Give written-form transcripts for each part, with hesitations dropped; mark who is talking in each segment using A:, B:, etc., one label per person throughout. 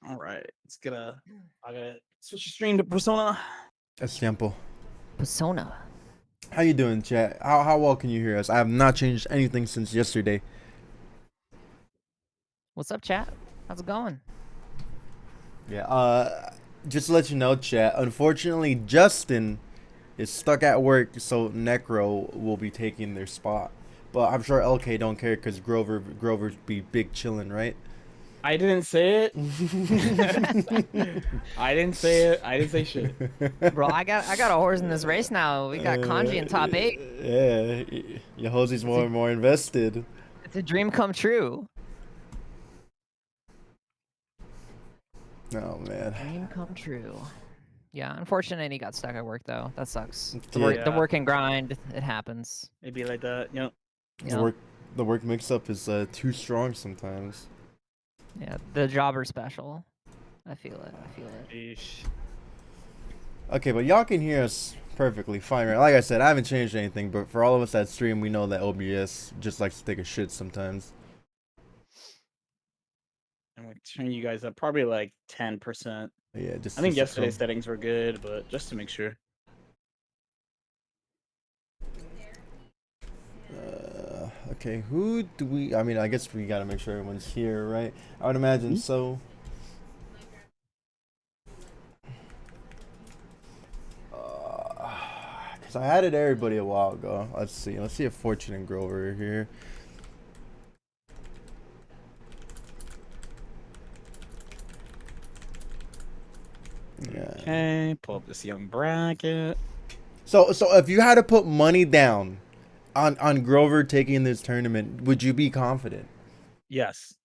A: All right, I gotta switch your stream to Persona.
B: Es tiempo.
C: Persona.
B: How you doing, chat? How well can you hear us? I have not changed anything since yesterday.
C: What's up, chat? How's it going?
B: Yeah. Just to let you know, chat. Unfortunately, Justin is stuck at work, so Necro will be taking their spot. But I'm sure LK don't care because Grover be big chilling, right?
A: I didn't say it. I didn't say it. I didn't say shit.
C: Bro, I got a horse in this race now. We got Kanji in top 8.
B: Yeah, your Hosey's more and more invested.
C: It's a dream come true.
B: Oh man.
C: Dream come true. Yeah, unfortunately he got stuck at work though. That sucks.
B: Yeah.
C: The work and grind, it happens.
A: It'd be like that, you know.
B: The work mix-up is too strong sometimes.
C: Yeah, the jobber special. I feel it.
A: Eesh.
B: Okay, but y'all can hear us perfectly fine, right? Like I said, I haven't changed anything, but for all of us that stream, we know that OBS just likes to take a shit sometimes.
A: I'm gonna turn you guys up probably like 10%.
B: Yeah, just.
A: I think yesterday's settings were good, but just to make sure.
B: Okay, who do we? I mean, I guess we gotta make sure everyone's here, right? I would imagine so. Cause I added everybody a while ago. Let's see if Fortune and Grover are here. Yeah.
A: Okay, pull up this young bracket.
B: So if you had to put money down on Grover taking this tournament, would you be confident?
A: Yes.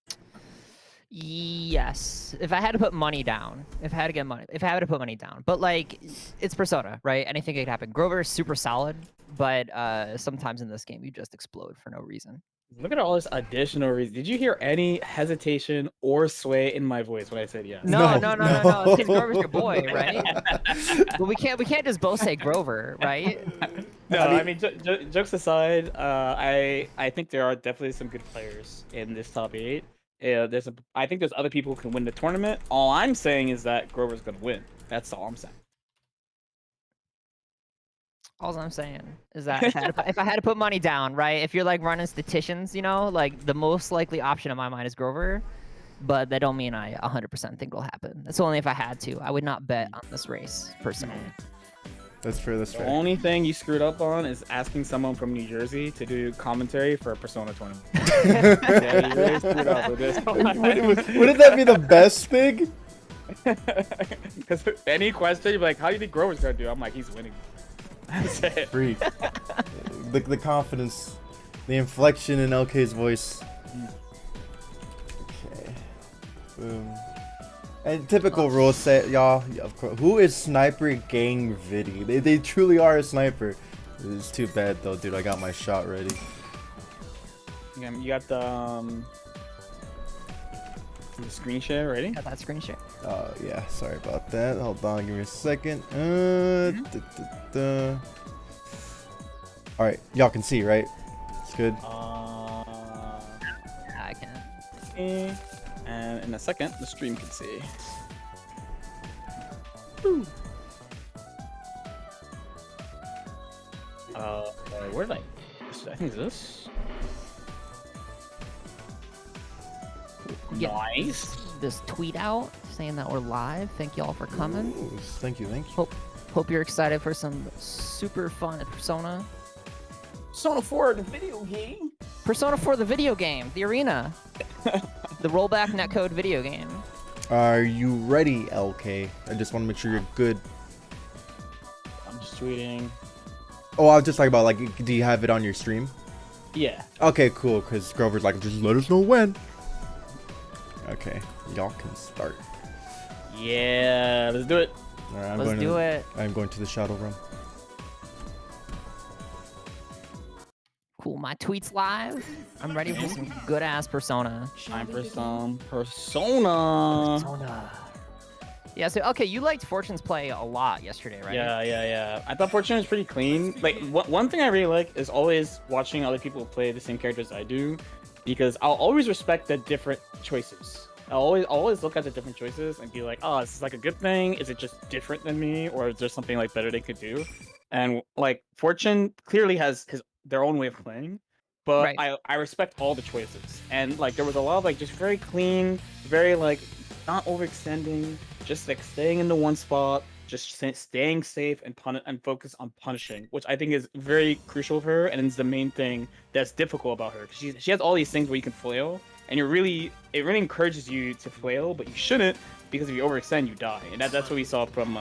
C: Yes. If I had to put money down, if I had to put money down. But like, it's Persona, right? Anything could happen. Grover is super solid, but sometimes in this game you just explode for no reason.
A: Look at all this additional reason. Did you hear any hesitation or sway in my voice when I said yes?
C: No. It's 'cause Grover's your boy, right? But we can't just both say Grover, right?
A: No, I mean, jokes aside, I think there are definitely some good players in this top 8. I think there's other people who can win the tournament. All I'm saying is that Grover's gonna win. That's all I'm saying.
C: All I'm saying is that if I had to put money down, right? If you're like running statisticians, you know, like the most likely option in my mind is Grover, but that don't mean I 100% think it'll happen. That's only if I had to. I would not bet on this race personally.
B: That's fair.
A: The only thing you screwed up on is asking someone from New Jersey to do commentary for a Persona tournament. Yeah, you really screwed up with this.
B: Wouldn't that be the best thing?
A: Because any question, you're like, how do you think Grover's gonna do? I'm like, he's winning. That's it.
B: Freak. The confidence, the inflection in LK's voice. Okay. Boom. And typical rule set, y'all. Of course. Who is Sniper Gang Viddy? They truly are a sniper. It's too bad though, dude. I got my shot ready.
A: You got the screen share ready?
C: Got that screen share.
B: Yeah. Sorry about that. Hold on. Give me a second. All right. Y'all can see, right? It's good.
C: I can.
A: Okay. And in a second, the stream can see. Where did I think it's this.
C: Yeah.
A: Nice.
C: This tweet out saying that we're live. Thank y'all for coming.
B: Ooh, thank you.
C: Hope you're excited for some super fun Persona.
A: Persona 4, the video game.
C: Persona 4, the video game, the arena, the rollback netcode video game.
B: Are you ready, LK? I just want to make sure you're good.
A: I'm just tweeting.
B: Oh, I was just talking about, like, do you have it on your stream?
A: Yeah.
B: Okay, cool, because Grover's like, just let us know when. Okay, y'all can start.
A: Yeah, let's do it.
B: All right,
C: Let's do it.
B: I'm going to the Shadow Realm.
C: Cool, my tweet's live. I'm ready for some good-ass Persona.
A: Time for some Persona.
C: Yeah, so, okay, you liked Fortune's play a lot yesterday, right?
A: Yeah. I thought Fortune was pretty clean. Like, one thing I really like is always watching other people play the same characters I do, because I'll always respect the different choices. I always look at the different choices and be like, oh, this is like a good thing. Is it just different than me, or is there something like better they could do? And like Fortune clearly has their own way of playing, but
C: Right.
A: I respect all the choices. And like there was a lot of like just very clean, very like not overextending, just like staying in the one spot, just staying safe and focus on punishing, which I think is very crucial for her and is the main thing that's difficult about her. She has all these things where you can flail, and it really encourages you to flail, but you shouldn't, because if you overextend, you die. And that's what we saw from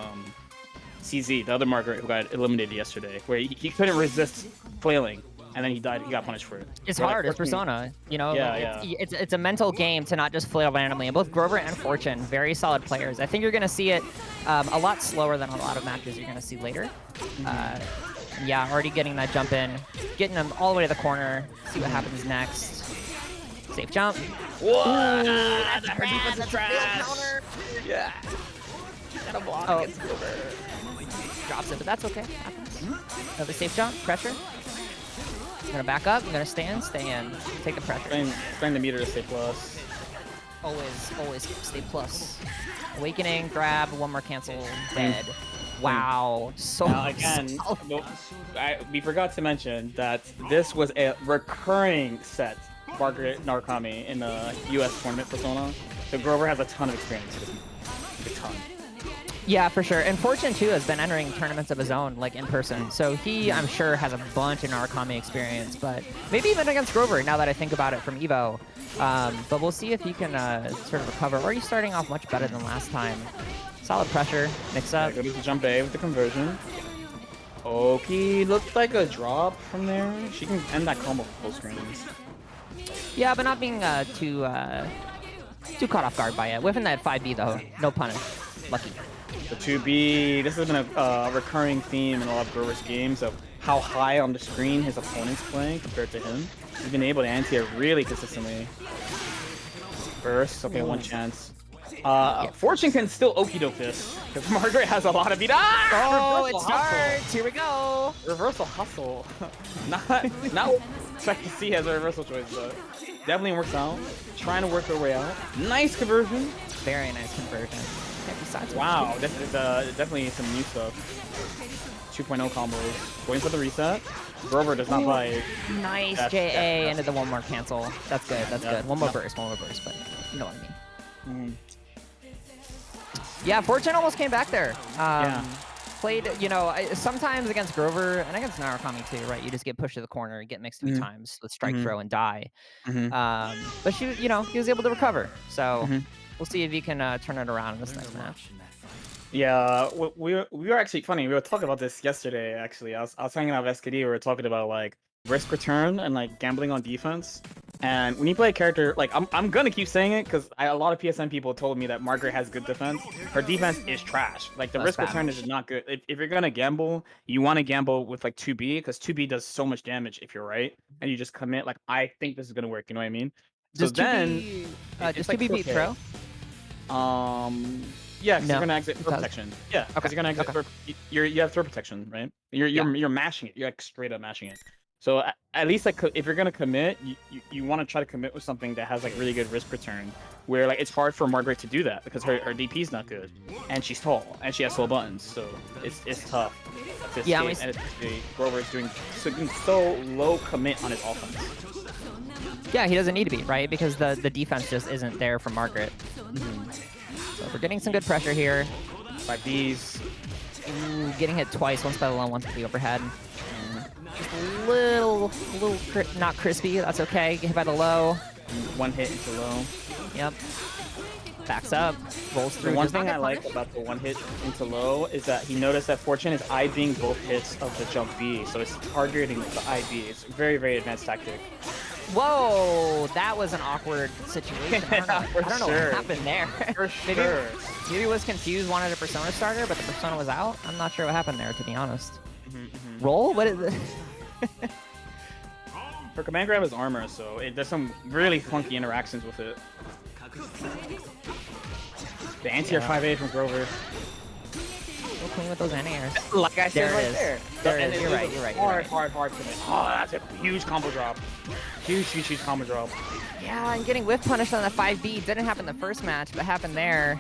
A: CZ, the other Margaret who got eliminated yesterday, where he couldn't resist flailing, and then he died. He got punished for it.
C: It's
A: Where,
C: hard.
A: like,
C: It's Persona. You know,
A: Yeah,
C: like,
A: yeah.
C: it's a mental game to not just flail randomly. And both Grover and Fortune, very solid players. I think you're going to see it a lot slower than a lot of matches you're going to see later. Yeah, already getting that jump in, getting them all the way to the corner. See what happens next. Safe jump.
A: What?
C: That's
A: Her defense is
C: that's a
A: trash.
C: field counter.
A: Yeah. Gotta block
C: Oh.
A: against Grover.
C: Drops it, but that's okay. Happens. Another safe jump. Pressure. I'm gonna back up. I'm gonna stay in. Take the pressure.
A: Explain the meter to stay plus.
C: Always stay plus. Awakening, grab, one more cancel, dead. Wow. So
A: Now again,
C: solid.
A: we forgot to mention that this was a recurring set, Margaret Narukami, in the US tournament Persona. So Grover has a ton of experience with this. A ton.
C: Yeah, for sure. And Fortune, too, has been entering tournaments of his own, like, in person. So he, I'm sure, has a bunch of Narukami experience, but maybe even against Grover, now that I think about it from Evo. But we'll see if he can sort of recover. Or he's starting off much better than last time. Solid pressure, mix up.
A: Go to jump A with the conversion. Oki looks like a drop from there. She can end that combo full screen.
C: Yeah, but not being too caught off guard by it. Whiffing that 5B, though. No punish. Lucky.
A: The 2B, this has been a recurring theme in a lot of Grover's games of how high on the screen his opponent's playing compared to him. He's been able to anti-air really consistently. Burst, okay, one chance. Fortune can still okie-doke this, because Margaret has a lot of beat.
C: Oh, it
A: Reversal
C: starts!
A: hustle.
C: Here we go!
A: Reversal hustle. not what I expect to see as a reversal choice, but definitely works out. Trying to work her way out. Nice conversion.
C: Very nice conversion. Yeah, besides
A: Wow, this is definitely some new stuff. 2.0 combos. Going for the reset. Grover does not buy.
C: Nice
A: That's
C: JA into the one more cancel. That's good. That's
A: Yeah.
C: good. One more burst, but you know what I mean.
A: Mm.
C: Yeah, Fortune almost came back there.
A: Yeah.
C: Played, you know, sometimes against Grover and against Narukami too, right? You just get pushed to the corner, get mixed 3 times with strike throw and die. But she, you know, he was able to recover. So we'll see if he can turn it around in this next match.
A: Yeah, we were actually funny. We were talking about this yesterday. Actually, I was hanging out with SKD. We were talking about like risk return and like gambling on defense. And when you play a character, like I'm gonna keep saying it because a lot of PSN people told me that Margaret has good defense. Her defense is trash. Like the
C: That's
A: risk
C: bad.
A: return is not good. If you're gonna gamble, you want to gamble with like 2B because 2B does so much damage if you're right, and you just commit. Like I think this is gonna work. You know what I mean? So
C: Does
A: then,
C: 2B,
A: it's
C: does
A: like
C: 2B beat
A: 4K.
C: throw?
A: Yeah, 'cause
C: No,
A: you're gonna exit throw
C: because-
A: protection. Yeah, because
C: Okay,
A: you're gonna exit.
C: okay.
A: You have throw protection, right? You're mashing it. You're like straight up mashing it. So at least like if you're gonna commit, you want to try to commit with something that has like really good risk return, where like it's hard for Margaret to do that because her DP is not good, and she's tall and she has slow buttons, so it's tough. This
C: Yeah,
A: game, and especially Grover is doing so low commit on his offense.
C: Yeah, he doesn't need to be, right? Because the defense just isn't there for Margaret. So we're getting some good pressure here.
A: 5Ds.
C: Ooh, getting hit twice, once by the low, once by the overhead. Just a little not crispy. That's okay. Get hit by the low.
A: One hit into low.
C: Yep. Backs up. Rolls
A: The
C: through.
A: one
C: does not
A: thing
C: get
A: I like
C: punished.
A: about the one hit into low is that he noticed that Fortune is IBing both hits of the jump B, so it's targeting the IB. It's a very, very advanced tactic.
C: Whoa, that was an awkward situation. I don't know
A: sure.
C: what happened there.
A: For sure.
C: Maybe was confused, wanted a Persona starter, but the Persona was out. I'm not sure what happened there, to be honest. Roll? What is it?
A: Her command grab is armor, so there's some really funky interactions with it. The anti-air 5A from Grover.
C: Go clean with those anti-airs.
A: Like I said
C: There
A: right
C: it is.
A: there.
C: There it
A: And
C: is.
A: it
C: You're
A: was
C: right,
A: a
C: you're right, you're
A: Hard,
C: right.
A: hard commit. Oh, that's a huge combo drop. Huge combo drop.
C: Yeah, and getting whiff punished on the 5B didn't happen the first match, but happened there.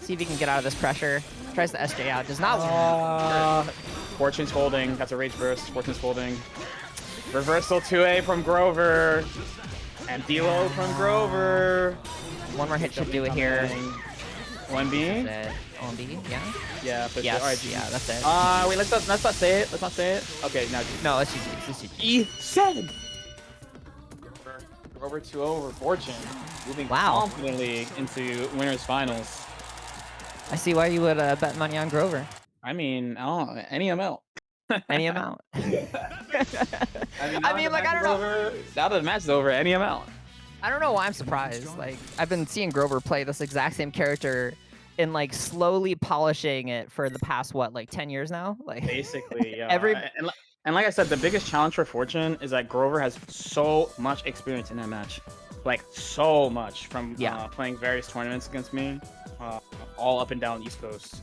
C: See if he can get out of this pressure. Tries the SJ out. Does not.
A: Fortune's holding. That's a rage burst. Fortune's holding. Reversal 2A from Grover. And D-Lo from Grover.
C: One more hit should do it here.
A: 1B?
C: 1B, yeah?
A: Yeah, for
C: yes,
A: sure. Alright,
C: yeah, that's it.
A: Wait, let's not say it. Let's not say it. Okay, now
C: no, let's just
A: E7. Grover 2-0 over Fortune. Moving confidently into winners finals.
C: I see why you would bet money on Grover.
A: I mean, any amount.
C: Any amount.
A: I mean, like, I don't know. Now that the match is over, any amount.
C: I don't know why I'm surprised. Like, I've been seeing Grover play this exact same character and, like, slowly polishing it for the past, what, like 10 years now? Like,
A: basically, yeah. And like I said, the biggest challenge for Fortune is that Grover has so much experience in that match. Like, so much from playing various tournaments against me, all up and down the East Coast.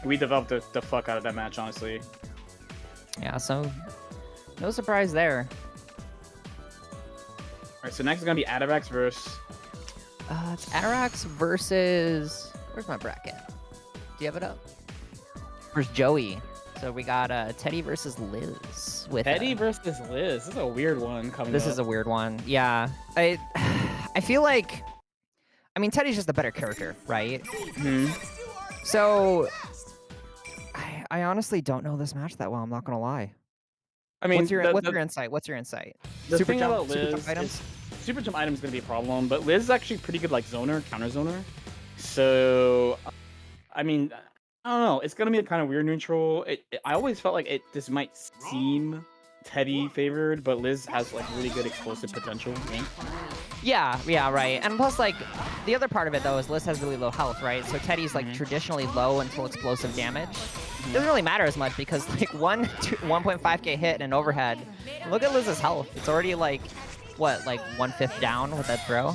A: We developed the fuck out of that match, honestly.
C: Yeah, so no surprise there.
A: Alright, so next is gonna be Atarax versus...
C: it's Atarax versus... Where's my bracket? Do you have it up? Versus Joey. So we got Teddy versus Liz. With
A: Teddy versus Liz. This is a weird one coming
C: This
A: up.
C: is a weird one. Yeah. I feel like... I mean, Teddy's just a better character, right?
A: Mm-hmm.
C: So... I honestly don't know this match that well. I'm not gonna lie.
A: I mean,
C: what's your insight? What's your insight?
A: The
C: super
A: thing
C: jump,
A: about Liz
C: super jump items.
A: Super jump item is gonna be a problem, but Liz is actually pretty good like zoner, counter zoner. So, I mean, I don't know. It's gonna be a kind of weird neutral. I always felt like this might seem Teddy favored, but Liz has like really good explosive potential. Right?
C: Yeah, right. And plus, like, the other part of it though is Liz has really low health, right? So Teddy's like traditionally low until explosive damage. It doesn't really matter as much because like 1.5k hit and an overhead. Look at Liz's health. It's already like what, like 1/5 down with that throw.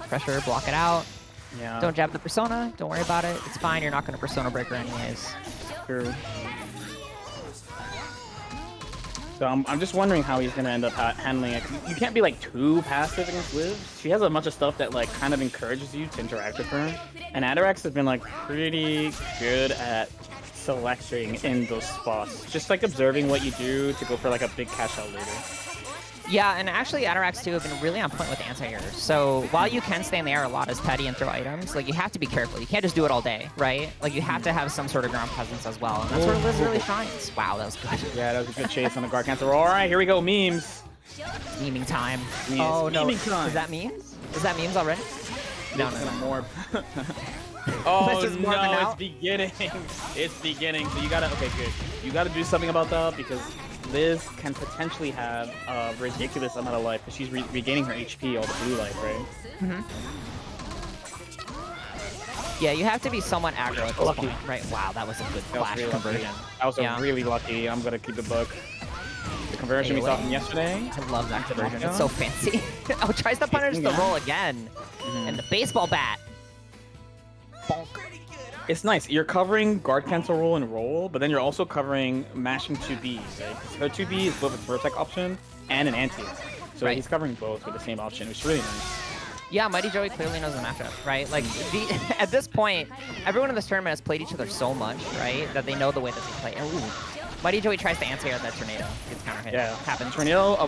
C: Pressure, block it out.
A: Yeah.
C: Don't jab the persona. Don't worry about it. It's fine. You're not gonna persona break her anyways.
A: True. So I'm just wondering how he's gonna end up handling it. You can't be like too passive against Liz. She has a bunch of stuff that like kind of encourages you to interact with her. And Atarax has been like pretty good at selecting in those spots. Just like observing what you do to go for like a big cash out later.
C: Yeah, and actually Atarax too have been really on point with anti-airs. So while you can stay in the air a lot as Teddy and throw items, like you have to be careful. You can't just do it all day, right? Like you have to have some sort of ground presence as well. And that's where Liz really shines. Wow, that was good.
A: Yeah, that was a good chase on the guard cancel. All right, here we go, memes.
C: Memeing time.
A: Memes.
C: Oh no,
A: Memeing time.
C: is that memes? Is that memes already? No.
A: More. Oh
C: just
A: no,
C: out.
A: it's beginning. It's beginning. So you gotta, okay, good. You gotta do something about that because Liz can potentially have a ridiculous amount of life because she's regaining her HP, all the blue life, right?
C: Yeah, you have to be somewhat aggro at this point, right? Wow, that was a good flash conversion.
A: I was really lucky. I'm gonna keep the book. The conversion we saw from yesterday.
C: I love that conversion. It's so fancy. Oh, tries to punish the roll again. And the baseball bat. Bonk.
A: It's nice. You're covering guard cancel roll and roll, but then you're also covering mashing 2B. Right? Her 2B is both a vertex option and an anti. So he's covering both with the same option, which is really nice.
C: Yeah, Mighty Joey clearly knows the matchup, right? Like, at this point, everyone in this tournament has played each other so much, right, that they know the way that they play. Ooh. Mighty Joey tries to anti-air that tornado. Gets counter hit.
A: Yeah,
C: happens.
A: Tornado, a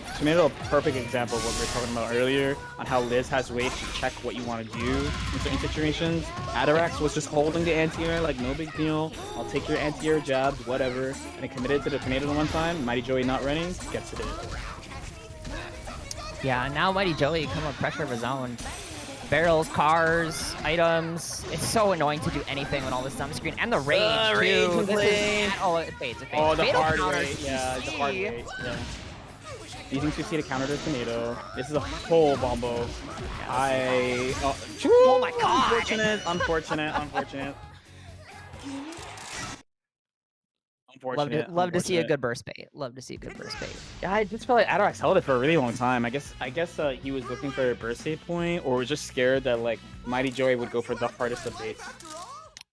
A: perfect example of what we were talking about earlier on how Liz has ways to check what you want to do in certain situations. Atarax was just holding the anti-air, like no big deal. I'll take your anti-air jabs, whatever. And it committed to the tornado the one time. Mighty Joey not running, gets it in.
C: Yeah, now Mighty Joey come with pressure of his own. Barrels, cars, items. It's so annoying to do anything with all this dumb screen. And the rage, too. Oh, it fades, it fades.
A: Oh, the
C: Fatal
A: hard
C: counter
A: rate. Yeah, the hard
C: C.
A: rate. Yeah. Using 2C to counter the tornado. This is a whole bombo.
C: Oh my god!
A: Unfortunate.
C: Love to see a good burst bait. Love to see a good burst bait.
A: Yeah, I just felt like Atarax held it for a really long time. I guess he was looking for a burst save point, or was just scared that like Mighty Joey would go for the hardest of baits.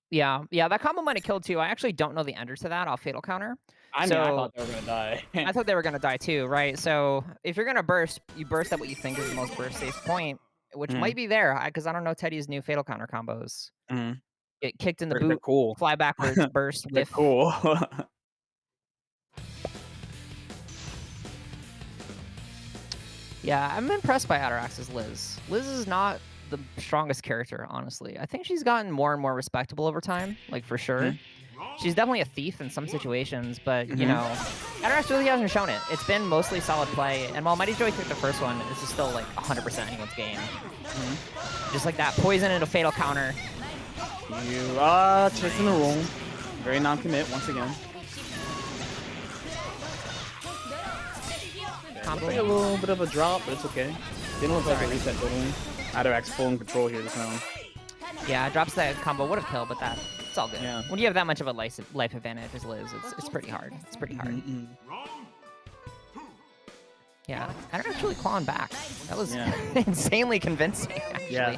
C: Yeah, that combo might have killed too. I actually don't know the ender to that off fatal counter.
A: I mean, I thought they were gonna die.
C: I thought they were gonna die too, right? So if you're gonna burst, you burst at what you think is the most burst safe point, which might be there, because I don't know Teddy's new fatal counter combos.
A: Mhm.
C: Get kicked in the
A: They're
C: boot,
A: cool.
C: fly backwards, burst,
A: They're
C: whiff.
A: cool.
C: Yeah, I'm impressed by Atarax's Liz. Liz is not the strongest character, honestly. I think she's gotten more and more respectable over time, like for sure. She's definitely a thief in some situations, but you know, Atarax really hasn't shown it. It's been mostly solid play, and while Mighty Joey took the first one, this is still like 100% anyone's game. Just like that, poison into fatal counter.
A: You are chasing the roll. Very non-commit once again.
C: Combo.
A: Like a little bit of a drop, but it's okay. Didn't look like a reset totally. Atarax full in control here this round.
C: Yeah, drops that combo would have killed, but it's all good.
A: Yeah.
C: When you have that much of a life advantage as Liz, it's pretty hard. It's pretty hard. Yeah, Atarax really clawing back. That was insanely convincing, actually.
A: Yeah.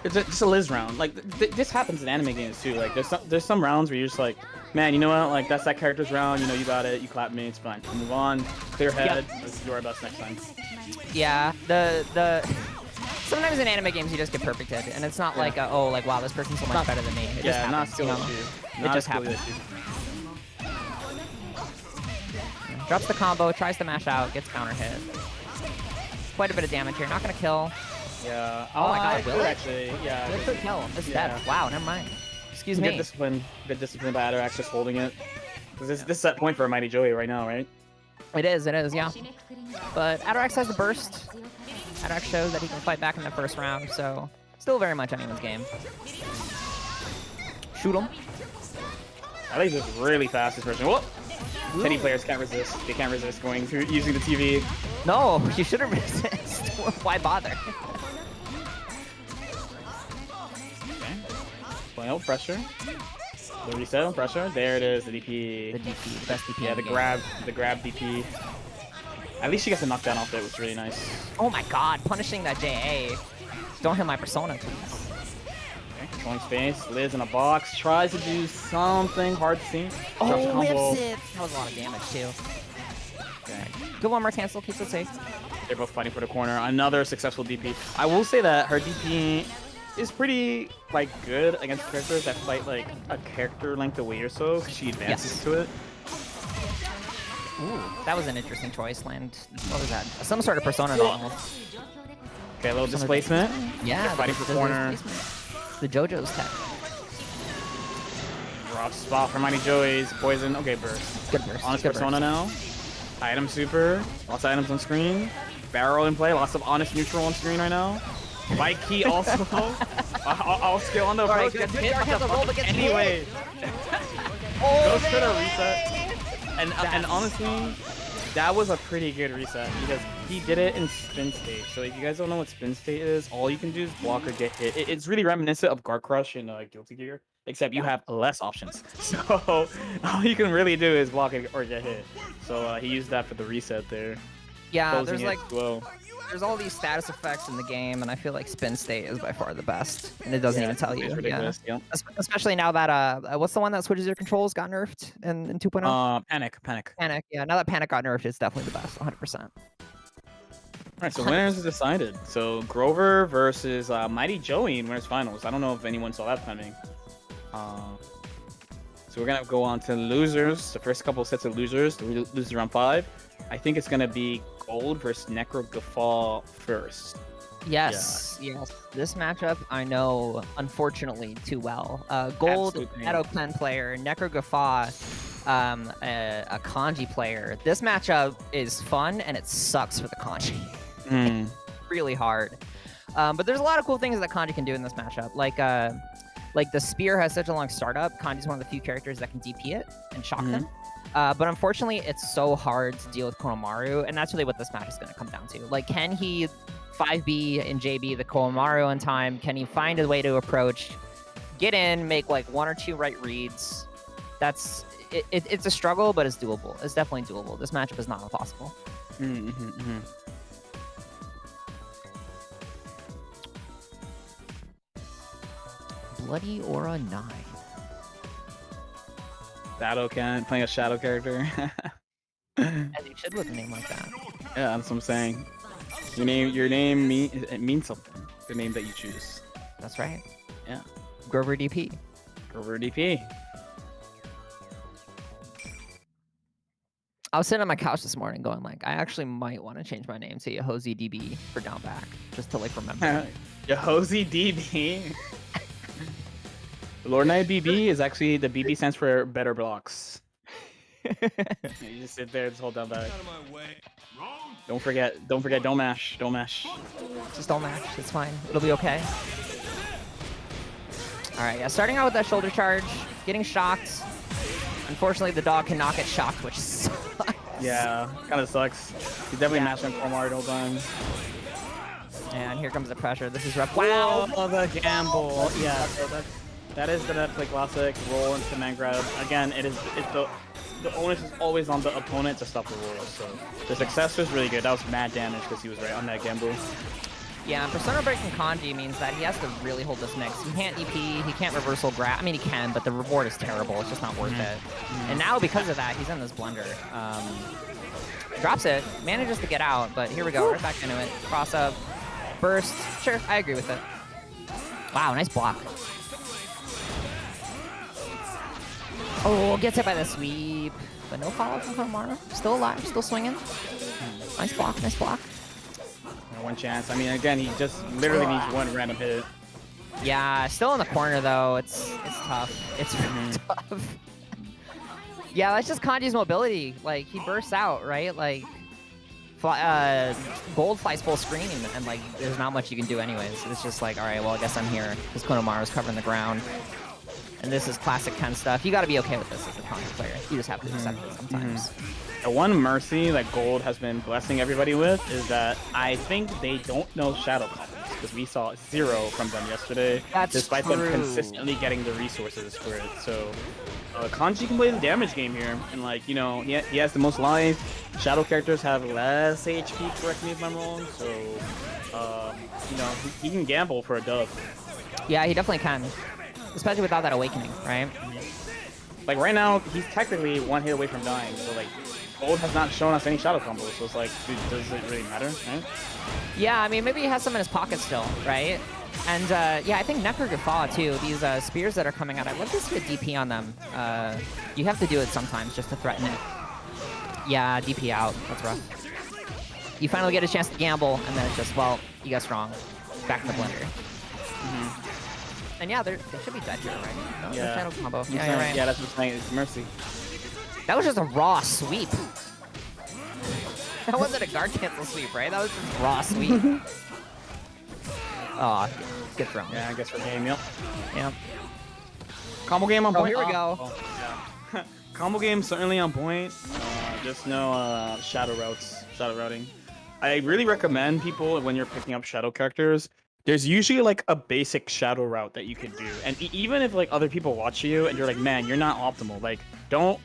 A: It's just a Liz round. Like this happens in anime games too. Like there's some rounds where you're just like, man, you know what? Like that's that character's round. You know, you got it. You clap me. It's fine. We'll move on. Clear head. Let's do our best next time.
C: Yeah. Sometimes in anime games you just get perfected, and it's not like oh like wow this person's so much better than me. It just happens,
A: not skill
C: you know?
A: issue.
C: It just happens. Drops the combo, tries to mash out, gets counter hit. Quite a bit of damage here. Not gonna kill.
A: Yeah.
C: Oh my god, will it?
A: Actually, yeah.
C: It could kill. It's dead. Wow, never mind. Excuse me.
A: Good discipline by Atarax just holding it. This is set point for a Mighty Joey right now, right?
C: It is, yeah. But Atarax has the burst. Atarax shows that he can fight back in the first round, so still very much anyone's game. Shoot him.
A: I think this is really fast this version. Whoop! Teddy players can't resist. They can't resist going through using the TV.
C: No, you shouldn't resist. Why bother?
A: Okay. Playing out pressure. The reset on pressure. There it is, the DP.
C: The DP, the best DP.
A: Yeah, the grab DP. At least she gets a knockdown off it, which is really nice.
C: Oh my god, punishing that JA. Don't hit my persona, please.
A: Okay, controlling space. Liz in a box. Tries to do something hard to see.
C: Oh, whips it. That was a lot of damage, too.
A: Okay.
C: Good one more cancel, keeps it safe.
A: They're both fighting for the corner. Another successful DP. I will say that her DP is pretty like good against characters that fight like a character length away or so, because she advances to it.
C: Ooh, that was an interesting choice. What was that? Some sort of persona normal.
A: Okay, a little displacement.
C: Yeah,
A: they're fighting for corner.
C: The JoJo's tech.
A: Rough spot for Mighty Joey's. Poison. Okay, burst.
C: Good burst.
A: Honest
C: Good
A: persona now. Item super. Lots of items on screen. Barrel in play. Lots of honest neutral on screen right now. White key also. I'll skill on the approach.
C: Right, good hit.
A: Anyway. Goes for the reset. And honestly, that was a pretty good reset because he did it in spin state. So if you guys don't know what spin state is, all you can do is block or get hit. It's really reminiscent of Guard Crush in Guilty Gear, except you have less options. So all you can really do is block or get hit. So he used that for the reset there.
C: Yeah, there's like
A: well.
C: There's all these status effects in the game, and I feel like spin state is by far the best, and it doesn't even tell you. Yeah. Especially now that what's the one that switches your controls got nerfed in 2.0?
A: Panic.
C: Panic. Yeah, now that Panic got nerfed, it's definitely the best, 100%. All
A: right, so winners is decided. So Grover versus Mighty Joey in winners finals. I don't know if anyone saw that coming. So we're gonna go on to losers. The first couple sets of losers. The losers round 5. I think it's gonna be Gold versus Necro Guffaw first.
C: Yes. This matchup I know unfortunately too well. Gold, Edo-Clan player, Necro Guffaw, a kanji player. This matchup is fun and it sucks for the kanji. It's really hard. But there's a lot of cool things that kanji can do in this matchup. Like the spear has such a long startup. Kanji's one of the few characters that can DP it and shock them. But unfortunately, it's so hard to deal with Konomaru, and that's really what this match is going to come down to. Like, can he 5B and JB the Konomaru in time? Can he find a way to approach, get in, make like 1 or 2 right reads? It's a struggle, but it's doable. It's definitely doable. This matchup is not impossible. Bloody Aura 9.
A: Shadow playing a shadow character.
C: As you should with a name like that.
A: Yeah, that's what I'm saying. Your name it means something. The name that you choose.
C: That's right.
A: Yeah.
C: Grover DP.
A: Grover DP.
C: I was sitting on my couch this morning going like, I actually might want to change my name to Yahozi DB for down back, just to like remember.
A: Yahozi DB. Lord Knight BB is actually, the BB stands for better blocks. You just sit there, just hold down back. Don't forget, don't mash.
C: Just don't mash, it's fine. It'll be okay. Alright, yeah, starting out with that shoulder charge, getting shocked. Unfortunately, the dog cannot get shocked, which sucks.
A: Yeah, kind of sucks. He's definitely mashing Cormar the whole time.
C: And here comes the pressure. This is rough. Wow!
A: Oh, the gamble. Yeah, so that is the Netflix classic. Roll into man grab. Again, it's the onus is always on the opponent to stop the roll. So the success was really good. That was mad damage because he was right on that gamble.
C: Yeah, Persona breaking Kanji means that he has to really hold this mix. He can't DP, he can't reversal grab. I mean, he can, but the reward is terrible. It's just not worth it. And now, because of that, he's in this blunder. Drops it, manages to get out, but here we go, right back into it. Cross up, burst. Sure, I agree with it. Wow, nice block. Oh, gets hit by the sweep. But no follow from Konohamaru. Still alive, still swinging. Nice block, nice block.
A: One chance. I mean, again, he just literally needs one random hit.
C: Yeah, still in the corner though. It's tough. It's really tough. Yeah, that's just Kanji's mobility. Like he bursts out, right? Like gold flies full screen, and like there's not much you can do anyways. It's just like, all right, well I guess I'm here because Konohamaru's covering the ground. And this is classic Ken stuff. You got to be okay with this as a Kanji player. You just have to accept it sometimes.
A: The one mercy that Gold has been blessing everybody with is that I think they don't know Shadow combos, because we saw 0 from them yesterday, despite them consistently getting the resources for it. So Kanji can play the damage game here, and like, you know, he has the most life. Shadow characters have less HP, correct me if I'm wrong, so you know, he can gamble for a dub.
C: Yeah, he definitely can. Especially without that awakening, right?
A: Like right now, he's technically one hit away from dying, so like Gold has not shown us any shadow combos, so it's like, dude, does it really matter, right?
C: Yeah, I mean, maybe he has some in his pocket still, right? And yeah, I think Necro could fall too. These spears that are coming out, I'd love to see a DP on them. You have to do it sometimes just to threaten it. Yeah, DP out, that's rough. You finally get a chance to gamble, and then it's just, well, you got strong. Back in the blender. And yeah, they should be dead here, right? No,
A: yeah.
C: Shadow combo.
A: Yeah, you're right. Yeah, that's what I'm saying. It's mercy.
C: That was just a raw sweep. That wasn't a guard cancel sweep, right? That was just raw sweep. Aw, good throw.
A: Yeah, I guess we're game, yep.
C: Yeah.
A: Combo game on point.
C: Here we go.
A: Oh, yeah. Combo game certainly on point. Just no shadow routes, shadow routing. I really recommend people, when you're picking up shadow characters, there's usually like a basic shadow route that you can do, and even if like other people watch you and you're like, man, you're not optimal, like don't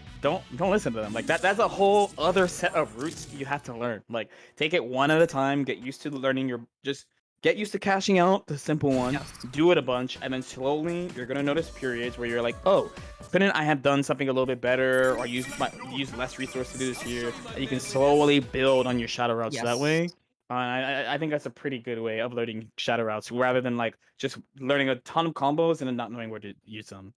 A: listen to them. Like that's a whole other set of routes you have to learn. Like take it one at a time, get used to learning get used to cashing out the simple one, do it a bunch, and then slowly you're gonna notice periods where you're like, oh, couldn't I have done something a little bit better, or use less resource to do this here, and you can slowly build on your shadow routes that way. I think that's a pretty good way of learning shadow routes, rather than like just learning a ton of combos and then not knowing where to use them.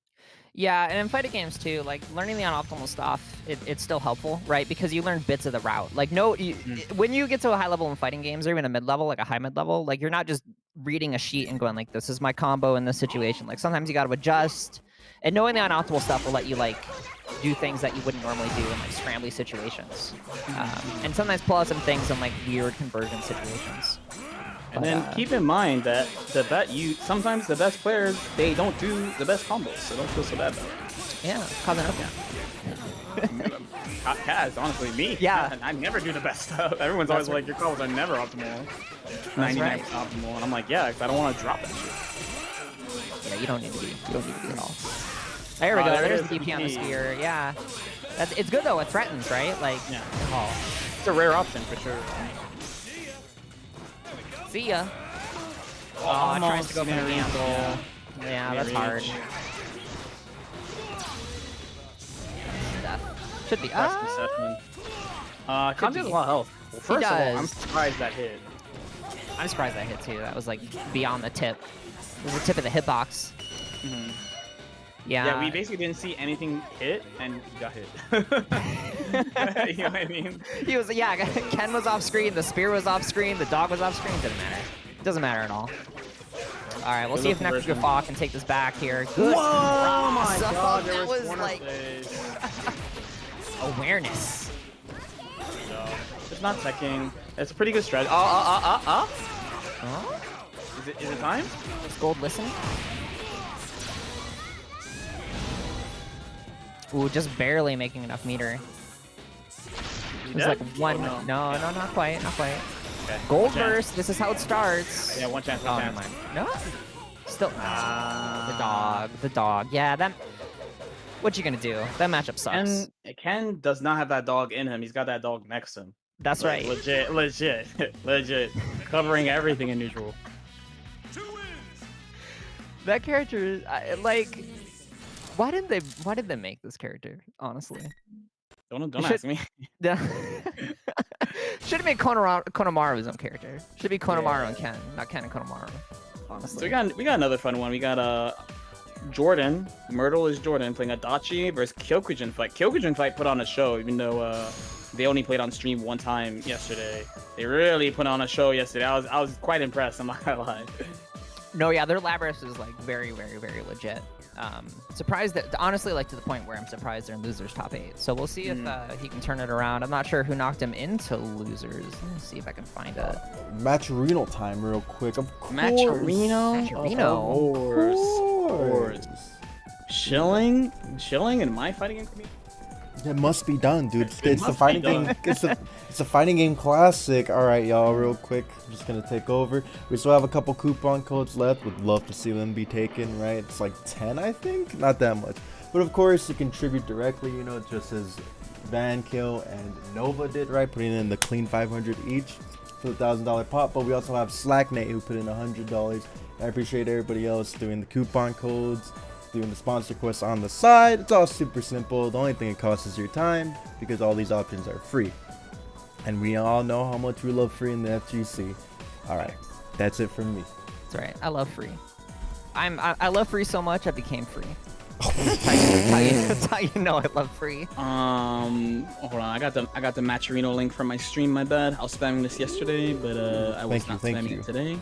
C: Yeah, and in fighting games too, like learning the unoptimal stuff, it's still helpful, right? Because you learn bits of the route. Like when you get to a high level in fighting games, or even a mid level, like a high mid level, like you're not just reading a sheet and going like, this is my combo in this situation. Like sometimes you got to adjust, and knowing the unoptimal stuff will let you like do things that you wouldn't normally do in like scrambly situations, and sometimes pull out some things in like weird conversion situations.
A: And then keep in mind that sometimes the best players, they don't do the best combos, so don't feel so bad about it.
C: Yeah, Kazanoka.
A: Kaz, honestly, me.
C: Yeah.
A: I never do the best stuff. Everyone's always like, your combos are never optimal. 99% optimal, and I'm like, yeah, because I don't want to drop that shit.
C: Yeah, you don't need to be at all. There we go. There's the DP on the spear. Yeah, it's good though. It threatens, right? Like,
A: it's a rare option for sure.
C: See ya. Oh, tries to go for the gamble. Yeah, that's hard. Should be.
A: Press concession. Kanji has a lot of health. Well, first of all, I'm surprised that hit.
C: I'm surprised that hit too. That was like beyond the tip. It was the tip of the hitbox.
A: Mm-hmm.
C: Yeah.
A: Yeah, we basically didn't see anything hit, and he got hit. You know what I mean?
C: He was, yeah, Ken was off screen, the spear was off screen, the dog was off screen. Didn't matter. Doesn't matter at all. All right, we'll see if Necro can take this back here. Good.
A: Whoa, my God,
C: that was
A: corner
C: like awareness.
A: No, it's not teching. It's a pretty good stretch.
C: Huh?
A: Is it time?
C: Is Gold listening? Ooh, just barely making enough meter. It was like one.
A: Oh,
C: no, not quite. Okay.
A: One
C: Gold
A: chance.
C: burst. This is how it starts.
A: Yeah, one chance.
C: Oh, never mind. No. Still. The dog. Yeah, that. What you gonna do? That matchup sucks.
A: And Ken does not have that dog in him. He's got that dog next to him.
C: That's right.
A: Legit. Covering everything in neutral.
C: That character is like. Why did they make this character? Honestly.
A: Don't ask me.
C: Should have made Konomaru his own character. Should be Konomaru and Ken, not Ken and Konomaru. Honestly.
A: So we got another fun one. We got Jordan. Myrtle is Jordan playing Adachi versus Kyokujin fight. Kyokujin fight put on a show, even though they only played on stream one time yesterday. They really put on a show yesterday. I was quite impressed. I'm not gonna lie.
C: No, yeah, their Labras is like very legit. Surprised that, honestly, like to the point where I'm surprised they're in losers top 8. So we'll see if he can turn it around. I'm not sure who knocked him into losers. Let me see if I can find it.
B: Matcherino time real quick. Of course.
A: Matcherino.
C: Matcherino.
A: Of course. Shilling in my fighting game community.
B: It must be done, dude. It's the
A: must
B: fighting
A: be done.
B: game. It's a fighting game classic. All right, y'all, real quick. I'm just gonna take over. We still have a couple coupon codes left. Would love to see them be taken. Right? It's like 10, I think. Not that much, but of course, you contribute directly. You know, just as Van Kill and Nova did, right? Putting in the clean 500 each for the $1,000 pot. But we also have Slacknate who put in $100. I appreciate everybody else doing the coupon codes, doing the sponsor quests on the side. It's all super simple. The only thing it costs is your time, because all these options are free, and we all know how much we love free in the FGC. All right, that's it from me.
C: That's right. I love free. I love free so much I became free. That's how you know I love free.
A: Hold on. I got the Matcherino link from my stream. My bad. I was spamming this yesterday, but I was not spamming it today.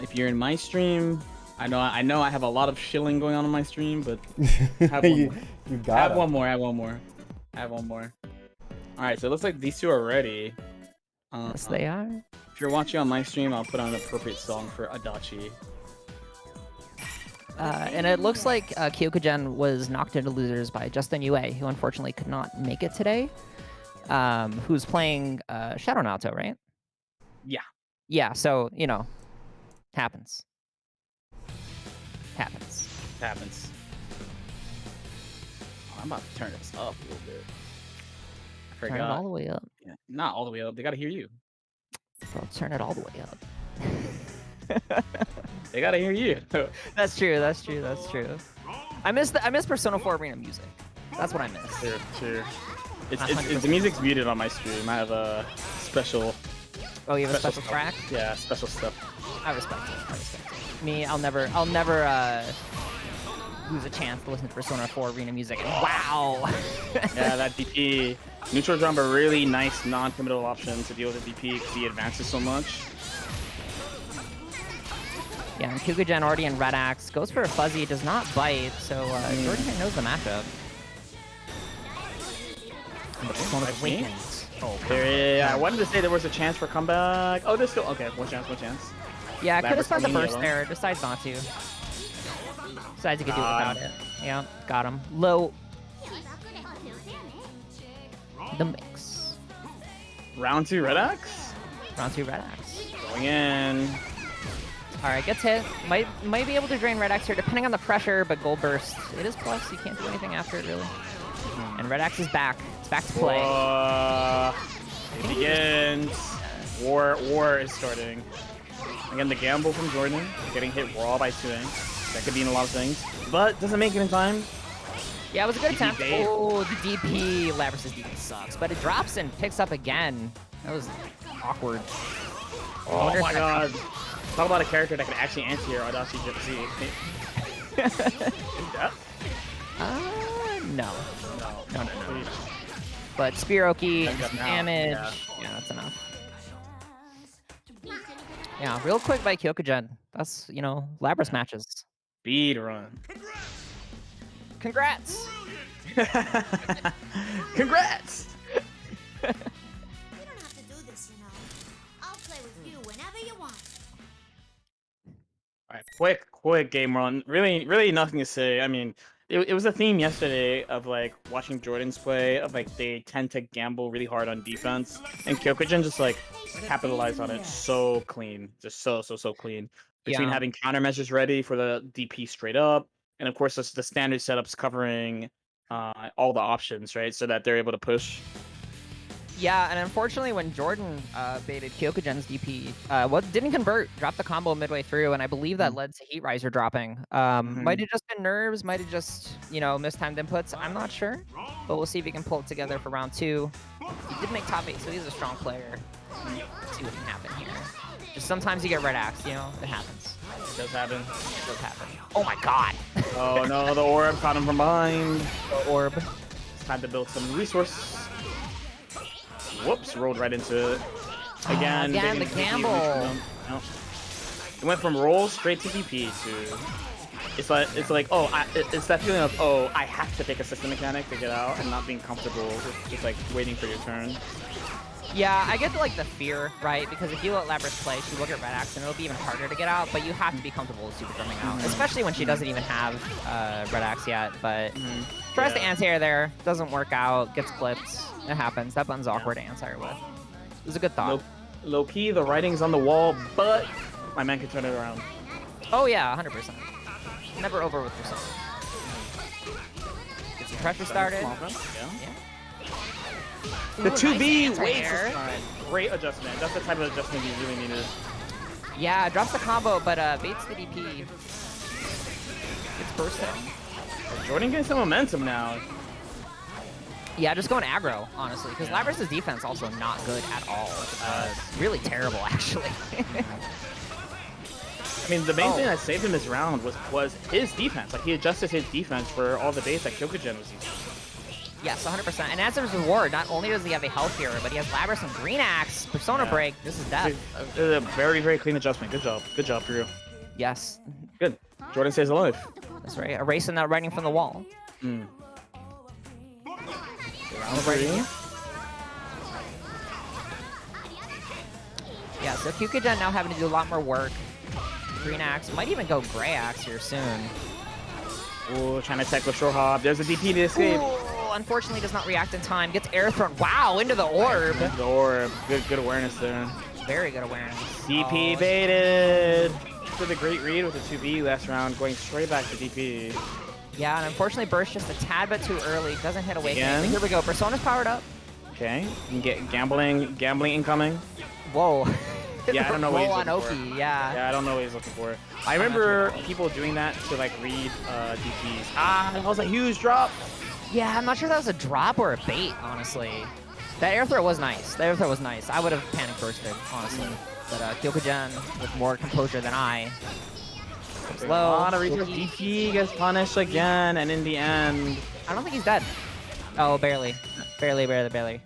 A: If you're in my stream, I know I have a lot of shilling going on my stream, but have one more. I have one more. All right, so it looks like these two are ready.
C: Yes, they are.
A: If you're watching on my stream, I'll put on an appropriate song for Adachi.
C: And it looks like Kyokujin was knocked into losers by Justin Yue, who unfortunately could not make it today. Who's playing Shadow Naruto, right?
A: Yeah.
C: Yeah, so, you know, happens.
A: Oh, I'm about to turn this up a little bit. I forgot.
C: Turn it all the way up.
A: Yeah, not all the way up. They gotta hear you.
C: Bro, turn it all the way up.
A: They gotta hear you.
C: That's true. I miss Persona 4 Arena music. That's what I miss.
A: Sure. It's the music's muted on my stream. I have a special.
C: Oh, you have a special track?
A: Yeah, special stuff.
C: I respect it. Me, I'll never lose a chance to listen to Persona 4 Arena music. And wow!
A: Yeah, that DP. Neutral drum, a really nice non-committal option to deal with the DP because he advances so much.
C: Yeah, and Kyokujin already in Red Axe. Goes for a fuzzy, does not bite, so Jordan here knows the matchup.
A: I wanted to say there was a chance for comeback. Oh, there's still... Okay, one chance.
C: Yeah, I could have spent the burst there. Decides not to. Decides he could do it without it. Yeah, got him. Low. The mix.
A: Round 2 Red Axe?
C: Round 2 Red Axe.
A: Going in.
C: Alright, gets hit. Might be able to drain Red Axe here, depending on the pressure, but Gold Burst. It is plus, you can't do anything after it, really. And Red Axe is back. It's back to play.
A: It begins. War is starting. Again, the gamble from Jordan. Getting hit raw by 2A. That could mean a lot of things. But doesn't make it in time.
C: Yeah, it was a good attempt.
A: bait.
C: Oh, the DP. Labrys's DP sucks, but it drops and picks up again. That was awkward.
A: Oh my god. Talk about a character that can actually anti-air Adachi Gypsy.
C: No.
A: No.
C: But Spiroki,
A: That's
C: some
A: enough.
C: damage.
A: Yeah.
C: Yeah, that's enough. Yeah, real quick by Kyokugen. That's, you know, Labrys matches.
A: Speed run.
C: Congrats!
A: Congrats!
D: You don't have to do this, you know. I'll play with you whenever you want.
A: All right, quick game run. Really nothing to say. I mean, it was a theme yesterday of like watching Jordan's play of like they tend to gamble really hard on defense, and Kyokugen just like capitalized on it so clean, just so clean. Between
C: Yeah.
A: having countermeasures ready for the DP straight up, and of course the standard setups covering all the options, right, so that they're able to push.
C: Yeah, and unfortunately, when Jordan baited Kyokugen's DP, didn't convert, dropped the combo midway through, and I believe that led to Heat Riser dropping. Might have just been nerves, might have just, you know, mistimed inputs. I'm not sure, but we'll see if he can pull it together for round 2. He did make top 8, so he's a strong player. Let's see what can happen here. Just sometimes you get red axe, you know, it happens.
A: It does happen.
C: It does happen. Oh my god!
A: Oh no, the orb caught him from behind.
C: The orb.
A: It's time to build some resource. Whoops, rolled right into it. Again,
C: again, the
A: DP
C: gamble.
A: No. It went from roll straight to DP to. It's like it's that feeling of I have to pick a system mechanic to get out and not being comfortable with just like waiting for your turn.
C: Yeah, I get like the fear, right? Because if you let Labrys play, she will get red axe and it'll be even harder to get out, but you have to be comfortable with super drumming out, especially when she doesn't even have red axe yet, but tries to anti-air there, doesn't work out, gets clipped, it happens. That button's awkward to anti-air with. It was a good thought.
A: Low key, the writing's on the wall, but my man can turn it around.
C: Oh yeah, 100%. Never over with yourself. Get some pressure started. Yeah.
A: The 2B
C: nice
A: waits
C: anti-air.
A: this time. Great adjustment. That's the type of adjustment you really needed.
C: Yeah, drops the combo, but baits the DP. It's burst down.
A: Jordan getting some momentum now.
C: Yeah, just going aggro, honestly, because Labrys' defense also not good at all. Really terrible, actually.
A: I mean, the main thing that saved him this round was his defense. Like, he adjusted his defense for all the baits that Kyokugen was using.
C: Yes, 100%. And as a reward, not only does he have a health here, but he has Labrys and Green Axe, Persona Break. This is death.
A: It's a very clean adjustment. Good job, Drew.
C: Yes,
A: Good. Jordan stays alive.
C: that's right. Erasing that writing from the wall.
A: Round
C: Writing. Yeah, so Kyokugen now having to do a lot more work. Green Axe, might even go Gray Axe here soon.
A: Ooh, trying to tech with short hop. There's a DP to escape.
C: Ooh, unfortunately does not react in time. Gets air thrown. Wow, into the orb.
A: The orb. Good awareness there.
C: Very good awareness.
A: DP
C: Oh,
A: baited. Did a great read with the 2B last round, going straight back to DP.
C: yeah, and unfortunately burst just a tad bit too early. Doesn't hit Awakening.
A: Again?
C: But here we go. Persona's powered up.
A: Okay, you can get gambling incoming.
C: Whoa.
A: Yeah, I don't know what
C: Roll
A: he's
C: on
A: looking
C: Oki,
A: for.
C: yeah.
A: Yeah, I don't know what he's looking for. I remember people doing that to like read DPs. Ah, that was a huge drop.
C: Yeah, I'm not sure that was a drop or a bait, honestly. That air throw was nice. That air throw was nice. I would have panic bursted, honestly. But Kyokugen with more composure than I.
A: A
C: Low.
A: lot of reasons. DP gets punished again, and in the end,
C: I don't think he's dead. Oh, barely. Barely.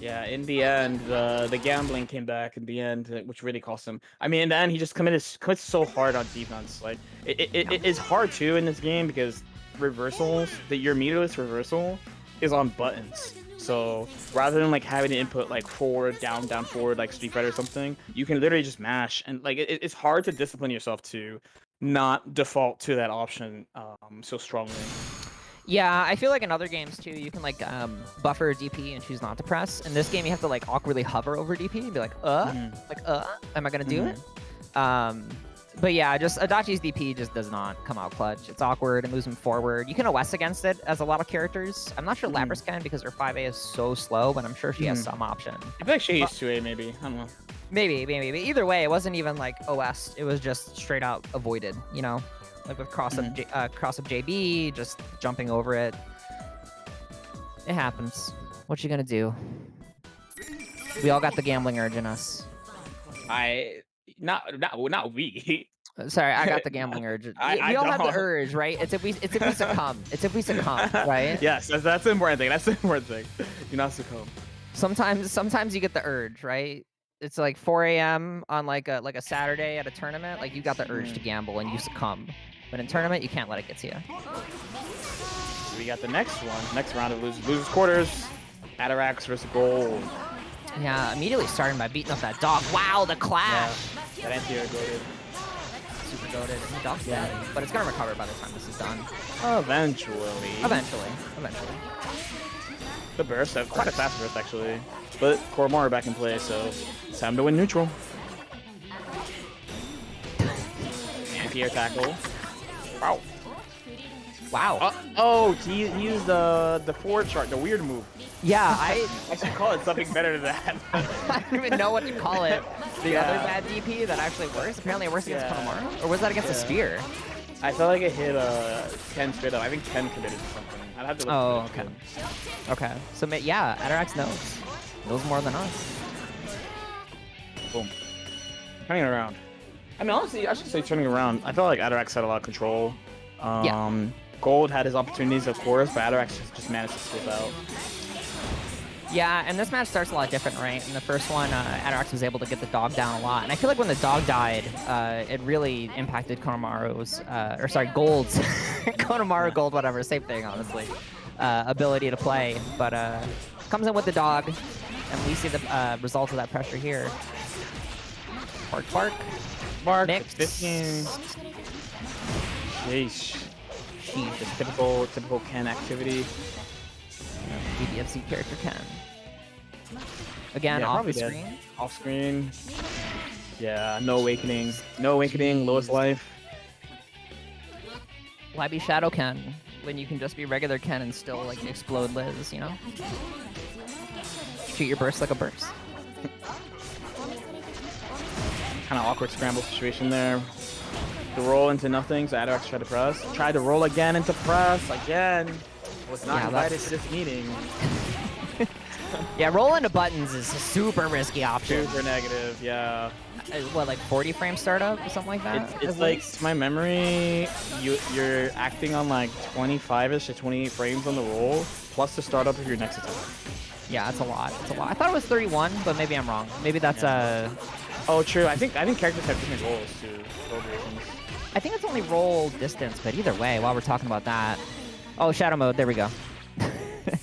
A: yeah, in the end, the gambling came back in the end, which really cost him. I mean, in the end, he just commits so hard on defense. Like it is hard too in this game because reversals, your meterless reversal is on buttons. So rather than like having to input like forward, down, forward, like Street Fighter or something, you can literally just mash. And like it's hard to discipline yourself to not default to that option so strongly.
C: Yeah, I feel like in other games too, you can like buffer DP and choose not to press. In this game, you have to like awkwardly hover over DP and be like, am I gonna do it? But yeah, just Adachi's DP just does not come out clutch. It's awkward. It moves him forward. You can OS against it as a lot of characters. I'm not sure Labrys can because her 5A is so slow, but I'm sure she has some option.
A: I feel like she used 2A maybe. I don't know.
C: Maybe. But either way, it wasn't even like OS. It was just straight out avoided, you know? Like with cross up JB, just jumping over it. It happens. What you gonna do? We all got the gambling urge in us.
A: Not we.
C: Sorry, I got the gambling urge.
A: I
C: We all have the
A: don't.
C: urge, right? It's if we succumb. It's if we succumb, right?
A: Yes, that's the important thing. That's the important thing. Do not succumb.
C: Sometimes you get the urge, right? It's like 4 a.m. on like a Saturday at a tournament. Like you got the urge to gamble and you succumb. But in tournament, you can't let it get to you.
A: We got the next one. Next round of losers quarters. Atarax versus Gold.
C: Yeah, immediately starting by beating up that dog. Wow, the clash.
A: Yeah, that anti-air goaded.
C: Super goaded. The dog's dead, but it's gonna recover by the time this is done.
A: Eventually.
C: Eventually.
A: The burst, quite a fast burst actually. But Koromaru back in play, so it's time to win neutral. Anti-air tackle. Wow.
C: Wow.
A: Oh, he used the forward chart, the weird move.
C: Yeah,
A: I should call it something better than that.
C: I don't even know what to call it. The other bad DP that actually works. Apparently it works against Konomaru. Or was that against the spear?
A: I felt like it hit Ken straight up. I think Ken committed to something. I'd have to look
C: Oh, okay. Okay. So yeah, Atarax knows. Knows more than us.
A: Boom. Turning around. I mean, honestly, I should say turning around. I felt like Atarax had a lot of control. Gold had his opportunities, of course, but Atarax just managed to slip out.
C: Yeah, and this match starts a lot different, right? In the first one, Atarax was able to get the dog down a lot. And I feel like when the dog died, it really impacted Konomaru's, Gold's, Konomaru, Gold, whatever, same thing, honestly, ability to play. But comes in with the dog, and we see the results of that pressure here. Bark, bark.
A: Mark,
C: Mix.
A: 15. Sheesh. Just typical Ken activity.
C: DBFC character Ken. Again, off the screen.
A: Off screen. Yeah, no awakening. No awakening, lowest life.
C: Why be Shadow Ken when you can just be regular Ken and still like explode Liz, you know? Treat your burst like a burst.
A: Kind of awkward scramble situation there. The roll into nothing, so Atarax tried to press. Tried to roll again into press. Again. Was not invited to this meeting.
C: Yeah, roll into buttons is a super risky option.
A: Super negative, yeah.
C: What, like 40 frame startup or something like that?
A: It's like, to my memory, you're acting on like 25-ish to 28 frames on the roll, plus the startup of your next attack.
C: Yeah, it's a lot. It's a lot. I thought it was 31, but maybe I'm wrong. Maybe that's
A: Oh, true. I think characters have different rolls too.
C: I think it's only roll distance, but either way, while we're talking about that. Oh, shadow mode. There we go.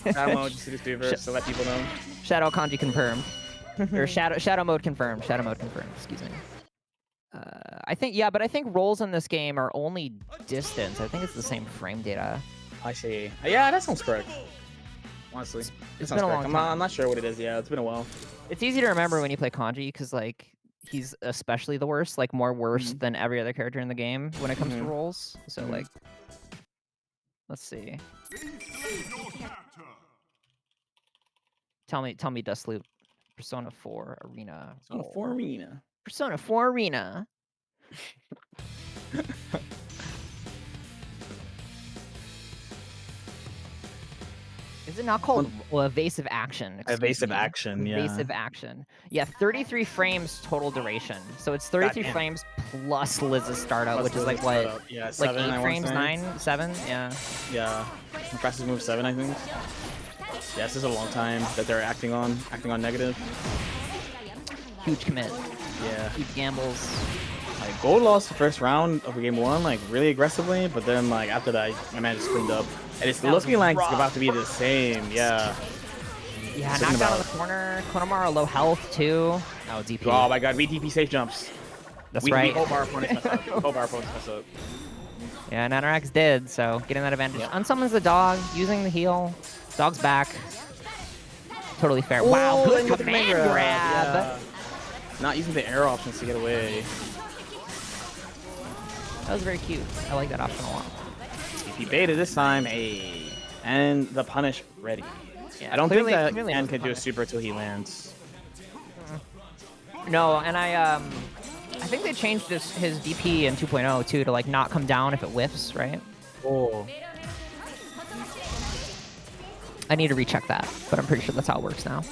A: Shadow mode, just do this reverse to let people know.
C: Shadow kanji confirmed. Or shadow mode confirmed. Shadow mode confirmed. Excuse me. I think but I think rolls in this game are only distance. I think it's the same frame data.
A: I see. Yeah, that sounds correct. Honestly,
C: it's been a long time.
A: I'm not sure what it is. Yeah, it's been a while.
C: It's easy to remember when you play kanji because like he's especially the worst, like more worse than every other character in the game when it comes to rolls. So like, let's see. Tell me, Dustloop. Persona 4 Arena.
A: Persona 4 Arena.
C: Persona 4 Arena. Is it not called evasive action?
A: Evasive action, yeah.
C: Evasive action. Yeah, 33 frames total duration. So it's 33 frames plus Liz's startup, which is like what?
A: Yeah,
C: like
A: 7,
C: 8 frames, 9, 7? Yeah.
A: Yeah. Fastest move 7, I think. Yeah, this is a long time that they're acting on negative.
C: Huge commit.
A: Yeah.
C: Huge gambles.
A: Like Gold lost the first round of game 1, like really aggressively, but then like after that, my man just cleaned up. And it's looking like it's about to be the same, yeah.
C: Yeah, knocked out of the corner. Konomaru low health too. Oh, DP.
A: Oh my god, we DP safe jumps.
C: That's right.
A: We hope our opponents mess up. We hope our opponents mess up.
C: Yeah, and Atarax did, so getting that advantage. Yeah. Unsummons the dog, using the heal. Dog's back. Totally fair.
A: Ooh,
C: wow, good command grab.
A: Yeah. Not using the air options to get away.
C: That was very cute. I like that option a lot.
A: He baited this time, hey. And the punish ready. Yeah, I don't think that Ken can do a super till he lands.
C: No, and I think they changed his DP in 2.0 too to like not come down if it whiffs, right?
A: Oh.
C: I need to recheck that, but I'm pretty sure that's how it works now.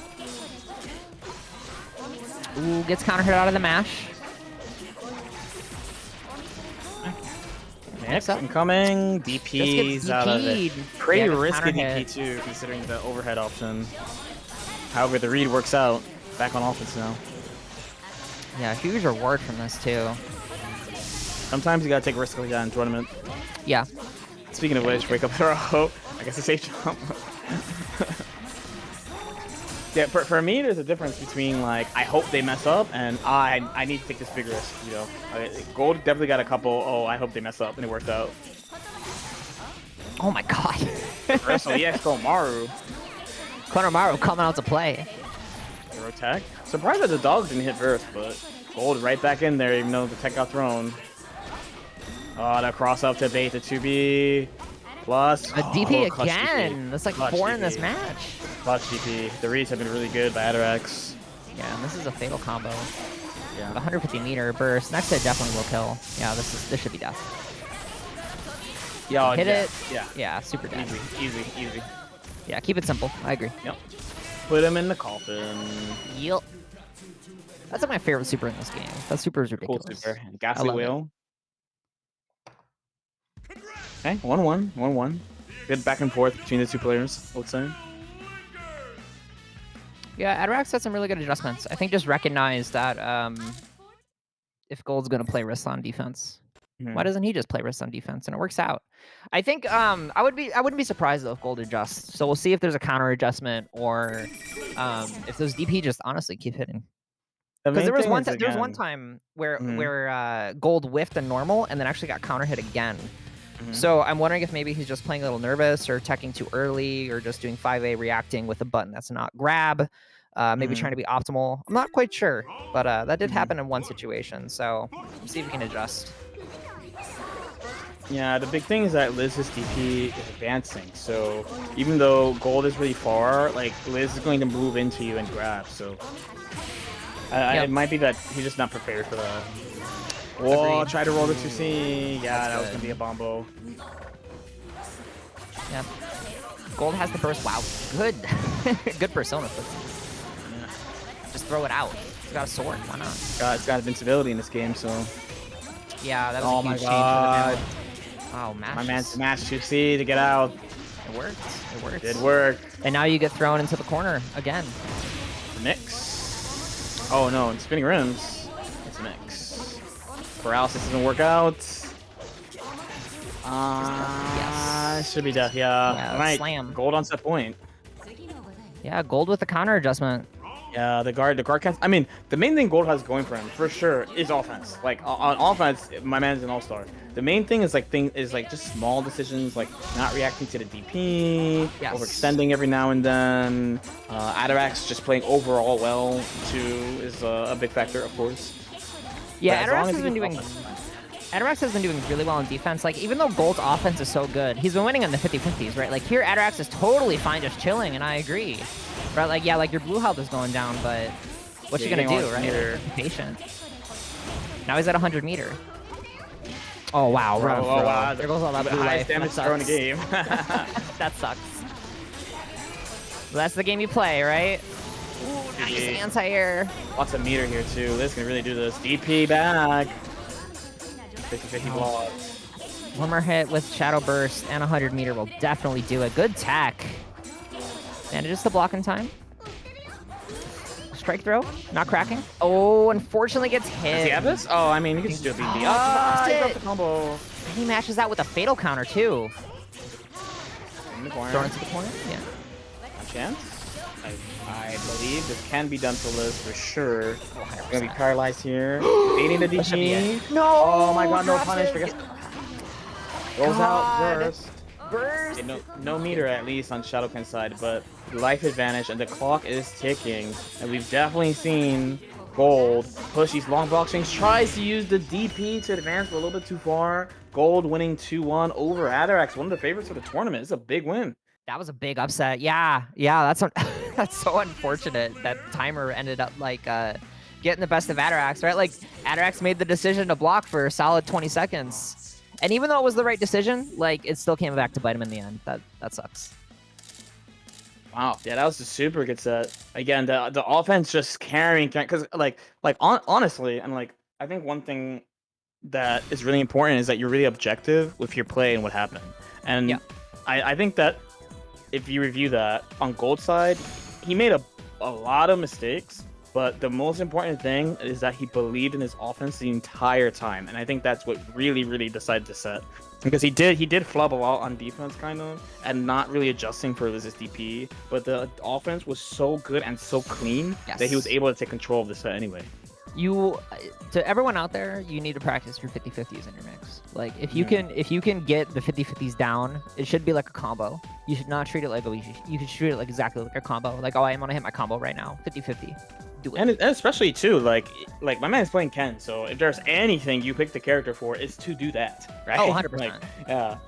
C: Ooh, gets counter hit out of the mash.
A: Next incoming. DP's out of it. Pretty risky DP too, considering the overhead option. However, the read works out. Back on offense now.
C: Yeah, huge reward from this too.
A: Sometimes you gotta take risks like that in tournament.
C: Yeah.
A: Speaking of which, wake up throw. I guess a safe jump. Yeah, for me, there's a difference between like I hope they mess up and I need to take this big risk. You know, Gold definitely got a couple. Oh, I hope they mess up, and it worked out.
C: Oh my god.
A: So yes, Konohamaru.
C: Konohamaru coming out to play.
A: Zero tech. Surprised that the dogs didn't hit first, but Gold right back in there, even though the tech got thrown. Oh, the cross up to bait the 2B. Plus.
C: A DP
A: clutch
C: again.
A: DP.
C: That's like
A: Clutch
C: 4
A: DP.
C: in this match.
A: Clutch DP. The reads have been really good by Adirax.
C: Yeah, and this is a fatal combo.
A: Yeah.
C: With 150 meter burst. Next hit definitely will kill. Yeah, this should be death.
A: Yeah,
C: Hit it.
A: Yeah.
C: Yeah, super death.
A: Easy.
C: Yeah, keep it simple. I agree.
A: Yep. Put him in the coffin.
C: Yep. That's like my favorite super in this game. That super is ridiculous.
A: Cool super.
C: I
A: Ghastly
C: love it.
A: wheel. Okay, 1-1. Good back and forth between the two players, I would say.
C: Yeah, Adirax had some really good adjustments. I think just recognize that if Gold's gonna play wrist on defense, why doesn't he just play wrist on defense? And it works out. I think I wouldn't be surprised though if Gold adjusts. So we'll see if there's a counter adjustment or if those DP just honestly keep hitting. Because there was one time where Gold whiffed a normal and then actually got counter hit again. So I'm wondering if maybe he's just playing a little nervous or teching too early or just doing 5A reacting with a button that's not grab, maybe trying to be optimal. I'm not quite sure, but that did happen in one situation. So we'll see if we can adjust.
A: Yeah, the big thing is that Liz's DP is advancing. So even though Gold is really far, like Liz is going to move into you and grab. So it might be that he's just not prepared for that. Whoa, try to roll the 2C. Yeah, that was going to be a bombo.
C: Yeah. Gold has the burst. Wow. Good. Good persona.
A: Yeah.
C: Just throw it out. He's got a sword. Why not?
A: It's got invincibility in this game, so.
C: Yeah, that was a huge change for the Oh, match.
A: My man smashed 2C to get out.
C: It worked. It worked.
A: Did work.
C: And now you get thrown into the corner again.
A: The mix. Oh no, in spinning rims. It's a mix. Paralysis doesn't work out.
C: Yes.
A: Should be death, yeah. Right.
C: Slam.
A: Gold on set point.
C: Yeah, Gold with the counter adjustment.
A: Yeah, the guard can't. I mean, the main thing Gold has going for him, for sure, is offense. Like on offense, my man's an all-star. The main thing is like just small decisions, like not reacting to the DP, overextending every now and then. Adirax just playing overall well too is a big factor, of course.
C: Yeah, Adirax has been doing really well in defense. Like, even though Gold's offense is so good, he's been winning in the 50-50s, right? Like, here, Adirax is totally fine just chilling, and I agree. Right? Like, yeah, like, your blue health is going down, but what you gonna do, right? Be patient. Now he's at 100 meter. Oh, wow.
A: Oh, wow.
C: There goes all that blue life.
A: Damage throw in the game.
C: That sucks. Well, that's the game you play, right? Ooh, nice anti-air.
A: Lots of meter here, too. Liz can really do this. DP back. 50-50 block.
C: One more hit with Shadow Burst and 100 meter will definitely do it. Good tech. Manages to block in time. Strike throw. Not cracking. Oh, unfortunately gets hit.
A: Does he have this? Oh, I mean, he can just do a BB.
C: He
A: dropped the combo.
C: And he matches that with a fatal counter, too.
A: In the corner.
C: Thrown into the corner? Yeah.
A: A chance? I believe this can be done for Liz for sure. Oh, gonna be paralyzed here. Baiting the DP.
C: No!
A: Oh my god, no punish. Rolls out burst.
C: Burst!
A: Okay, no meter at least on Shadowcan's side, but life advantage and the clock is ticking. And we've definitely seen Gold push these long block strings. Tries to use the DP to advance, but a little bit too far. Gold winning 2-1 over Adirax, one of the favorites for the tournament. It's a big win.
C: That was a big upset. Yeah, that's that's so unfortunate that timer ended up like getting the best of Adirax, right? Like Adirax made the decision to block for a solid 20 seconds, and even though it was the right decision, like it still came back to bite him in the end. That sucks.
A: Wow, yeah, that was a super good set. Again, the offense just carrying, because honestly, and like I think one thing that is really important is that you're really objective with your play and what happened. And
C: Yeah.
A: I think that if you review that on Gold side, he made a lot of mistakes, but the most important thing is that he believed in his offense the entire time, and I think that's what really decided the set. Because he did flub a lot on defense, kind of, and not really adjusting for his DP. But the offense was so good and so clean that he was
C: Yes.
A: able to take control of the set anyway.
C: You, to everyone out there, you need to practice your 50-50s in your mix. Like if you can get the 50-50s down, it should be like a combo. You should not treat it like you should treat it like exactly like a combo. Like, oh, I'm gonna hit my combo right now, 50-50. Do it.
A: And especially too, like my man is playing Ken, so if there's anything you pick the character for, it's to do that, right?
C: Oh, 100%.
A: Like, yeah.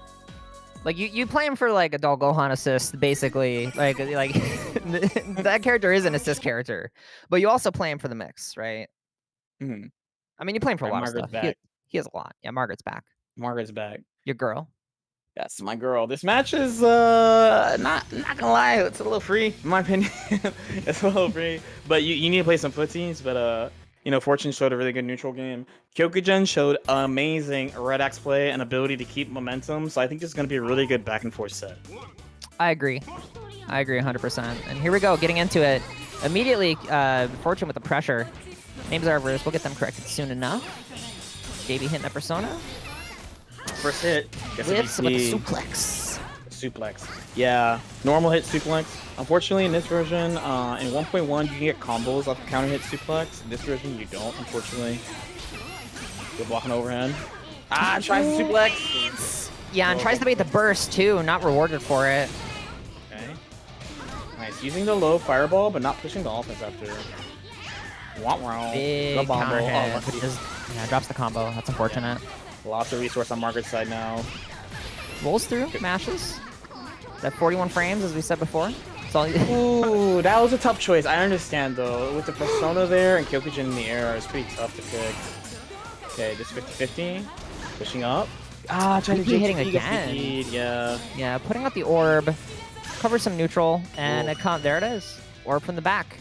C: Like you play him for like a Dol Gohan assist, basically. Like that character is an assist character, but you also play him for the mix, right?
A: Mm-hmm.
C: I mean, you play him for a lot
A: Margaret's
C: of stuff.
A: back.
C: He has a lot. Yeah, Margaret's back.
A: Margaret's back.
C: Your girl.
A: That's my girl. This match is not gonna lie, it's a little free in my opinion. It's a little free, but you need to play some footsies. But you know, Fortune showed a really good neutral game. Kyokugen showed amazing Red Axe play and ability to keep momentum. So I think this is gonna be a really good back and forth set.
C: I agree. I agree 100%. And here we go, getting into it. Immediately, Fortune with the pressure. Names are reversed. We'll get them corrected soon enough. JB hitting that persona.
A: First hit.
C: Whips with a suplex.
A: Suplex. Yeah, normal hit suplex. Unfortunately, in this version, in 1.1, you can get combos off counter hit suplex. In this version, you don't, unfortunately. Good blocking overhand. Ah, tries to suplex.
C: Yeah, and tries to bait the burst too, not rewarded for it.
A: Okay. Nice. Using the low fireball, but not pushing the offense after. Wow.
C: Big counter hit. Yeah, drops the combo. That's unfortunate.
A: Lots of resource on Margaret's side now.
C: Rolls through, mashes. That 41 frames, as we said before. That's all
A: Ooh, that was a tough choice. I understand, though. With the persona there and Kyokugen in the air, it's pretty tough to pick. Okay, this 50-50. Pushing up. Ah, trying to
C: hitting again.
A: Yeah.
C: Yeah, putting out the orb. Cover some neutral, and there it is. Orb from the back.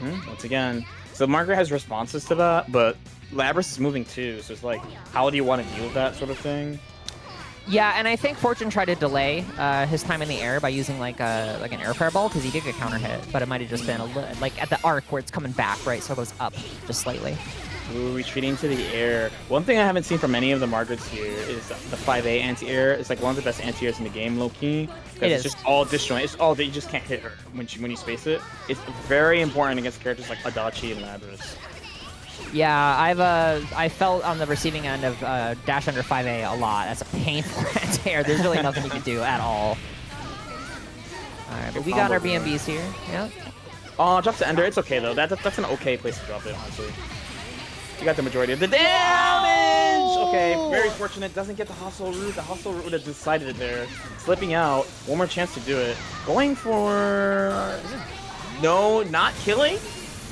A: Once again. So Margaret has responses to that, but Labrys is moving too, so it's like, how do you want to deal with that sort of thing?
C: Yeah, and I think Fortune tried to delay his time in the air by using like an air fireball, because he did get counter hit, but it might have just been a little, like at the arc where it's coming back, right? So it goes up just slightly.
A: Ooh, retreating to the air. One thing I haven't seen from any of the Margarets here is the 5A anti-air. It's like one of the best anti-airs in the game, low-key. It's just all disjoint. It's all that you just can't hit her when you space it. It's very important against characters like Adachi and Labrys.
C: Yeah, I felt on the receiving end of dash under 5A a lot. That's a painful anti-air. There's really nothing you can do at all. Alright, but we got our BMBs here. Yeah.
A: Oh, drops to Ender. It's okay, though. That's an okay place to drop it, honestly. You got the majority of the damage! Okay, very fortunate. Doesn't get the hostile root. The hostile root would have decided it there. Slipping out. One more chance to do it. Going for... No, not killing?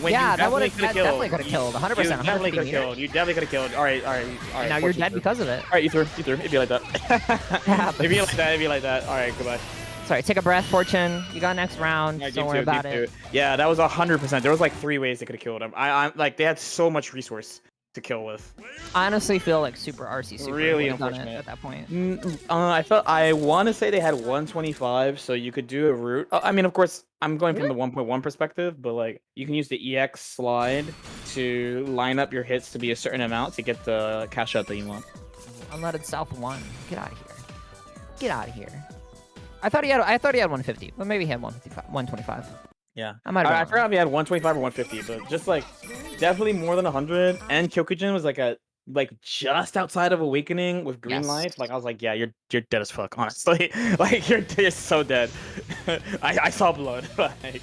A: When
C: yeah,
A: that definitely could have killed.
C: Definitely could have killed. 100%.
A: You definitely could have killed. You definitely could have killed. All right.
C: And now you're dead because of it.
A: All right, Ether. It'd be like that. It'd be like that. All right, goodbye.
C: Sorry, take a breath, Fortune. You got next round. Don't worry about it.
A: Yeah, that was 100%. There was like 3 ways they could have killed him. I like they had so much resource to kill with.
C: I honestly feel like Super RC Super
A: really
C: unfortunate at that point.
A: I want to say they had 125, so you could do a route. I mean, of course, I'm going from the 1.1 perspective, but like you can use the EX slide to line up your hits to be a certain amount to get the cash out that you want.
C: Unleaded South 1. Get out of here. Get out of here. I thought he had 150, but maybe he had 125.
A: Yeah.
C: I
A: forgot if he had 125 or 150, but just like definitely more than 100. And Kyokugen was like just outside of Awakening with green light. Like I was like, yeah, you're dead as fuck, honestly. Like you're so dead. I saw blood. Like.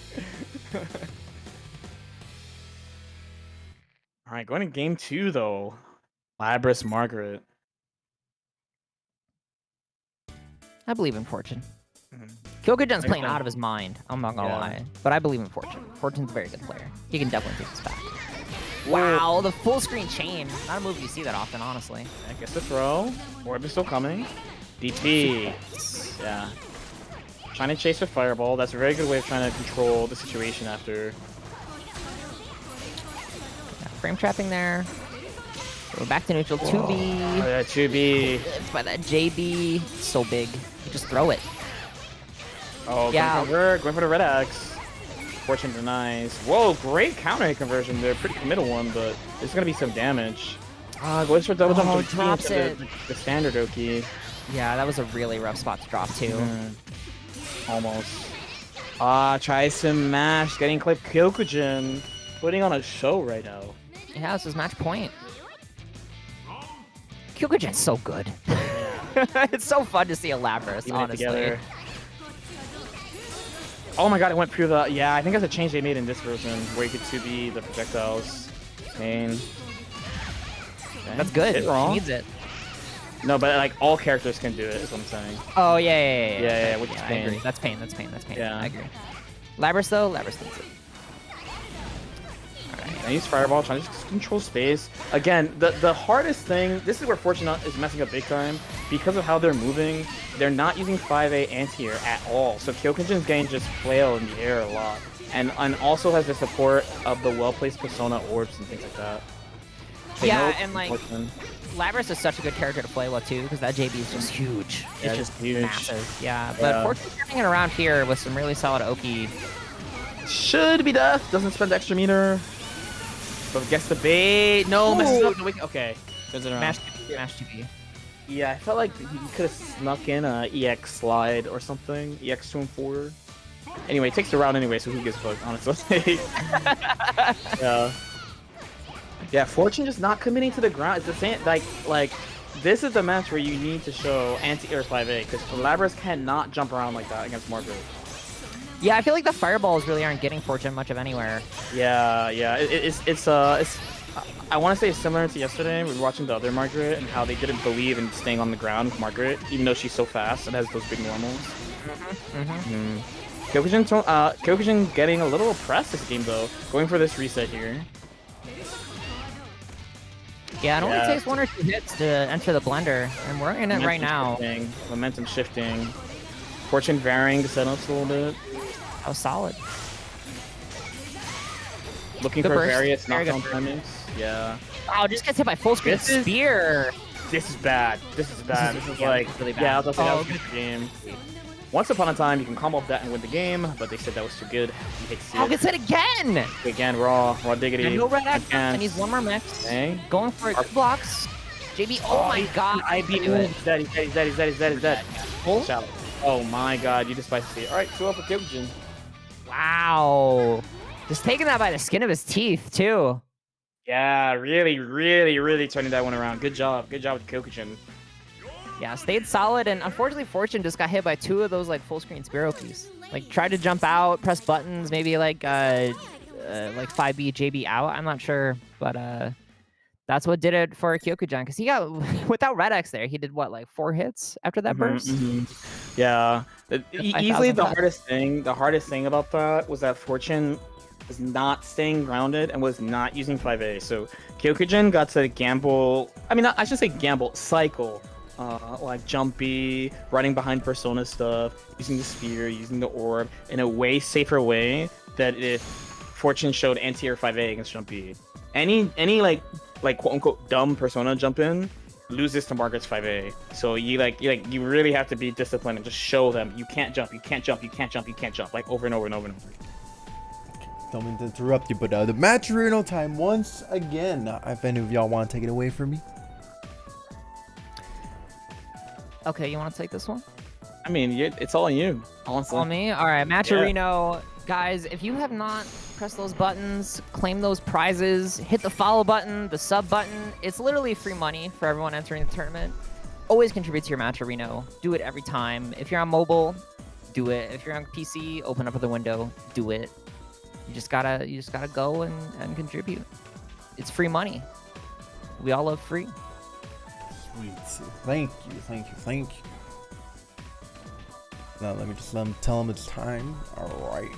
A: All right, going to game 2 though. Labrys Margaret.
C: I believe in Fortune. Kyokugen's playing out of his mind. I'm not gonna lie, but I believe in Fortune. Fortune's a very good player. He can definitely take this back. Wow, the full screen chain. Not a move you see that often, honestly.
A: I guess the throw. Orb is still coming. DP. Yeah. Trying to chase with Fireball. That's a very good way of trying to control the situation after.
C: Yeah, frame trapping there. We're back to neutral. 2B.
A: Oh, yeah, 2B.
C: By that JB. So big. You just throw it.
A: Oh,
C: Yeah.
A: going for the Red Axe. Fortune denies. Whoa, great counter hit conversion there. Pretty committal one, but there's going to be some damage. Goes for double jump.
C: Oh,
A: to
C: drops it.
A: The standard Oki.
C: Yeah, that was a really rough spot to drop, too.
A: Almost. Tries to mash. Getting clipped. Kyokujin. Putting on a show right now.
C: Yeah, this is match point. Kyokujin's so good. It's so fun to see a Lapras, honestly.
A: Oh my god, it went through the... Yeah, I think that's a change they made in this version, where you could 2B the projectiles. Main.
C: That's good.
A: Hit wrong.
C: He needs it.
A: No, but like all characters can do it, is what I'm saying.
C: Oh, yeah.
A: Yeah, which is
C: I
A: pain.
C: agree. That's pain.
A: Yeah.
C: I agree. Lapras, though, Lapras needs it.
A: I use Fireball, trying to just control space. Again, the hardest thing, this is where Fortune is messing up big time. Because of how they're moving, they're not using 5A anti-air at all. So Kyokujin's getting just flail in the air a lot. And also has the support of the well-placed Persona orbs and things like that.
C: Yeah, and like, Lapras is such a good character to play with, too, because that JB is just huge.
A: Yeah,
C: It's just
A: huge.
C: massive. Yeah, but Fortune's turning it around here with some really solid Oki.
A: Should be death. Doesn't spend extra meter. But gets the bait. No, messes up. Okay. Turns it around.
C: Mash TP.
A: Yeah, I felt like he could have snuck in a EX slide or something. EX 2 and 4. Anyway, it takes the round anyway, so who gives a fuck, honestly. Yeah. Yeah, Fortune just not committing to the ground. It's the same, like this is the match where you need to show anti-air 5A, because Lapras cannot jump around like that against Margaret.
C: Yeah, I feel like the fireballs really aren't getting Fortune much of anywhere.
A: Yeah. It's I want to say it's similar to yesterday. We were watching the other Margaret and how they didn't believe in staying on the ground with Margaret, even though she's so fast and has those big normals. Kyokujin getting a little oppressed this game though, going for this reset here.
C: Yeah, it only takes 1 or 2 hits to enter the blender, and we're in it right now.
A: Momentum shifting. Fortune varying the setups a little bit.
C: How solid.
A: Looking
C: Good
A: for
C: burst.
A: various
C: Very
A: knockdown
C: good.
A: timings. Yeah.
C: Oh, just gets hit by full screen spear.
A: This is bad. This is
C: Yeah,
A: like
C: really bad.
A: Yeah, I was gonna say that was a
C: good.
A: good game. Once upon a time, you can combo up that and win the game, but they said that was too good. You hate to see
C: Oh,
A: it.
C: gets hit again!
A: Again, raw diggity.
C: And no red axe.
A: Again.
C: And he's one more mix.
A: Okay.
C: Going for it. Blocks. JB. Oh my god.
A: I beat
C: it.
A: He's dead. Shout. Oh my god, you despise to see it. Alright, 2 up for Kyokujin.
C: Wow. Just taking that by the skin of his teeth, too.
A: Yeah, really turning that one around. Good job with Kyokujin.
C: Yeah, stayed solid, and unfortunately, Fortune just got hit by 2 of those like full screen Spear Okies. Like tried to jump out, press buttons, maybe like 5B JB out. I'm not sure, but that's what did it for Kyokujin, because he got without Red X there. He did what, like 4 hits after that burst?
A: Yeah, easily the
C: 5,000
A: hardest thing about that was that Fortune was not staying grounded and was not using 5A. So Kyokujin got to gamble. I mean, I should say gamble, cycle. Like jumpy, running behind Persona stuff, using the spear, using the orb in a way safer way that if Fortune showed anti-air 5A against Jumpy, any like quote unquote dumb Persona jump in loses to Margaret's 5A. So you really have to be disciplined and just show them you can't jump, like over and over and over and over.
B: Don't mean to interrupt you, but the match arena time once again. If any of y'all want to take it away from me.
C: Okay, you want to take this one?
A: I mean, it's all on you. Honestly.
C: All on me? All right,
A: Yeah.
C: Matcherino. Guys, if you have not pressed those buttons, claim those prizes, hit the follow button, the sub button. It's literally free money for everyone entering the tournament. Always contribute to your Matcherino. Do it every time. If you're on mobile, do it. If you're on PC, open up the window, do it. You just gotta go and contribute. It's free money. We all love free.
B: Sweet. Thank you. Now let me just tell him it's time. All right.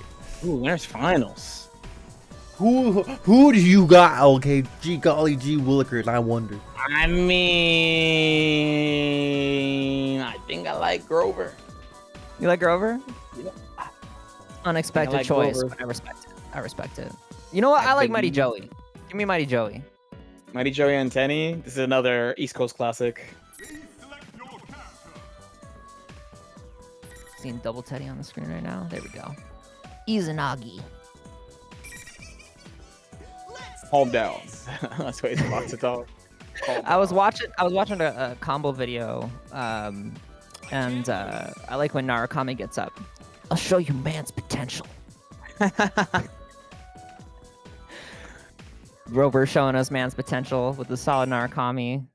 A: Ooh, winners finals.
B: Who do you got? Okay, golly gee willikers, I wonder.
A: I mean, I think I like Grover.
C: You like Grover? Unexpected
A: I like
C: choice,
A: Grover.
C: but I respect it. I respect it. You know what? I like Mighty Joey. Give me Mighty Joey.
A: Mighty Joey and Tenny. This is another East Coast classic.
C: Seeing double Teddy on the screen right now. There we go. Izanagi.
A: Calm down. That's what he's about to talk.
C: I was watching a combo video, and I like when Narukami gets up. I'll show you man's potential. Grover showing us man's potential with the solid Narukami.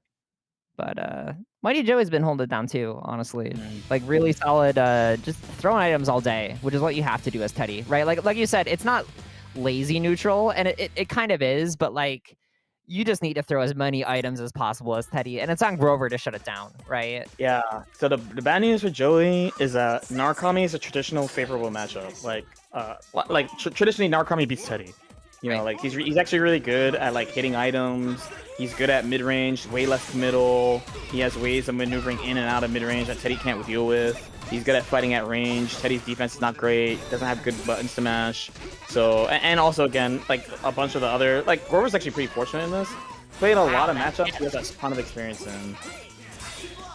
C: But Mighty Joey's been holding it down too, honestly. Like really solid, just throwing items all day, which is what you have to do as Teddy, right? Like you said, it's not lazy neutral, and it kind of is, but like you just need to throw as many items as possible as Teddy, and it's on Grover to shut it down, right?
A: Yeah. So the bad news for Joey is that Narukami is a traditional favorable matchup. Like traditionally Narukami beats Teddy. You know, like he's actually really good at like hitting items. He's good at mid range, way less committal. He has ways of maneuvering in and out of mid range that Teddy can't deal with. He's good at fighting at range. Teddy's defense is not great. Doesn't have good buttons to mash. So and also again, like a bunch of the other like Grover's actually pretty fortunate in this. Played a lot of matchups he has a ton of experience in.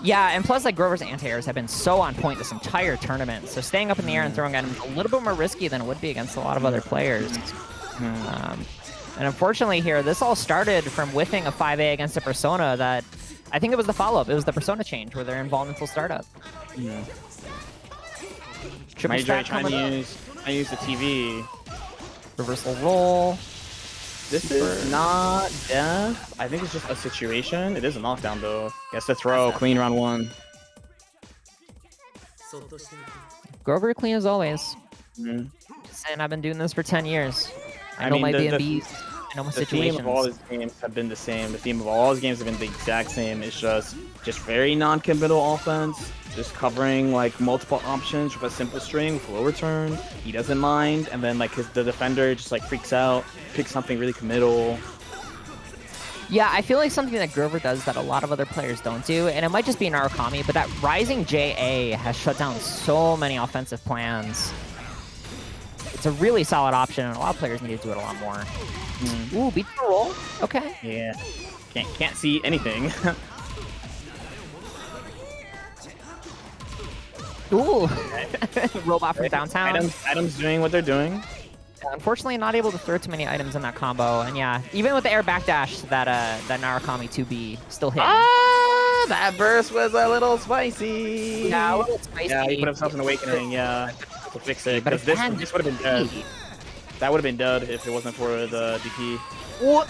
C: Yeah, and plus like Grover's anti-airs have been so on point this entire tournament. So staying up in the air and throwing items a little bit more risky than it would be against a lot of other players. And unfortunately here, this all started from whiffing a 5A against a Persona that, I think it was the follow-up. It was the Persona change where they're involved until startup.
A: Yeah.
C: Triple
A: Mighty Joey
C: stack
A: trying to
C: coming up.
A: use the TV.
C: Reversal roll.
A: This is not death. I think it's just a situation. It is a knockdown though. Gets the throw, clean round one.
C: Grover clean as always.
A: Mhm.
C: And I've been doing this for 10 years. I know my B&Bs. I know my
A: The theme
C: situations.
A: of all his games have been the same. The theme of all his games have been the exact same. It's just very non-committal offense. Just covering like multiple options with a simple string with low return. He doesn't mind, and then like the defender just like freaks out, picks something really committal.
C: Yeah, I feel like something that Grover does that a lot of other players don't do, and it might just be Narukami, but that Rising JA has shut down so many offensive plans. It's a really solid option, and a lot of players need to do it a lot more. Ooh, beat the roll. Okay.
A: Yeah, can't see anything.
C: Ooh. Robot from downtown.
A: Items doing what they're doing.
C: Unfortunately, not able to throw too many items in that combo, and yeah, even with the air backdash, that Narukami 2B still hit.
A: Ah, that burst was a little spicy.
C: Yeah, a little spicy.
A: Yeah, he put himself in Awakening. Yeah, to fix it.
C: But
A: Because this would have been dead. That would have been dead if it wasn't for the DP.
C: What?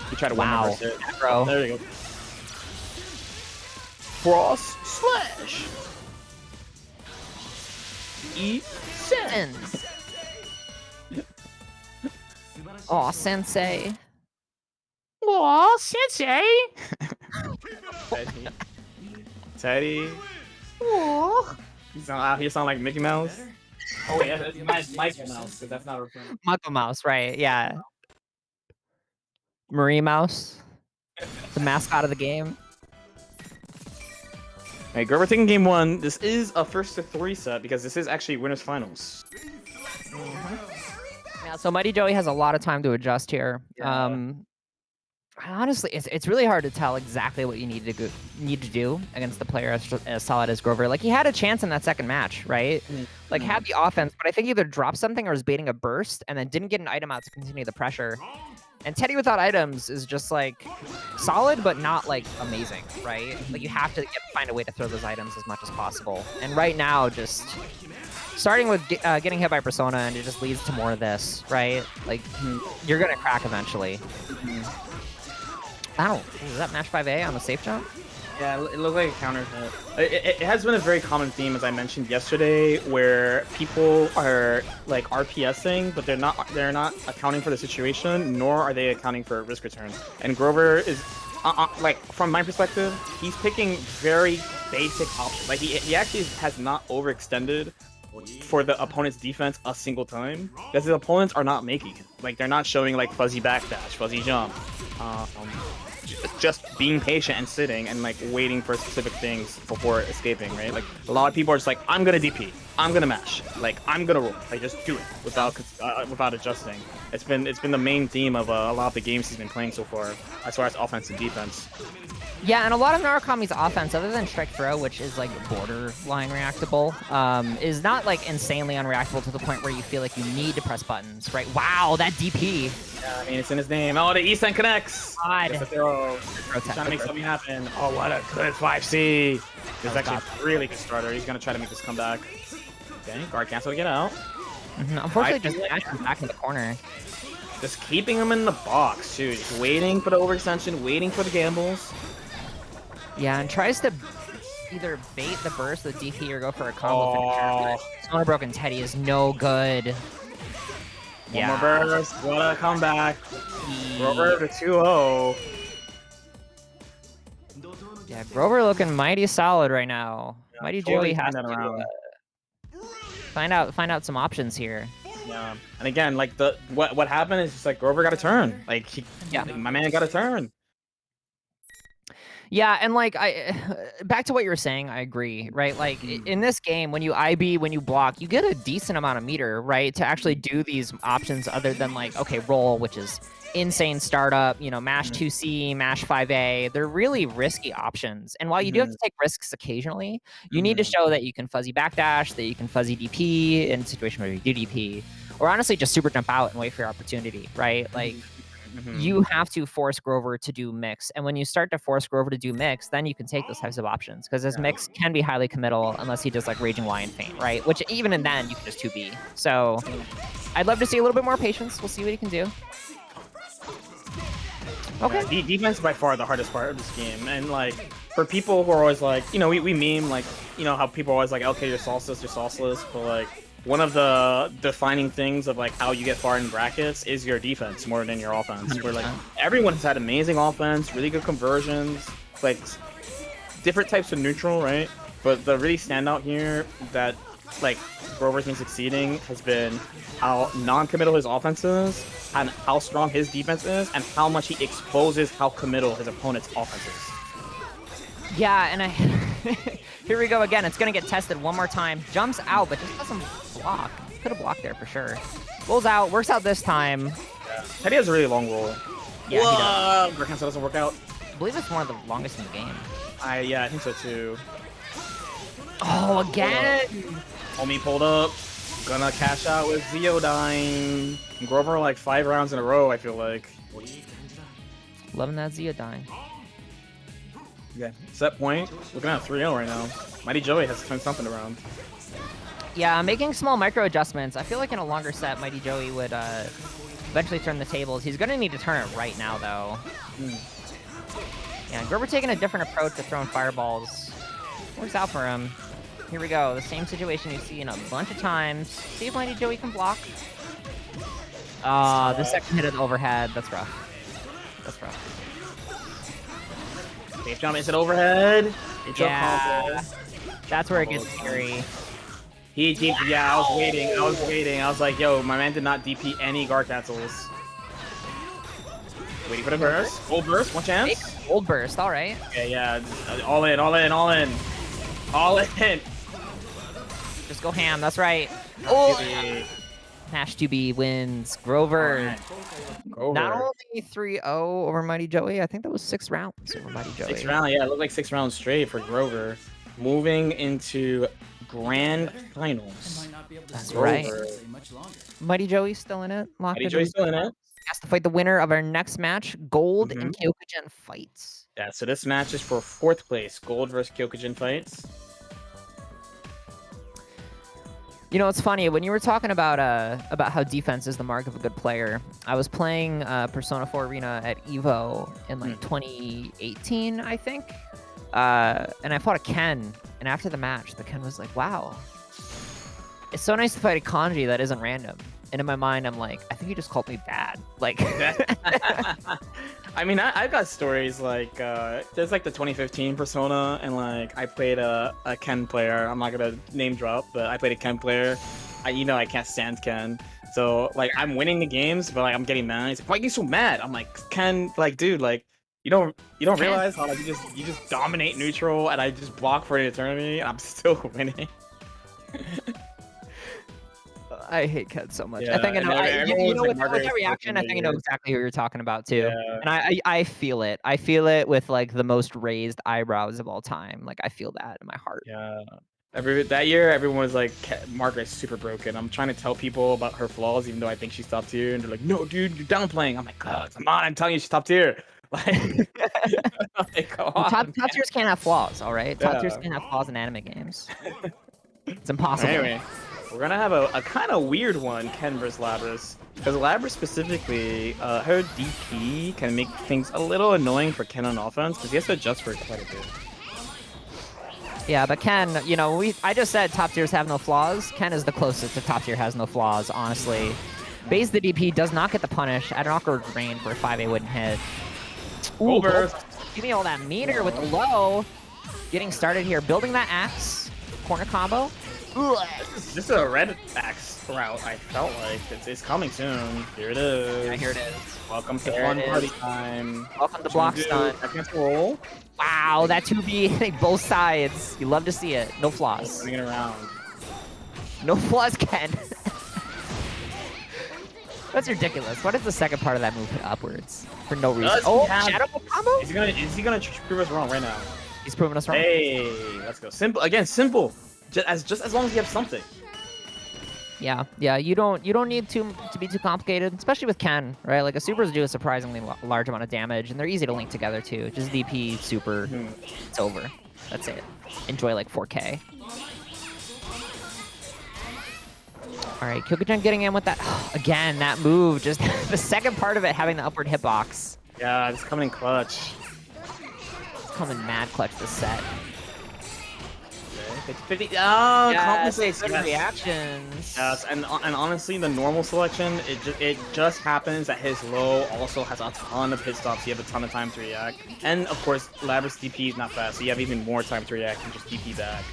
A: He tried to
C: Wow.
A: one-reverse it.
C: Bro.
A: There you go. Frost slash. E7.
C: Aw, sensei.
A: Aw, sensei. Teddy. Aww. You sound like Mickey Mouse. Oh yeah, that's Michael Mouse, because that's not a reference.
C: Michael Mouse, right? Yeah. Marie Mouse, the mascot of the game.
A: Hey, Grover taking game one. This is a 1-3 set because this is actually winners finals.
C: Yeah, so Mighty Joey has a lot of time to adjust here.
A: Yeah.
C: Honestly, it's really hard to tell exactly what you need to do against the player as solid as Grover. Like he had a chance in that second match, right? Like had the offense, but I think either dropped something or was baiting a burst and then didn't get an item out to continue the pressure. And Teddy without items is just like solid, but not like amazing, right? Like you have to find a way to throw those items as much as possible. And right now, just starting with getting hit by Persona, and it just leads to more of this, right? Like you're gonna crack eventually. Ow, is that match 5A on the safe jump?
A: Yeah, it looked like a counter hit. It has been a very common theme, as I mentioned yesterday, where people are like RPSing, but they're not accounting for the situation, nor are they accounting for risk return. And Grover is, like from my perspective, he's picking very basic options. Like he actually has not overextended for the opponent's defense a single time, because his opponents are not making it. Like they're not showing like fuzzy backdash, fuzzy jump. Just being patient and sitting and like waiting for specific things before escaping, right? Like a lot of people are just like, I'm gonna DP, I'm gonna mash. Like I'm gonna roll. Like just do it without adjusting. It's been the main theme of a lot of the games he's been playing so far, as far as offense and defense.
C: Yeah, and a lot of Narukami's offense, other than strike throw, which is like borderline reactable, is not like insanely unreactable to the point where you feel like you need to press buttons, right? Wow, that DP.
A: Yeah, I mean it's in his name. Oh, the East End connects.
C: God.
A: It's a throw. He's trying to make something happen. Oh, what a good 5C. This is actually a really good starter. He's gonna try to make this comeback. Okay, guard cancel to get out.
C: Unfortunately, just mashing back in the corner.
A: Just keeping him in the box, too. Just waiting for the overextension, waiting for the gambles.
C: Yeah, and tries to either bait the burst with DP or go for a combo finisher. Sonar Broken Teddy is no good.
A: One more burst. What a comeback. Grover to 2-0.
C: Yeah, Grover looking mighty solid right now. Yeah, Mighty totally Joey has to find out some options here.
A: Yeah, and again, like what happened is just like Grover got a turn. Like my man got a turn.
C: Yeah, and like back to what you were saying, I agree, right? Like in this game, when you IB, when you block, you get a decent amount of meter, right? To actually do these options other than like, okay, roll, which is insane startup, you know, mash 2C, mash 5A. They're really risky options. And while you do have to take risks occasionally, you need to show that you can fuzzy backdash, that you can fuzzy DP in a situation where you do DP, or honestly just super jump out and wait for your opportunity, right? Like you have to force Grover to do mix. And when you start to force Grover to do mix, then you can take those types of options because his mix can be highly committal unless he does like Raging Lion Feint, right? Which even in then you can just 2B. So I'd love to see a little bit more patience. We'll see what he can do. Okay.
A: Yeah, defense is by far the hardest part of this game. And like for people who are always like, you know, we meme like, you know, how people are always like, okay, you're salsaless, but like one of the defining things of like how you get far in brackets is your defense more than your offense. 100%. Where like everyone has had amazing offense, really good conversions, like different types of neutral, right? But the really standout here that like Grover's been succeeding has been how non-committal his offense is, and how strong his defense is, and how much he exposes how committal his opponent's offense is.
C: Yeah, and here we go again. It's gonna get tested one more time. Jumps out, but just doesn't block. Could have blocked there for sure. Rolls out, works out this time.
A: Yeah. Teddy has a really long roll.
C: Yeah,
A: whoa! He does. Doesn't work out.
C: I believe it's one of the longest in the game.
A: Yeah, I think so too.
C: Oh, again!
A: Homie pulled up. Gonna cash out with Zeodyne. Grover like 5 rounds in a row, I feel like.
C: Loving that Zeodyne.
A: Yeah, set point. Looking at 3-0 right now. Mighty Joey has to turn something around.
C: Yeah, making small micro adjustments. I feel like in a longer set, Mighty Joey would eventually turn the tables. He's gonna need to turn it right now, though. Yeah, Grover taking a different approach to throwing fireballs. Works out for him. Here we go. The same situation you've seen a bunch of times. See if Mighty Joey can block. The second hit of the overhead. That's rough. That's rough.
A: Safe jump into the overhead.
C: Yeah. That's where it gets scary.
A: He DP. Yeah, I was waiting. I was like, yo, my man did not DP any guard cancels. Waiting for the burst. Gold burst. One chance.
C: Gold burst. All right.
A: Yeah. All in.
C: Just go ham. That's right. Oh. Nash 2B wins. Grover. Not only 3-0 over Mighty Joey, I think that was 6 rounds over Mighty Joey.
A: 6 rounds, yeah, it looked like 6 rounds straight for Grover. Moving into grand finals.
C: That's right. Mighty Joey's still in it.
A: Mighty Joey's still in it.
C: Has to fight the winner of our next match, Gold and Kyokugen Fights.
A: Yeah, so this match is for 4th place. Gold versus Kyokugen Fights.
C: You know, it's funny, when you were talking about how defense is the mark of a good player, I was playing Persona 4 Arena at EVO in like 2018, I think. And I fought a Ken, and after the match, the Ken was like, wow, it's so nice to fight a kanji that isn't random. And in my mind, I'm like, I think you just called me bad. Like,
A: I mean, I've got stories like, there's like the 2015 Persona, and like, I played a Ken player. I'm not gonna name drop, but I played a Ken player. You know, I can't stand Ken. So like, I'm winning the games, but like, I'm getting mad. He's like, why are you so mad? I'm like, Ken, like, dude, like, you don't realize how like you just dominate neutral, and I just block for an eternity, and I'm still winning.
C: I hate Ken so much.
A: Yeah,
C: I think I
A: and
C: know.
A: everyone
C: You
A: was
C: know,
A: like,
C: with
A: Margaret
C: that
A: is
C: reaction, I
A: fucking
C: think I know
A: weird.
C: exactly who you're talking about too.
A: Yeah.
C: And I feel it. I feel it with like the most raised eyebrows of all time. Like I feel that in my heart.
A: Yeah. That year, everyone was like, Margaret's super broken. I'm trying to tell people about her flaws, even though I think she's top tier. And they're like, no, dude, you're downplaying. I'm like, God, come on, I'm telling you she's top tier. Like, come
C: Well,
A: on.
C: top tiers can't have flaws. All right, top tiers
A: Yeah.
C: can't have flaws in anime games. It's
A: All
C: impossible.
A: right, anyway, we're going to have a kind of weird one, Ken versus Labras. Because Labras specifically, her DP can make things a little annoying for Ken on offense, because he has to adjust for it quite a bit.
C: Yeah, but Ken, you know, I just said top tiers have no flaws. Ken is the closest to top tier has no flaws, honestly. Base the DP does not get the punish at an awkward range where 5A wouldn't hit. Ooh,
A: Over.
C: give me all that meter with the low. Getting started here, building that axe. Corner combo.
A: This is a red axe route, I felt like. It's coming soon. Here it is.
C: Yeah, here it is.
A: Welcome to
C: There
A: fun
C: it is.
A: party time.
C: Welcome to block stun.
A: Second roll.
C: Wow, that 2B hitting both sides. You love to see it. No flaws.
A: Turning it around.
C: No flaws, Ken. That's ridiculous. What is the second part of that move hit upwards? For no reason.
A: Does he
C: Oh,
A: have-
C: shadow combo?
A: Is he gonna prove us wrong right now?
C: He's proving us wrong.
A: Hey, let's go. Simple again. Simple. Just as long as you have something.
C: Yeah, yeah. You don't need to be too complicated, especially with Ken, right? Like a supers do a surprisingly large amount of damage, and they're easy to link together too. Just DP super, it's over. That's it. Enjoy like 4K. All right, Kyokugen getting in with that again. That move, just the second part of it having the upward hitbox.
A: Yeah, it's coming in clutch.
C: It's coming mad clutch this set.
A: 50. Oh,
C: Yes,
A: compensates.
C: good
A: Yes.
C: reactions.
A: Yes, and honestly, the normal selection, it just happens that his low also has a ton of hit stops. You have a ton of time to react, and of course, Labras DP is not fast, so you have even more time to react and just DP back.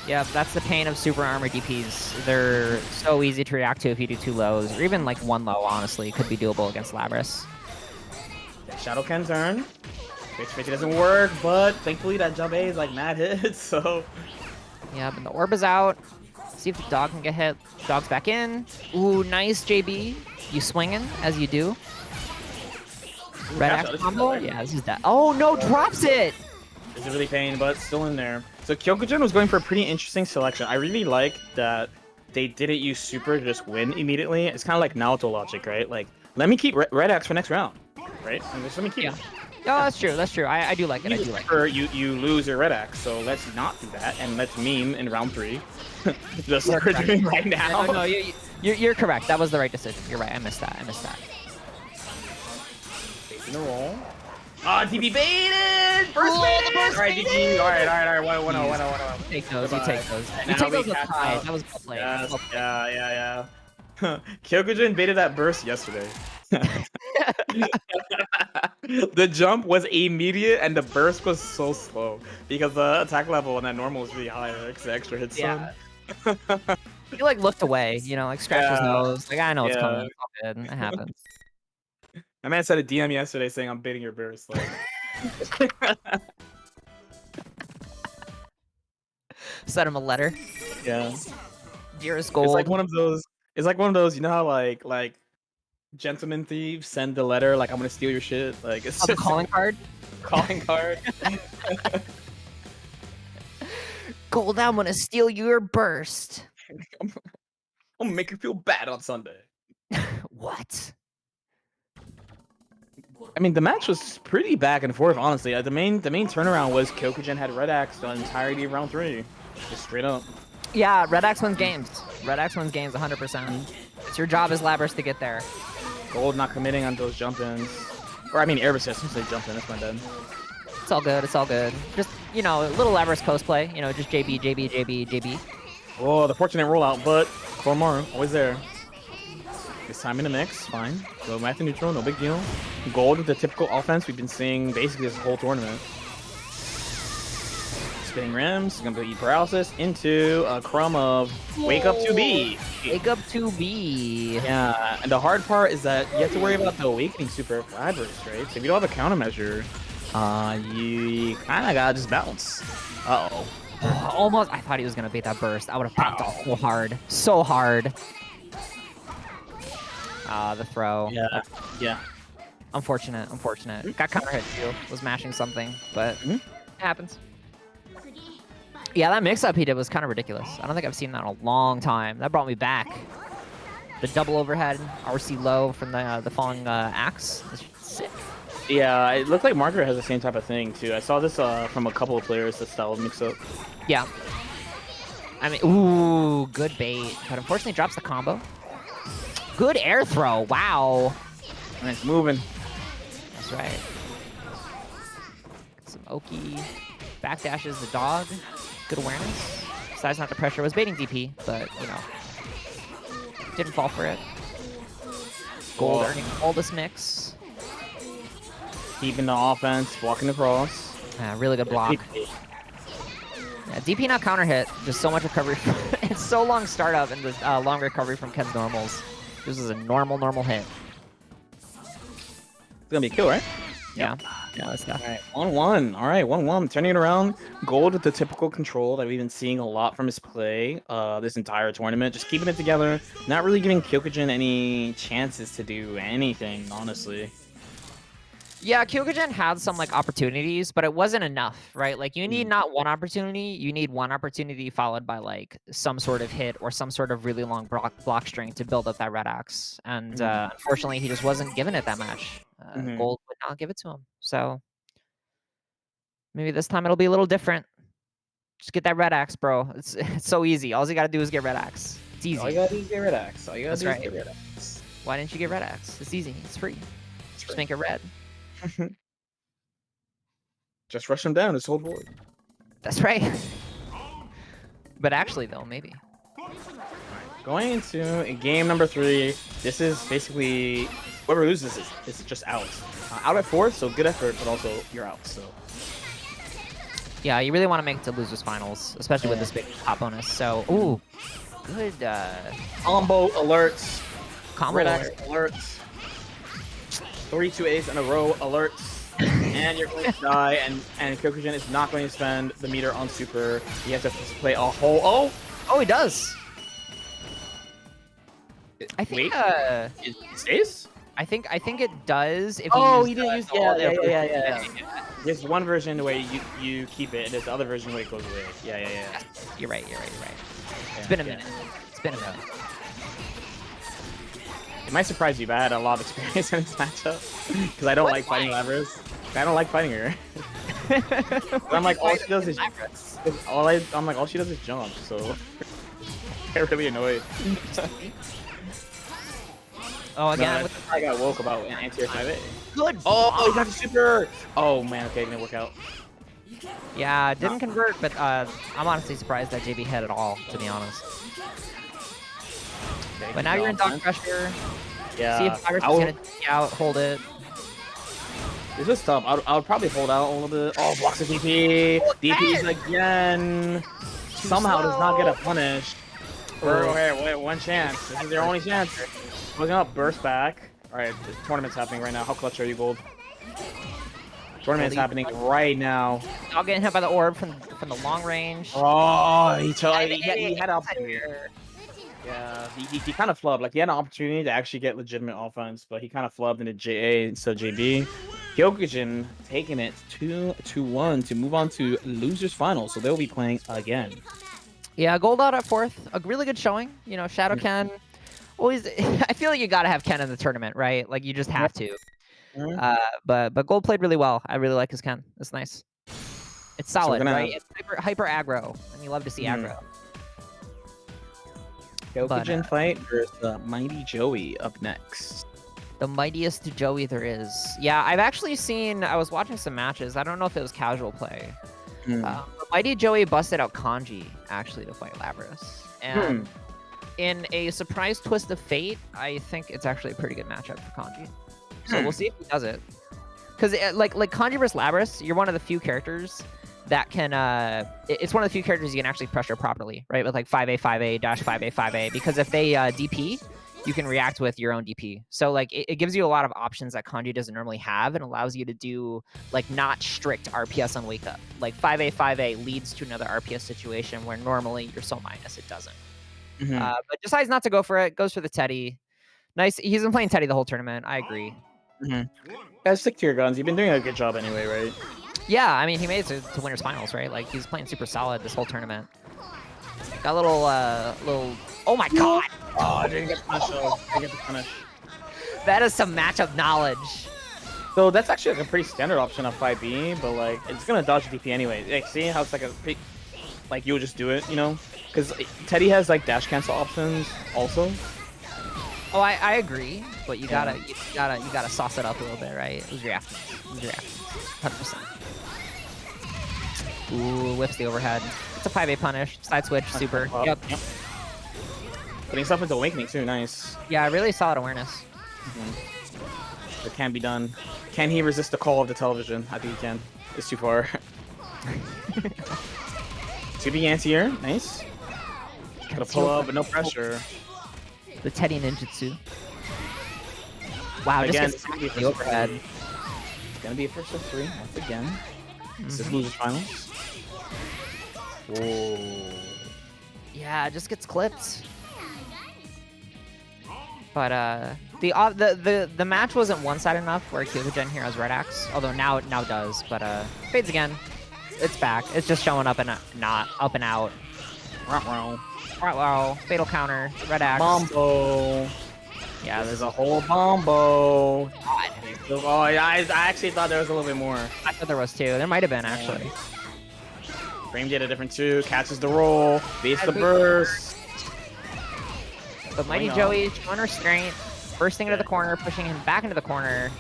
C: Yeah, that's the pain of super armor DPs. They're so easy to react to if you do 2 lows, or even like 1 low. Honestly, could be doable against Labras.
A: Shadow can turn. Fix 50 doesn't work, but thankfully that jump A is like mad hits, so.
C: Yeah, but the orb is out. See if the dog can get hit. Dog's back in. Ooh, nice, JB. You swinging as you do. Red
A: Gotcha,
C: axe
A: this is
C: combo?
A: better.
C: Yeah, this is that. Oh no, drops it!
A: It's really pain, but still in there. So Kyokugen was going for a pretty interesting selection. I really like that they didn't use super to just win immediately. It's kind of like Naruto logic, right? Like, let me keep Red Axe for next round, right? And just let me keep it.
C: Oh, that's true. That's true. I do like it. I do like it.
A: Or you lose your Red Axe, so let's not do that, and let's meme in round 3. Just like we're doing right now.
C: No, you're correct. That was the right decision. You're right. I missed that.
A: Facing the roll. Ah, DB baited! Burst baited! Alright, DB. Alright. 1-0.
C: You take those. You
A: Goodbye.
C: take those.
A: And
C: You
A: now
C: take
A: we
C: those with
A: cast
C: pride.
A: out.
C: That was well played.
A: Yes,
C: Well played.
A: yeah. Kyokugen baited that burst yesterday. The jump was immediate and the burst was so slow because the attack level on that normal was really high. Like the extra hit stun.
C: Yeah. He like looked away, you know, like scratched his
A: Yeah.
C: nose. Like I know it's
A: Yeah.
C: coming. It's all good. It happens.
A: My man sent a DM yesterday saying I'm baiting your burst. Like,
C: Sent him a letter.
A: yeah.
C: Dearest Gold.
A: It's like one of those. It's like one of those. You know how like gentleman thieves send the letter like I'm gonna steal your shit. Like it's
C: Oh, the
A: just
C: calling card.
A: calling card.
C: Gold, I'm gonna steal your burst.
A: I'm gonna make you feel bad on Sunday.
C: What?
A: I mean, the match was pretty back and forth, honestly. The main turnaround was Kyokugen had Red Axe the entirety of round 3, just straight up.
C: Yeah, Red Axe wins games. Red Axe wins games 100%. It's your job as Labras to get there.
A: Gold not committing on those jump ins, or I mean air assist. I say jump in. That's my bad.
C: It's all good. It's all good. Just, you know, a little Labras cosplay. You know, just JB.
A: Oh, the fortunate rollout, but Koromaru always there. This time in the mix, fine. Go back to neutral, no big deal. Gold with the typical offense we've been seeing basically this whole tournament. Spinning rims, gonna eat paralysis into a crumb of wake up 2B.
C: Wake up 2B.
A: Yeah, and the hard part is that you have to worry about the awakening super fibers, right? So if you don't have a countermeasure, you kind of gotta just bounce.
C: Almost. I thought he was gonna bait that burst. I would have popped off so hard. So hard. The throw.
A: Yeah, yeah.
C: Unfortunate. Got counter hit too. Was mashing something, but it happens. Yeah, that mix-up he did was kind of ridiculous. I don't think I've seen that in a long time. That brought me back. The double overhead, RC low from the falling axe. That's sick.
A: Yeah, it looked like Margaret has the same type of thing too. I saw this from a couple of players, the style of mix-up.
C: Yeah. I mean, ooh, good bait, but unfortunately drops the combo. Good air throw. Wow.
A: And it's moving.
C: That's right. Some Oki. Backdashes the dog. Good awareness. Decides not to pressure. Was baiting DP, but, you know, didn't fall for it. Gold earning all this mix.
A: Keeping the offense, walking across.
C: Really good block. Yeah, DP not counter hit. Just so much recovery. It's so long startup and this long recovery from Ken's normals. This is a normal hit.
A: It's gonna be a kill, right?
C: Yeah. Yeah, that's
A: All right, 1-1. All right, 1-1. Turning it around. Gold with the typical control that we've been seeing a lot from his play this entire tournament. Just keeping it together. Not really giving Kyokujin any chances to do anything, honestly.
C: Yeah, Kyokujin had some like opportunities, but it wasn't enough, right? Like you need not one opportunity, you need one opportunity followed by like some sort of hit or some sort of really long block string to build up that red axe. And unfortunately, he just wasn't given it that much. Gold would not give it to him. So maybe this time it'll be a little different. Just get that red axe, bro. It's so easy. All you gotta do is get red axe. It's easy.
A: All you gotta do is get red axe. All you gotta
C: That's
A: do
C: right.
A: is get red axe.
C: Why didn't you get red axe? It's easy. It's free. Just make it red.
A: Just rush him down. It's hold forward.
C: That's right. But actually, though, maybe.
A: Going into game number 3, this is basically whoever loses is just out. Out at 4th, so good effort, but also you're out. So
C: yeah, you really want to make it to losers finals, especially with this big top bonus. So ooh, good
A: combo alerts,
C: combo
A: red axe alerts, 3 2As in a row alerts. And you're going to die, and Kyokujin is not going to spend the meter on super. He has to play a whole. Oh,
C: he does. I think.
A: It stays?
C: I think it does. If
A: he didn't use. Yeah. There's one version where you keep it, and there's the other version where it goes away. Yeah.
C: You're right.
A: Yeah,
C: It's been a minute.
A: It might surprise you, but I had a lot of experience in this matchup because I don't like fighting Lavras. I don't like fighting her. I'm like, all she does is all she does is jump. So I get really annoyed.
C: Oh, again,
A: no, I got woke about anti-air 5A.
C: Good.
A: Oh, he got the super. Oh man, okay, didn't work out.
C: Yeah, it didn't convert, but I'm honestly surprised that JB hit at all, to be honest.
A: Okay,
C: but now you're in dog pressure.
A: Yeah.
C: See if Iris is gonna take out, hold it.
A: This is tough. I would probably hold out a little bit. Oh, blocks the DP. DP's again. Somehow does not get a punish. Wait, one chance. This is their only chance. We're gonna burst back. All right, the tournament's happening right now. How clutch are you, Gold? Tournament's happening right now.
C: I'll get hit by the orb from the long range.
A: Oh, he had an opportunity. Yeah, he kind of flubbed. Like, he had an opportunity to actually get legitimate offense, but he kind of flubbed into JA instead of JB. Kyokujin taking it 2-1 to move on to losers final, so they'll be playing again.
C: Yeah, Gold out at 4th. A really good showing. You know, Shadow Ken. Always, I feel like you gotta have Ken in the tournament, right? Like, you just have to. But Gold played really well. I really like his Ken. It's nice. It's solid, right? It's hyper aggro, and you love to see aggro.
A: Kyokujin fight versus Mighty Joey up next.
C: The mightiest Joey there is. Yeah, I've actually seen. I was watching some matches. I don't know if it was casual play. But Mighty Joey busted out Kanji actually to fight Lavras, and in a surprise twist of fate, I think it's actually a pretty good matchup for Kanji. So we'll see if he does it. Because like Kanji versus Lavras, you're one of the few characters that can it's one of the few characters you can actually pressure properly, right? With like 5A 5A dash 5A 5A, because if they DP, you can react with your own DP. So like it gives you a lot of options that Kanji doesn't normally have, and allows you to do like not strict RPS on wake up. Like 5A 5A leads to another RPS situation where normally you're so minus it doesn't. But decides not to go for it, goes for the Teddy. Nice. He's been playing Teddy the whole tournament. I agree.
A: Guys, stick to your guns. You've been doing a good job anyway, right?
C: Yeah, I mean, he made it to winners finals, right? Like, he's playing super solid this whole tournament. Got a little. Oh my god!
A: Oh, I didn't get the punish. I didn't get the punish.
C: That is some matchup knowledge.
A: So that's actually like a pretty standard option on 5B, but like it's gonna dodge DP anyway. Like, see how it's like a pretty, like you'll just do it, you know? Because Teddy has like dash cancel options also.
C: Oh, I agree, but you gotta sauce it up a little bit, right? Use your actions. 100%. Ooh, whips the overhead. It's a 5A punish. Side switch, super. Yep.
A: Putting himself into awakening too, nice.
C: Yeah, really solid awareness.
A: It can be done. Can he resist the call of the television? I think he can. It's too far. 2B anti-air, nice. Gotta pull up, but no pressure.
C: The Teddy ninjutsu. Wow,
A: Again,
C: just gets the overhead.
A: It's gonna be a first of 3 once again. This is losers finals. Whoa.
C: Yeah, it just gets clipped. But the match wasn't one-sided enough where Kyokugen here has Red Axe, although now it does. But fades again. It's back. It's just showing up and not up and out. Wow. Fatal counter. Red Axe.
A: Bombo. Yeah, there's a whole bombo. Oh, yeah, I actually thought there was a little bit more.
C: I thought there was too. There might have been actually.
A: Frame did a different 2. Catches the roll. Beats the burst.
C: But Mighty Joey showing restraint, bursting into the corner, pushing him back into the corner.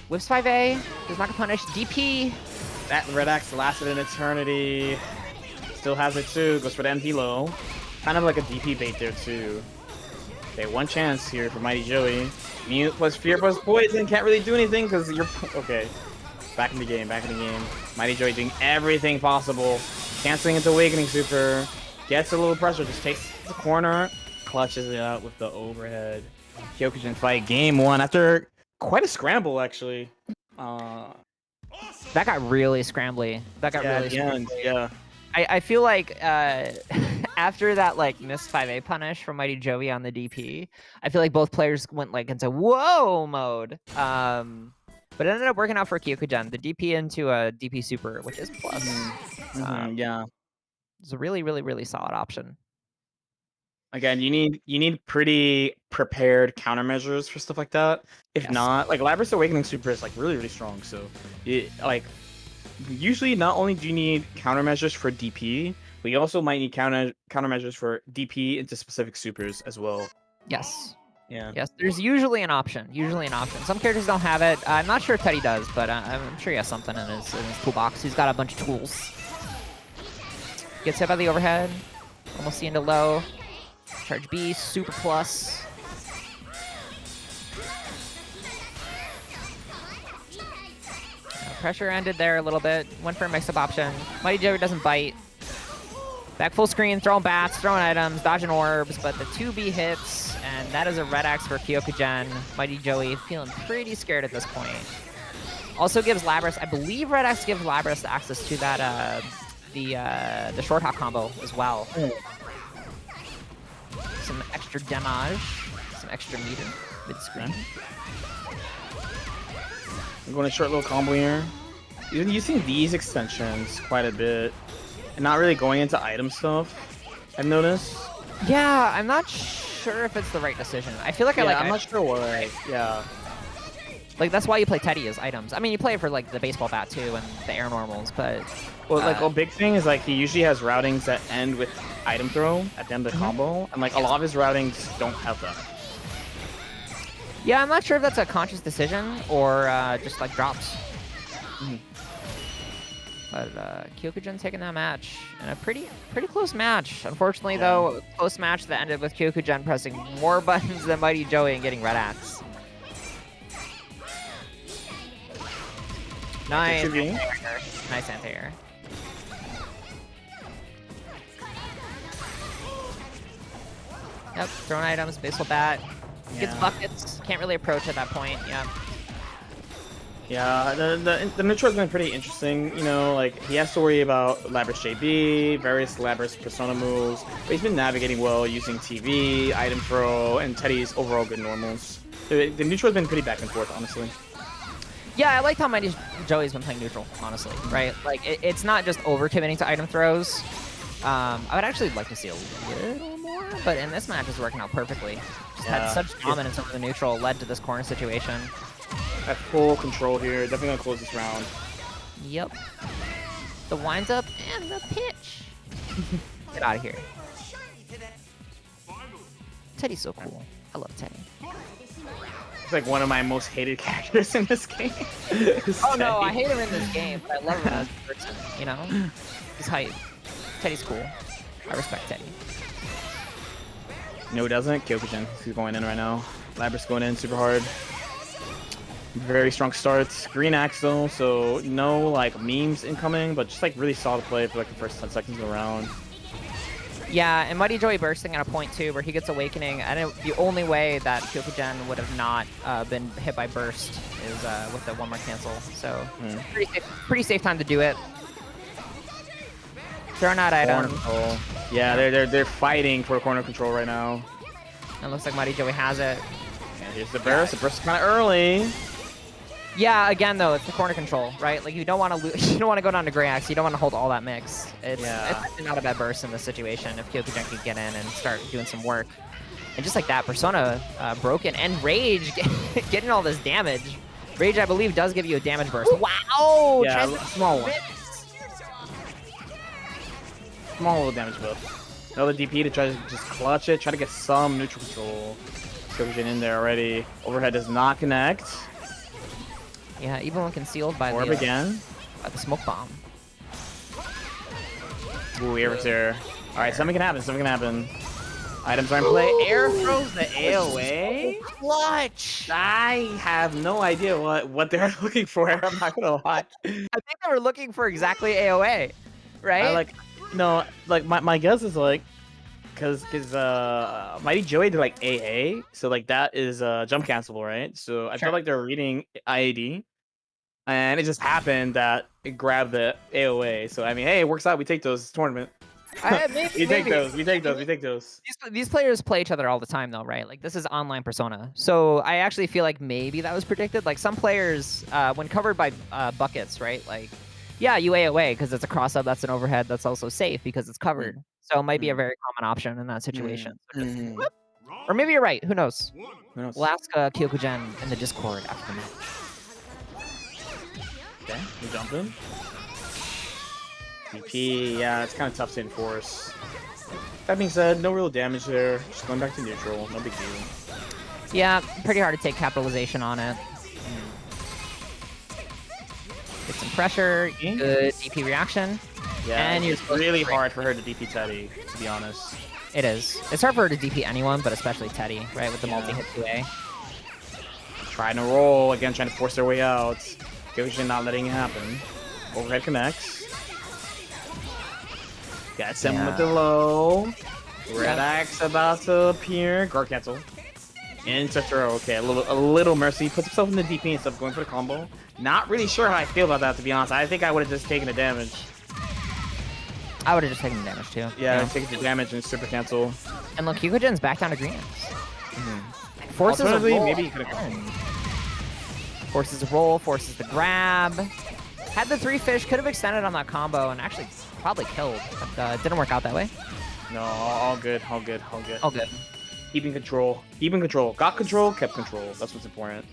C: Whips 5A, does not get punished. DP.
A: That Red Axe lasted an eternity. Still has it too. Goes for the MD low. Kind of like a DP bait there too. Okay, one chance here for Mighty Joey. Mute plus fear plus poison. Can't really do anything because you're okay. Back in the game. Mighty Joey doing everything possible. Canceling into awakening super. Gets a little pressure. Just takes the corner. Clutches it out with the overhead. Kyokugen fight game 1 after quite a scramble actually.
C: That got really scrambly. That got really scrambly.
A: Yeah.
C: I feel like after that like missed 5A punish from Mighty Joey on the DP, I feel like both players went like into whoa mode. But it ended up working out for Kyokugen. The DP into a DP super, which is plus.
A: Yeah.
C: It's a really, really, really solid option.
A: Again, you need pretty prepared countermeasures for stuff like that. If not, like Labrys Awakening Super is like really strong. So, usually not only do you need countermeasures for DP, but you also might need countermeasures for DP into specific supers as well.
C: Yes.
A: Yeah.
C: Yes. There's usually an option. Some characters don't have it. I'm not sure if Teddy does, but I'm sure he has something in his toolbox. He's got a bunch of tools. Gets hit by the overhead. Almost see into low. Charge B, super plus. Pressure ended there a little bit. Went for a mix-up option. Mighty Joey doesn't bite. Back full screen, throwing bats, throwing items, dodging orbs, but the 2B hits, and that is a Red Axe for Kyokugen. Mighty Joey feeling pretty scared at this point. Also gives Labrys, I believe Red Axe gives Labrys access to that the short hop combo as well. Some extra damage, some extra meter mid-screen.
A: I'm going a short little combo here. You're using these extensions quite a bit, and not really going into item stuff, I've noticed.
C: Yeah, I'm not sure if it's the right decision. I feel like
A: I'm not sure why. Yeah.
C: Like, that's why you play Teddy as items. I mean, you play it for, like, the baseball bat, too, and the air normals, but...
A: Well, like, a big thing is, like, he usually has routings that end with item throw at the end of the combo, and, like, a lot of his routings don't have that.
C: Yeah, I'm not sure if that's a conscious decision or just, like, drops. But Kyokugen taking that match, and a pretty close match. Unfortunately, though, a close match that ended with Kyokugen pressing more buttons than Mighty Joey and getting Red Axe. Nice. Nice anti-air. Yep, throwing items, baseball bat. Gets buckets. Can't really approach at that point. Yep.
A: Yeah, the neutral's been pretty interesting. You know, like he has to worry about Labrys JB, various Labrys persona moves, but he's been navigating well using TV, item throw, and Teddy's overall good normals. The neutral's been pretty back and forth, honestly.
C: Yeah, I like how Mighty Joey's been playing neutral, honestly, right? Like, it's not just over-committing to item throws. I would actually like to see a little more, but in this match, it's working out perfectly. Just had such dominance over the neutral, led to this corner situation.
A: At full control here, definitely gonna close this round.
C: Yep. The winds up and the pitch. Get out of here. Teddy's so cool. I love Teddy.
A: He's like one of my most hated characters in this game.
C: Oh no, I hate him in this game, but I love him as a person, you know? He's hype. Teddy's cool. I respect Teddy.
A: No, he doesn't. Kyokujen. He's going in right now. Labrys going in super hard. Very strong starts. Green axe though, so no like memes incoming, but just like really solid play for like the first 10 seconds of the round.
C: Yeah, and Mighty Joey bursting at a point too, where he gets Awakening. And the only way that Kyokujen would have not been hit by burst is with the one more cancel. So pretty safe time to do it. Throwing out item.
A: Yeah, they're fighting for corner control right now.
C: It looks like Mighty Joey has it.
A: And here's the burst. The burst is kind of early.
C: Yeah, again though, it's the corner control, right? Like you don't want to you don't want to go down to Gray Axe. You don't want to hold all that mix. It's actually not a bad burst in this situation if Kyokujen can get in and start doing some work. And just like that, Persona broken and Rage getting all this damage. Rage, I believe, does give you a damage burst. Wow!
A: Yeah, small one. Small little damage buff. Another DP to try to just clutch it, try to get some neutral control. Kyokujen in there already. Overhead does not connect.
C: Yeah, even when concealed by
A: Orb again.
C: By the smoke bomb.
A: Ooh, air there. Alright, something can happen, something can happen. Items are in play. Air throws the AoA.
C: Clutch!
A: I have no idea what they're looking for. I'm not gonna lie.
C: I think they were looking for exactly AoA, right?
A: My guess is like, cause Mighty Joey did like AA, so like that is jump cancelable, right? So I feel like they're reading IAD, and it just happened that it grabbed the AoA. So I mean, hey, it works out. We take those tournament. We take those.
C: These players play each other all the time, though, right? Like this is online Persona, so I actually feel like maybe that was predicted. Like some players, when covered by buckets, right? Like, yeah, you AoA because it's a cross up. That's an overhead. That's also safe because it's covered. So it might be a very common option in that situation. So just, or maybe you're right. Who knows? We'll ask Kyokujen in the Discord after the match.
A: Okay, we jump in. DP, yeah, it's kind of tough to enforce. That being said, no real damage there. Just going back to neutral, no big deal.
C: Yeah, pretty hard to take capitalization on it. Get some pressure, good DP reaction.
A: Yeah, and it's really hard for her to DP Teddy, to be honest.
C: It is. It's hard for her to DP anyone, but especially Teddy, right, with the multi-hit 2A.
A: Trying to roll, again, trying to force their way out. Kyokujen not letting it happen. Overhead connects. Gets him with the low. Red Axe about to appear. Guard cancel. Into throw. Okay, a little mercy. Puts himself in the DP instead of going for the combo. Not really sure how I feel about that, to be honest. I think I would have just taken the damage.
C: I would have just taken the damage too.
A: Yeah, taking the damage and super cancel.
C: And look, Kyokujen's back down to greens. Forces a roll.
A: Maybe he could have gone.
C: Forces a roll, forces the grab. Had the 3 fish, could have extended on that combo and actually probably killed, but didn't work out that way.
A: No, all good, all good, all good.
C: All good.
A: Keeping control. Keeping control. Got control, kept control. That's what's important.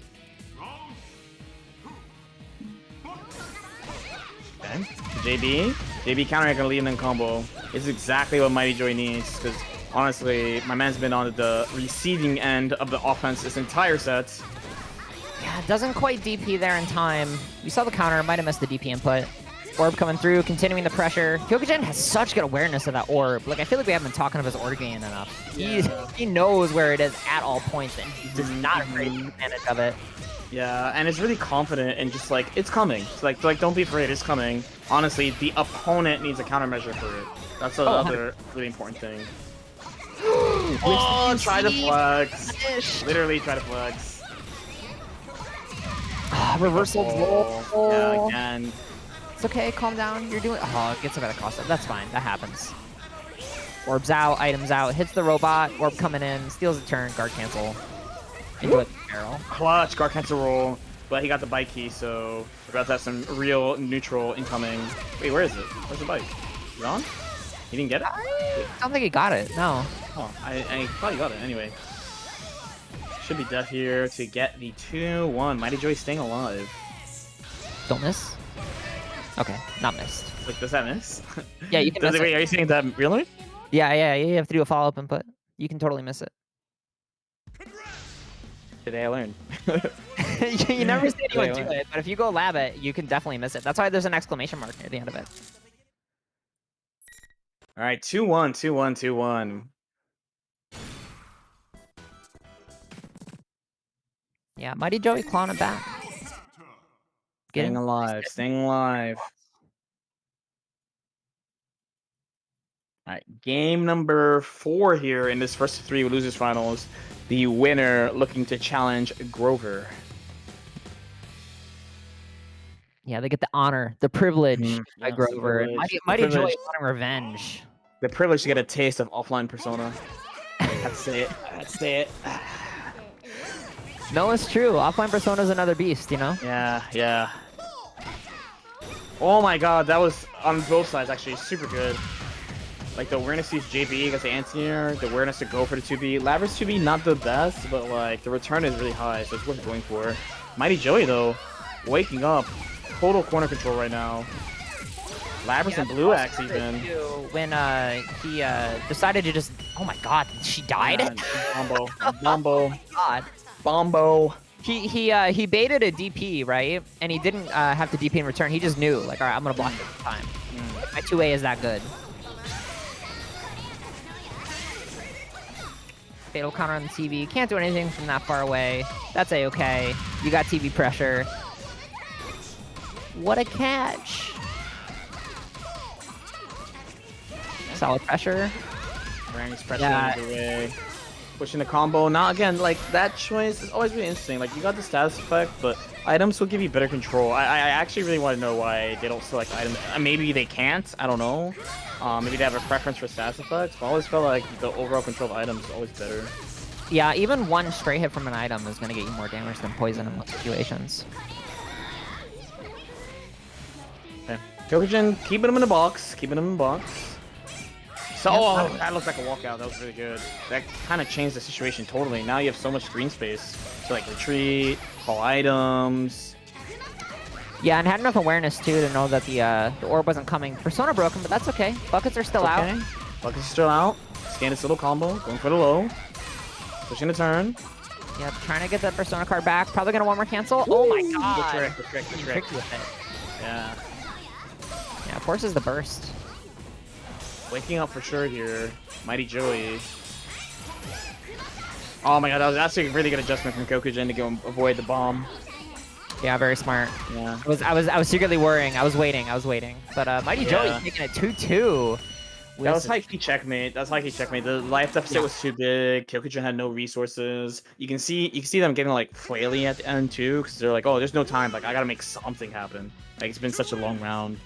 A: Okay. JB countering gonna lead in combo. This is exactly what Mighty Joey needs, because honestly, my man's been on the receiving end of the offense this entire set.
C: Yeah, doesn't quite DP there in time. We saw the counter, might have missed the DP input. Orb coming through, continuing the pressure. Kyokujen has such good awareness of that orb. Like, I feel like we haven't been talking of his orb gain enough. Yeah. He knows where it is at all points, and he's just not afraid to take advantage of it.
A: Yeah, and it's really confident and just like, it's coming. It's like don't be afraid, it's coming. Honestly, the opponent needs a countermeasure for it. That's another really important thing. Oh, try to flex. Literally try to flex.
C: Reversal roll.
A: Yeah, again.
C: It's okay, calm down. You're doing. Oh, it gets up at a cost. That's fine. That happens. Orbs out, items out, hits the robot. Orb coming in, steals a turn, guard cancel. Enjoy the barrel.
A: Clutch, guard cancel roll. But he got the bike key, so we're about to have some real neutral incoming. Wait, where is it? Where's the bike? Is it on? He didn't get it?
C: I don't think he got it. No.
A: Oh, I thought he got it anyway. Should be death here to get the 2-1. Mighty Joy staying alive.
C: Don't miss. Okay, not missed.
A: Like, does that miss?
C: Yeah, you can
A: Does
C: miss
A: it, wait,
C: it.
A: are you saying that really?
C: Yeah, you have to do a follow-up input. You can totally miss it.
A: Today I learned.
C: You never see anyone do
A: Today I learned.
C: it, but if you go lab it, you can definitely miss it. That's why there's an exclamation mark near the end of it.
A: All right, 2-1, 2-1, 2-1.
C: Yeah, Mighty Joey clawing it back.
A: Staying alive, staying alive. All right, game number 4 here in this first 3 losers finals. The winner looking to challenge Grover.
C: Yeah, they get the honor, the privilege by
A: Yes, the
C: Grover.
A: privilege.
C: Mighty
A: The
C: Joey
A: privilege.
C: wanting revenge.
A: The privilege to get a taste of offline Persona. I'd say it. I'd say it.
C: No, it's true. Offline Persona's another beast, you know?
A: Yeah, yeah. Oh my god, that was on both sides actually super good. Like the awareness to use JB against the anti-air, the awareness to go for the 2B. Labrys 2B not the best, but like the return is really high, so it's worth going for. Mighty Joey though, waking up. Total corner control right now. Labrys and Blue Axe even.
C: When he decided to just, oh my god, she died.
A: Bombo. Bombo.
C: God.
A: Bombo.
C: He baited a DP, right? And he didn't have to DP in return. He just knew, like, all right, I'm gonna block this time. My 2A is that good. Fatal counter on the TV. Can't do anything from that far away. That's a-okay. You got TV pressure. What a catch. Solid pressure.
A: Brings pressure
C: Yeah.
A: the way. Pushing the combo. Now again, like that choice is always really interesting. Like you got the status effect, but items will give you better control. I actually really want to know why they don't select items. Maybe they can't. I don't know. Maybe they have a preference for status effects. But I always felt like the overall control of items is always better.
C: Yeah, even one stray hit from an item is going to get you more damage than poison in most situations.
A: Okay. Kyokujin, keeping him in the box. Keeping him in the box. So, oh, that looks like a walkout. That was really good. That kind of changed the situation totally. Now you have so much screen space to like retreat, call items.
C: Yeah, and had enough awareness too to know that the orb wasn't coming. Persona broken, but that's okay. Buckets are still out.
A: Okay. Buckets are still out. Scan this little combo. Going for the low. Pushing the turn.
C: Yep, trying to get that Persona card back. Probably gonna one more cancel. Oh my god!
A: The trick.
C: He tricked you with it.
A: Yeah.
C: Yeah, forces the burst.
A: Waking up for sure here. Mighty Joey. Oh my god, that was actually a really good adjustment from Kyokujin to go avoid the bomb.
C: Yeah, very smart.
A: Yeah.
C: I was secretly worrying. I was waiting. But Mighty Joey's taking it 2-2.
A: That was high key checkmate. That's high key checkmate. The life deficit was too big. Kyokujin had no resources. You can see them getting like flaily at the end too, because they're like, oh, there's no time. Like I gotta make something happen. Like it's been such a long round.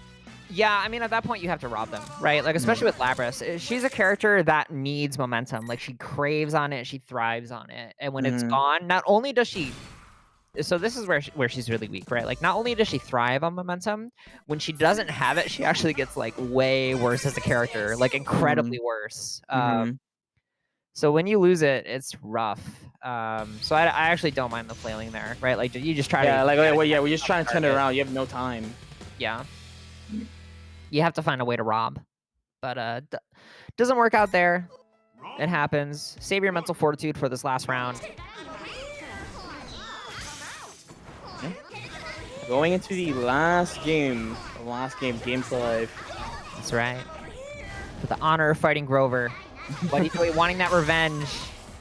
C: Yeah, I mean, at that point, you have to rob them, right? Like, especially with Labrys. She's a character that needs momentum. Like, she craves on it. She thrives on it. And when it's gone, not only does she... So this is where she's really weak, right? Like, not only does she thrive on momentum, when she doesn't have it, she actually gets, like, way worse as a character. Like, incredibly worse. So when you lose it, it's rough. So I actually don't mind the flailing there, right? Like, you just try to...
A: Yeah, like, well, yeah, we're just trying to turn it around. You have no time.
C: Yeah. You have to find a way to rob, but doesn't work out there. It happens. Save your mental fortitude for this last round.
A: Okay. Going into the last game, game 5.
C: That's right. For the honor of fighting Grover. But he's wanting that revenge.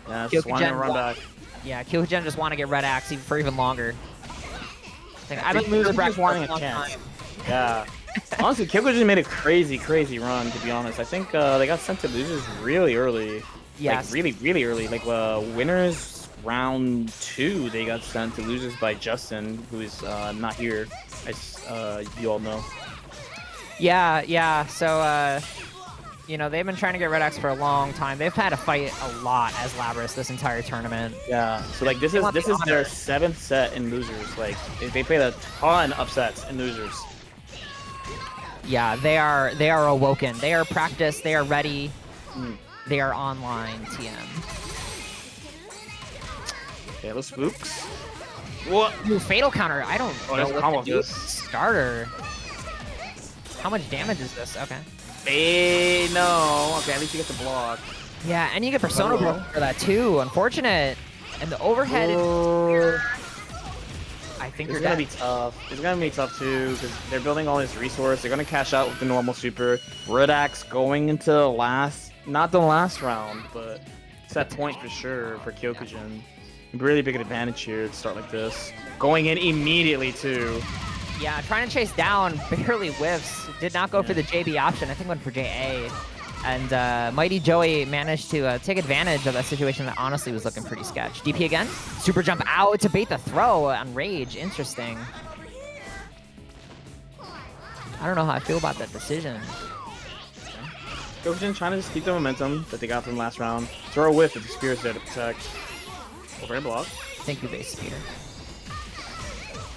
A: Yeah, just wanting to run back.
C: Yeah, Kyokujin just want to get Red Axe for even longer. I've been losing Brack
A: wanting a chance. Yeah. Honestly, Kyokujin made a crazy run, to be honest. I think they got sent to losers really early.
C: Yes.
A: Like, really early. Like, winners round 2, they got sent to losers by Justin, who is not here, as you all know.
C: Yeah. So, you know, they've been trying to get Red X for a long time. They've had to fight a lot as Labras this entire tournament.
A: Yeah, so like this is their 7th set in losers. Like they played a ton of sets in losers.
C: Yeah, they are awoken. They are practiced. They are ready. They are online. TM.
A: Okay, those spooks. What?
C: Ooh, fatal counter. I don't know
A: there's a
C: what
A: combo
C: to do.
A: of this.
C: Starter. How much damage is this? Okay.
A: Hey, no. Okay, at least you get the block.
C: Yeah, and you get Persona Block for that too. Unfortunate. And the overhead is... I think
A: It's
C: you're
A: gonna
C: dead.
A: be tough. It's gonna be tough too, because they're building all this resource. They're gonna cash out with the normal super. Red Axe going into not the last round, but set point for sure for Kyokujin. Really big advantage here to start like this. Going in immediately too.
C: Yeah, trying to chase down, barely whiffs. Did not go for the JB option. I think went for JA. And Mighty Joey managed to take advantage of that situation that honestly was looking pretty sketch. DP again. Super jump out to bait the throw on Rage. Interesting. I don't know how I feel about that decision.
A: Kyokujin trying to just keep the momentum that they got from last round. Throw a whiff if the spear's there to protect. Over and block.
C: Thank you, base spear.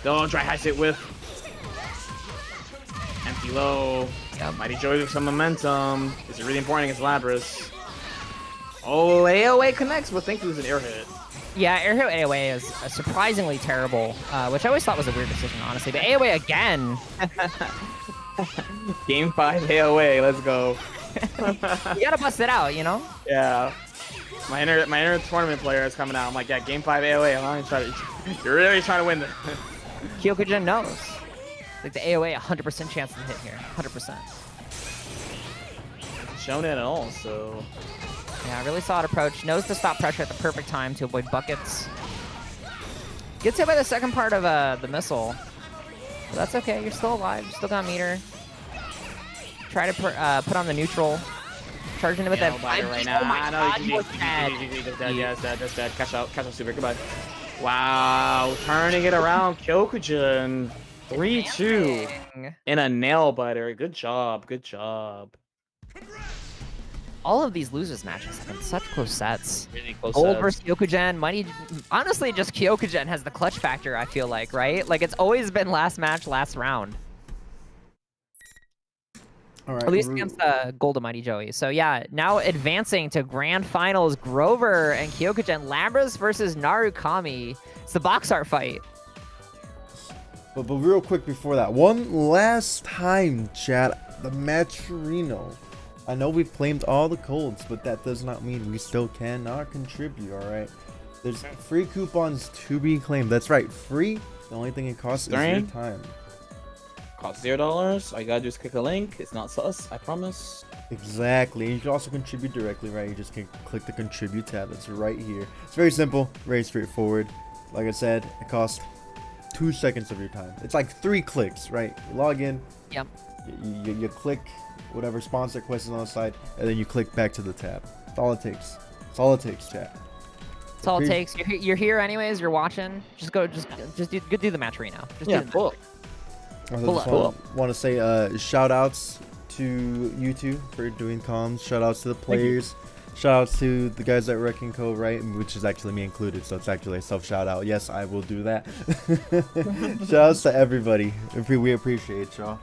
A: Don't try high sit whiff. Empty low.
C: Yep.
A: Mighty Joey with some momentum. This is really important against Labras. Oh, AOA connects, but thankfully it was an air hit.
C: Yeah, air hit AOA is surprisingly terrible, which I always thought was a weird decision, honestly. But AOA again.
A: Game 5 AOA, let's go.
C: You gotta bust it out, you know?
A: Yeah. My inner tournament player is coming out. I'm like, yeah, game 5 AOA. You're really trying to win this.
C: Kyokujin knows. Like the AOA, 100% chance to hit here. 100%.
A: Shown it at all, so.
C: Yeah, really solid approach. Knows to stop pressure at the perfect time to avoid buckets. Gets hit by the second part of the missile. But that's okay. You're still alive. You still got meter. Try to put on the neutral. Charging it with that.
A: Right now.
C: Oh my god, you was dead.
A: Yeah, that's dead. Cash out super. Goodbye. Wow, turning it around. Kyokujin. 3-2 in a nail biter. Good job. Good job.
C: All of these losers matches have been such close sets.
A: Really close
C: Gold
A: sets.
C: versus Kyokujin. Mighty, honestly, just Kyokujin has the clutch factor, I feel like, right? Like, it's always been last match, last round.
B: All right.
C: At least against Gold and Mighty Joey. So, yeah, now advancing to grand finals, Grover and Kyokujin. Labras versus Narukami. It's the box art fight.
B: But real quick before that, one last time, chat, the Matcherino. I know we've claimed all the codes, but that does not mean we still cannot contribute, alright? There's free coupons to be claimed. That's right, free. The only thing it costs is your time.
A: Costs $0. All you gotta do is click a link. It's not sus, I promise.
B: Exactly. You can also contribute directly, right? You just can click the contribute tab. That's right here. It's very simple, very straightforward. Like I said, it costs 2 seconds of your time. It's like 3 clicks, right? You log in.
C: Yep.
B: You click whatever sponsor request is on the side, and then you click back to the tab. That's all it takes. That's all it takes, chat.
C: That's all it takes. You're here anyways. You're watching. Just go. Just do the match right now. Just
A: Yeah,
C: do the
A: cool.
B: I just want to say shout outs to you two for doing comms. Shout outs to the players. Shout outs to the guys at Wrecking Co, right? Which is actually me included, so it's actually a self shout out. Yes, I will do that. Shout outs to everybody. We appreciate y'all.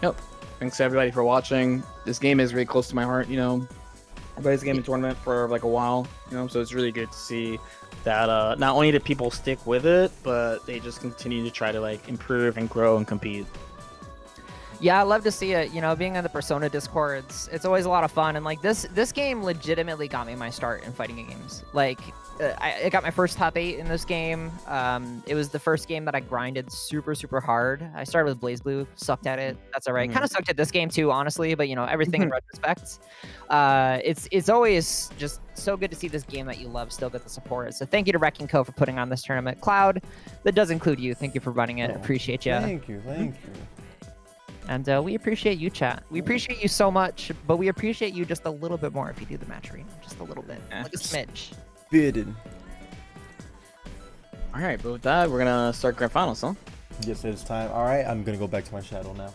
A: Yep. Thanks to everybody for watching. This game is really close to my heart, you know. Everybody's gaming tournament for like a while, you know, so it's really good to see that not only do people stick with it, but they just continue to try to like improve and grow and compete.
C: Yeah, I love to see it. You know, being on the Persona Discord, it's always a lot of fun. And like this game legitimately got me my start in fighting games. Like, I got my first top 8 in this game. It was the first game that I grinded super hard. I started with BlazBlue, sucked at it. That's all right. Kind of sucked at this game too, honestly. But you know, everything in retrospect. It's always just so good to see this game that you love still get the support. So thank you to Wrecking Co for putting on this tournament. Cloud, that does include you. Thank you for running it. Appreciate you.
B: Thank you.
C: And we appreciate you, chat. We appreciate you so much, but we appreciate you just a little bit more if you do the match arena. Just a little bit. Like a smidge.
B: Bidden.
A: All right, but with that, we're gonna start grand finals, huh?
B: Yes, it's time. All right, I'm gonna go back to my shadow now.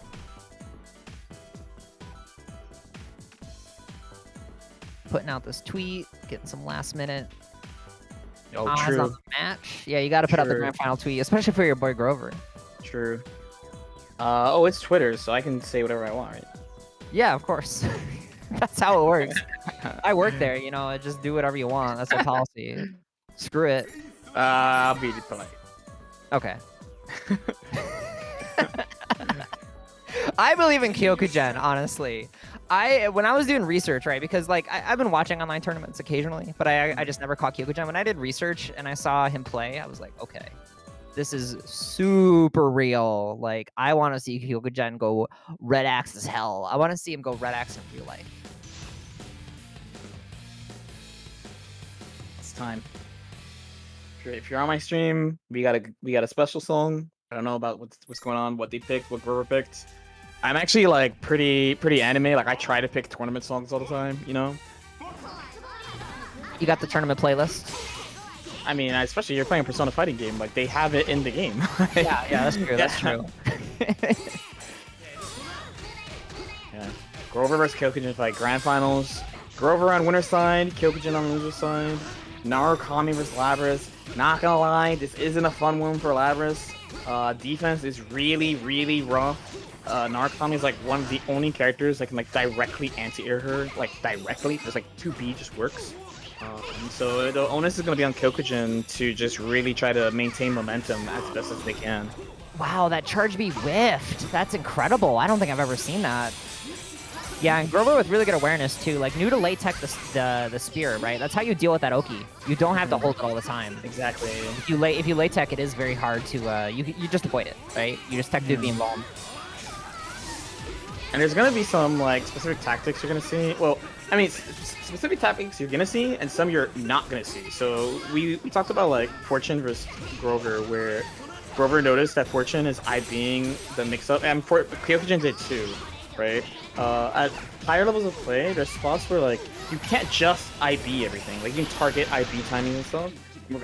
C: Putting out this tweet, getting some last minute
A: Oh,
C: odds
A: true.
C: on the match. Yeah, you got to put out the
A: True.
C: grand final tweet, especially for your boy Grover.
A: True. Oh, it's Twitter, so I can say whatever I want, right?
C: Yeah, of course. That's how it works. I work there, you know. Just do whatever you want. That's the policy. Screw it.
A: I'll be polite.
C: Okay. I believe in Kyokugen, honestly. When I was doing research, right, because like I've been watching online tournaments occasionally, but I just never caught Kyokugen. When I did research and I saw him play, I was like, okay, this is super real. Like I want to see Kyokugen go red axe as hell. I want to see him go red axe in real life.
A: It's time. If you're on my stream, we got a special song. I don't know about what's going on, what they picked, what Grover picked. I'm actually like pretty anime. Like I try to pick tournament songs all the time, you know.
C: You got the tournament playlist?
A: I mean, especially you're playing a Persona fighting game, like they have it in the game.
C: Yeah, that's true. That's true.
A: Yeah. Grover versus Kyokugen fight grand finals. Grover on winner's side, Kyokugen on loser's side. Narukami versus Labras. Not gonna lie, this isn't a fun one for Labras. Defense is really rough. Narukami is like one of the only characters that can like directly anti-air her, like directly. There's like 2B just works. So the onus is gonna be on Kyokugen to just really try to maintain momentum as best as they can.
C: Wow, that charge B whiffed. That's incredible. I don't think I've ever seen that. Yeah, and Grover with really good awareness too. Like new to late tech the spear, right? That's how you deal with that Oki. You don't have to hold it all the time.
A: Exactly.
C: If you late tech, it is very hard to you just avoid it, right? You just tech to be involved.
A: And there's gonna be some like specific tactics you're gonna see. Well, I mean, specific tactics you're gonna see, and some you're not gonna see. So we talked about like Fortune versus Grover, where Grover noticed that Fortune is IBing the mix-up, and Kyokugen did too, right? At higher levels of play, there's spots where like you can't just IB everything. Like you can target IB timing and stuff.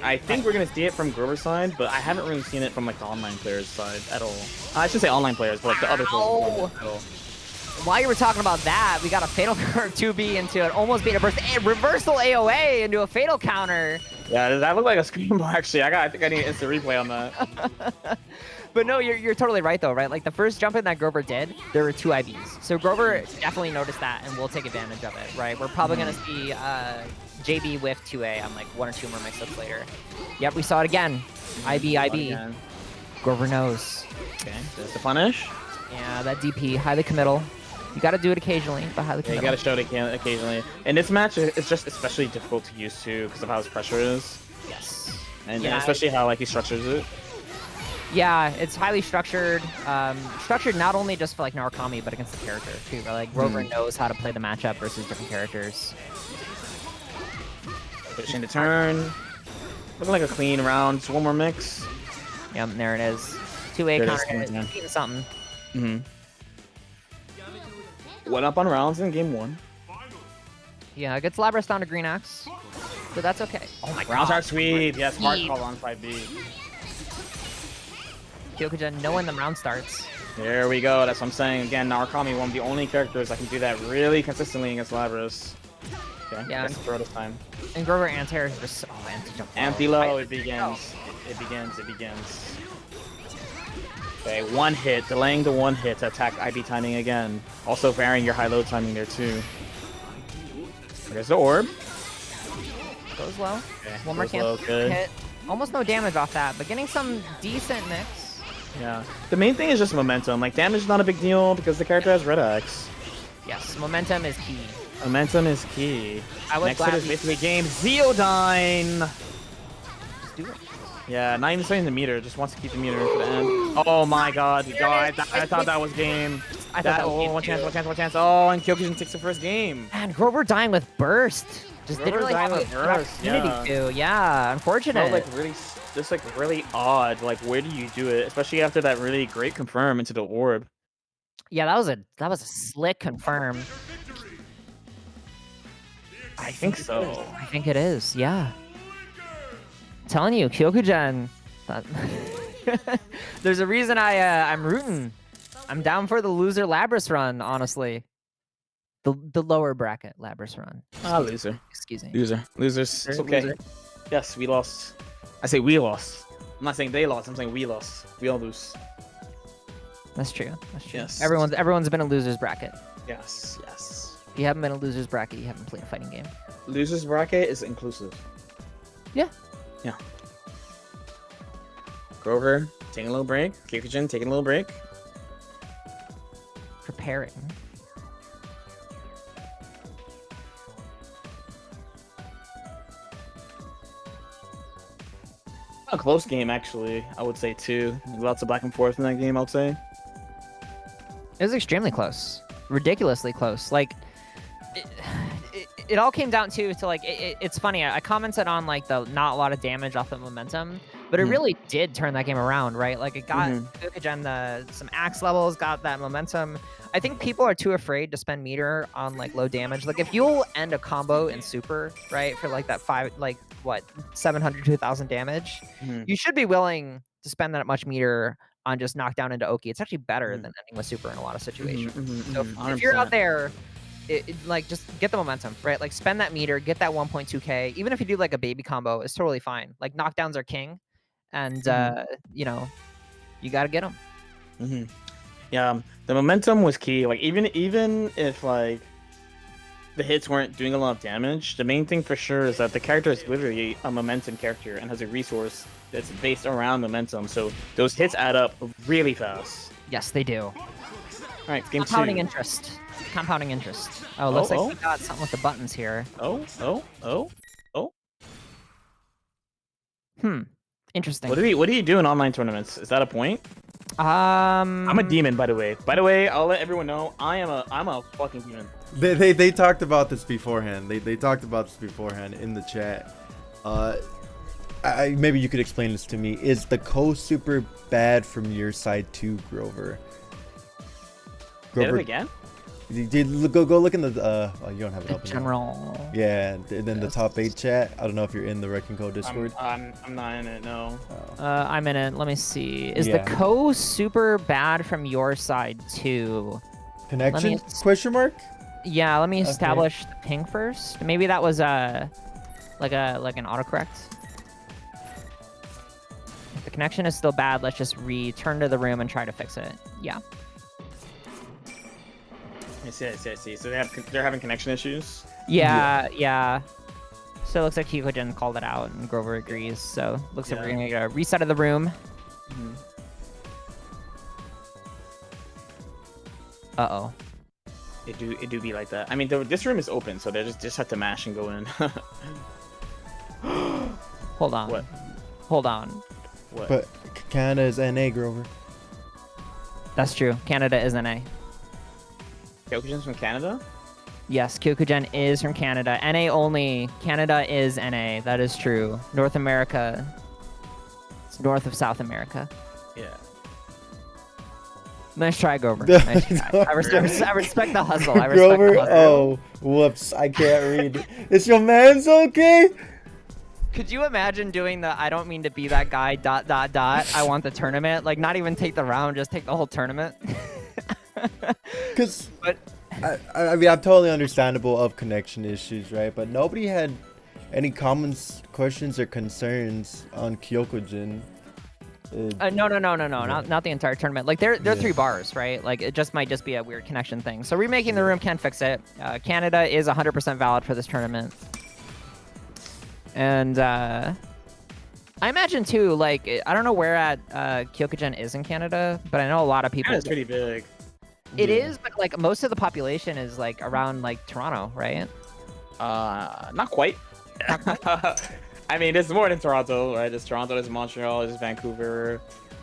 A: I think we're gonna see it from Grover's side, but I haven't really seen it from like the online players' side at all. I should say online players, but like the other players at all.
C: While you were talking about that, we got a fatal curve 2B into an almost beta burst, a reversal AOA into a fatal counter.
A: Yeah, does that look like a screamo actually? I think I need an instant replay on that.
C: But no, you're totally right though, right? Like the first jump in that Grover did, there were 2 IBs. So Grover definitely noticed that and we'll take advantage of it, right? We're probably gonna see JB with 2A on like 1 or 2 more mix-ups later. Yep, we saw it again. IB. Grover knows.
A: Okay, there's the punish.
C: Yeah, that DP, highly committal. You gotta do it occasionally, but highly committal.
A: You gotta show it occasionally. In this match, it's just especially difficult to use too because of how his pressure is.
C: Yes.
A: And especially how like he structures it.
C: Yeah, it's highly structured. Structured not only just for like Narukami, but against the character too. Right? Like Grover knows how to play the matchup versus different characters.
A: Pushing the turn. Looking like a clean round. Just one more mix.
C: Yep, there it is. 2A counter hit, something.
A: One up on rounds in game 1.
C: Yeah, gets Labras down to Green Axe, but that's okay. Oh my god.
A: Rounds are sweet. Yes, hard call on 5B.
C: Kyokugen knowing the round starts.
A: There we go. That's what I'm saying. Again, Narukami, one of the only characters that can do that really consistently against Labras. Okay,
C: Yeah.
A: let's throw this time.
C: And Grover anti-air is just anti-jump.
A: Anti-low, it begins. It begins. Okay, one hit, delaying the one hit to attack IB timing again. Also varying your high-low timing there too. There's the orb.
C: Goes low.
A: Okay,
C: One more
A: goes low,
C: cancel
A: good.
C: hit. Almost no damage off that, but getting some decent mix.
A: Yeah. The main thing is just momentum. Like, damage is not a big deal because the character has Red X.
C: Yes, momentum is key.
A: Momentum is key.
C: I was
A: Next
C: glad
A: hit is
C: we-
A: basically game Zeodyne.
C: Just do it.
A: Yeah, not even setting the meter, just wants to keep the meter for the end. Oh my god, I thought that was game.
C: I thought that was game
A: one
C: too.
A: chance. Oh, and Kyokugen takes the first game.
C: Man, Grover dying with burst. Just didn't
A: Grover
C: really have
A: dying
C: an
A: with burst,
C: opportunity to. Yeah, unfortunate.
A: Felt like really, just like really odd. Like, where do you do it? Especially after that really great confirm into the orb.
C: Yeah, that was a slick confirm.
A: I think so.
C: I think it is. Yeah. Telling you, Kyokugen There's a reason I'm rooting. I'm down for the loser Labrys run, honestly. The lower bracket Labrys run.
A: Loser.
C: Excuse me.
A: Losers. It's okay.
C: Loser.
A: Yes, we lost. I say we lost. I'm not saying they lost. I'm saying we lost. We all lose.
C: That's true. That's true.
A: Yes.
C: Everyone's been a losers bracket.
A: Yes. Yes.
C: If you haven't been a losers bracket, you haven't played a fighting game.
A: Losers bracket is inclusive.
C: Yeah.
A: Yeah. Grover taking a little break. Kikugen taking a little break.
C: Preparing.
A: A close game, actually. I would say too. Lots of back and forth in that game. I would say.
C: It was extremely close, ridiculously close. Like, it all came down to like it's funny. I commented on like the not a lot of damage off the momentum, but it really did turn that game around, right? Like it got Kikugen some axe levels, got that momentum. I think people are too afraid to spend meter on like low damage. Like if you'll end a combo in super, right, for like that 700 to 1,000 damage, you should be willing to spend that much meter on just knockdown into Oki. It's actually better than ending with super in a lot of situations. So if you're out there, like just get the momentum, right? Like spend that meter, get that 1.2k. Even if you do like a baby combo, it's totally fine. Like knockdowns are king, and you know, you got to get them.
A: Yeah, the momentum was key. Like even if like the hits weren't doing a lot of damage, the main thing for sure is that the character is literally a momentum character and has a resource that's based around momentum. So those hits add up really fast.
C: Yes, they do.
A: All right, game
C: Compounding
A: 2.
C: interest. Compounding interest. Oh, looks like we got something with the buttons here.
A: Oh.
C: Interesting.
A: What do you do in online tournaments? Is that a point? I'm a demon, by the way. I'll let everyone know I'm a fucking demon.
B: They talked about this beforehand. They talked about this beforehand in the chat. Maybe you could explain this to me. Is the super bad from your side too, Grover?
A: Say it again?
B: Go look in the you don't have it open.
C: General.
B: Yeah, and then the top 8 chat. I don't know if you're in the Wrecking Code Discord.
A: I'm not in it. No.
C: I'm in it. Let me see. Is the super bad from your side too?
B: Connection? Question mark?
C: Yeah. Let me establish the ping first. Maybe that was like an autocorrect. If the connection is still bad, let's just return to the room and try to fix it. Yeah.
A: I see. So they're having connection issues?
C: Yeah. So it looks like Kikugen called it out and Grover agrees. So looks like we're gonna get a reset of the room. Uh-oh.
A: It do be like that. I mean, this room is open, so they just have to mash and go in.
C: Hold on.
A: What?
C: Hold on.
A: What?
B: But Canada is NA, Grover.
C: That's true. Canada is NA.
A: Kyokugen's from Canada?
C: Yes, Kyokugen is from Canada. NA only. Canada is NA. That is true. North America. It's north of South America.
A: Yeah.
C: Nice try, Grover. Nice try. I respect the hustle. I respect
B: Grover?
C: the hustle.
B: Oh, whoops. I can't read. Is your man's okay?
C: Could you imagine doing the I don't mean to be that guy ... I want the tournament? Like not even take the round, just take the whole tournament.
B: Because I mean, I'm totally understandable of connection issues, right? But nobody had any comments, questions, or concerns on Kyokugen.
C: No, not the entire tournament. Like they're 3 bars, right? Like it just might just be a weird connection thing. So remaking the room can fix it. Canada is 100% valid for this tournament. And I imagine too, like I don't know where Kyokugen is in Canada, but I know a lot of people.
A: Canada's pretty big.
C: It is, but like most of the population is like around like Toronto, right?
A: Not quite. I mean, there's more than Toronto, right? There's Toronto, there's Montreal, there's Vancouver,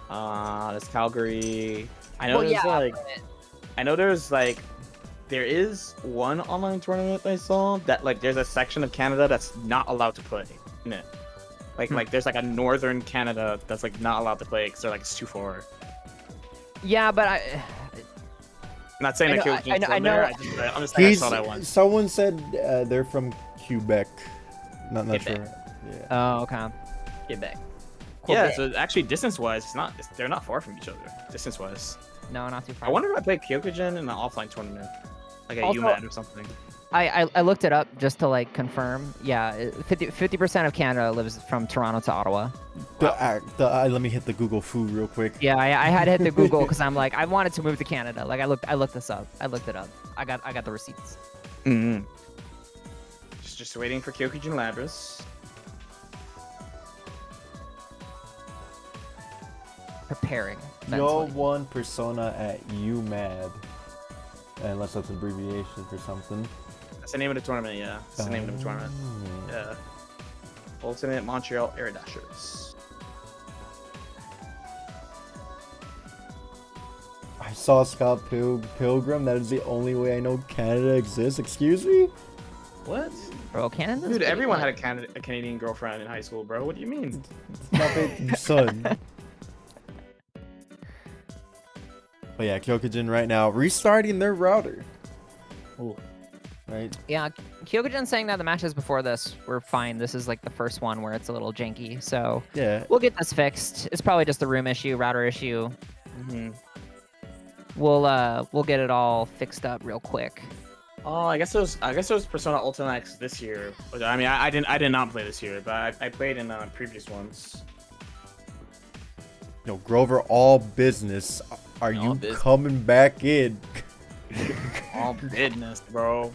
A: there's Calgary. I know there is one online tournament I saw that like there's a section of Canada that's not allowed to play in it. Like there's like a northern Canada that's like not allowed to play because they're like it's too far.
C: Yeah, but
A: I'm not saying
C: I know.
A: I'm just saying I saw that one.
B: Someone said they're from Quebec. Not
A: Quebec.
B: sure. Yeah.
C: Oh, okay.
A: Quebec. Yeah, so actually distance-wise, they're not far from each other. Distance-wise.
C: No, not too far.
A: I wonder if I played Kyokujin in an offline tournament, like at
C: Also-
A: UMAD or something.
C: I looked it up just to like confirm. Yeah, 50% of Canada lives from Toronto to Ottawa.
B: Let me hit the Google food real quick.
C: Yeah, I had to hit the Google because I'm like I wanted to move to Canada. Like I looked this up. I looked it up. I got the receipts.
A: Mm-hmm. Just waiting for Kyokujin Lapras.
C: Preparing.
B: Yo
C: mentally.
B: won Persona at UMAD. Unless that's an abbreviation for something.
A: That's the name of the tournament, yeah. That's the name of the tournament. Yeah. Ultimate Montreal Air Dashers.
B: I saw Scott Pilgrim. That is the only way I know Canada exists. Excuse me?
A: What?
C: Bro, Canada.
A: Dude, everyone had a Canadian girlfriend in high school, bro. What do you mean?
B: Stop it, son. But yeah, Kyokujin right now restarting their router.
A: Ooh.
C: Right. Yeah, Kyokujin saying that the matches before this were fine. This is like the first one where it's a little janky. So
B: yeah,
C: we'll get this fixed. It's probably just a room issue, router issue.
A: Mm-hmm.
C: We'll get it all fixed up real quick.
A: Oh, I guess it was Persona Ultimate X this year. I mean, I did not play this year, but I played in previous ones.
B: Yo, Grover, all business. Are you coming back in?
A: All business, bro.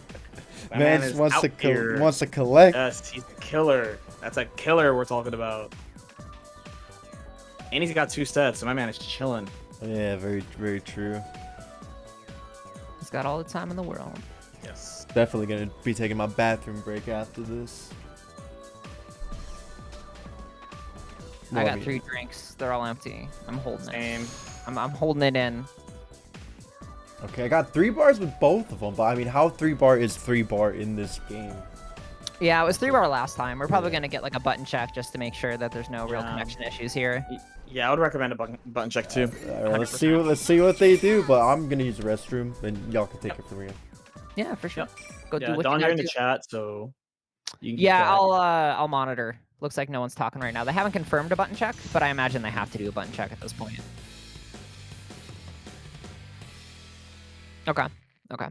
A: That
B: Man wants to collect.
A: Yes, he's a killer. That's a killer we're talking about. And he's got 2 sets, so my man is chilling.
B: Yeah, very, very true.
C: He's got all the time in the world.
A: Yes.
B: Definitely gonna be taking my bathroom break after this.
C: I got 3 drinks. They're all empty. I'm holding
A: Same.
C: it. I'm holding it in.
B: Okay, I got 3 bars with both of them, but I mean, how 3 bar is 3 bar in this game?
C: Yeah, it was 3 bar last time. We're probably gonna get like a button check just to make sure that there's no real connection issues here.
A: Yeah, I would recommend a button check too.
B: Alright, let's see what they do, but I'm gonna use the restroom, and y'all can take it from here.
C: Yeah, for sure.
A: Yep.
C: Go do what
A: Don,
C: you
A: you're
C: gotta
A: in the
C: do.
A: chat, so you can
C: yeah, I'll monitor. Looks like no one's talking right now. They haven't confirmed a button check, but I imagine they have to do a button check at this point. Okay. Okay.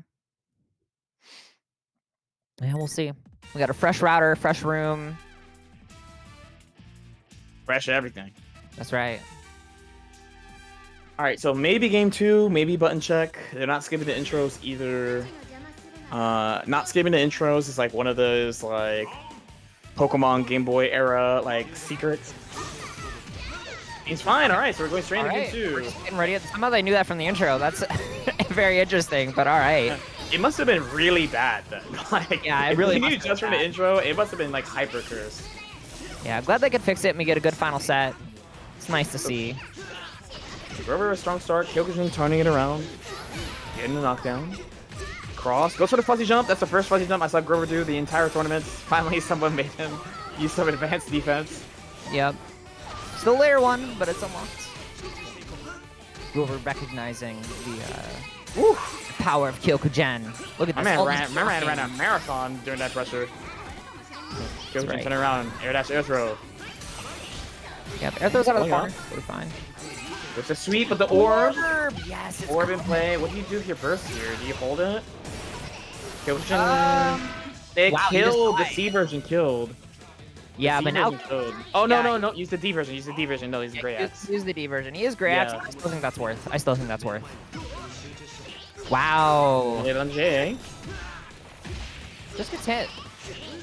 C: Yeah, we'll see. We got a fresh router, fresh room.
A: fresh everything.
C: That's right.
A: All right, so maybe game 2, maybe button check. They're not skipping the intros either. Not skipping the intros is like one of those like Pokemon Game Boy era like secrets. He's fine. All right, so we're going straight into game 2.
C: We're just getting ready. Somehow they knew that from the intro. That's very interesting, but all right.
A: It must have been really bad then. Like,
C: yeah, it really.
A: If you knew just from the intro, it must have been like hyper cursed.
C: Yeah, glad they could fix it and we get a good final set. It's nice to see.
A: Grover a strong start. Kyokujin turning it around, getting the knockdown. Cross goes for the fuzzy jump. That's the first fuzzy jump I saw Grover do the entire tournament. Finally, someone made him use some advanced defense.
C: Yep. Still layer 1, but it's unlocked. Grover recognizing the power of Kyokujin. Look at this.
A: My man ran a marathon during that pressure. Kyokujin turning around, air dash, air throw.
C: Yep, air throws out of the corner. We're fine.
A: With the sweep of the orb.
C: Yes, it's
A: orb in play. What do you do with your burst here? Do you hold it? Kyokujin. They killed. The C version killed.
C: Yeah, but now.
A: Oh no! Use the D version. Use the D version. No, he's a gray axe.
C: Use the D version. He is gray axe. I still think that's worth. Wow.
A: Hit on J.
C: Just gets hit.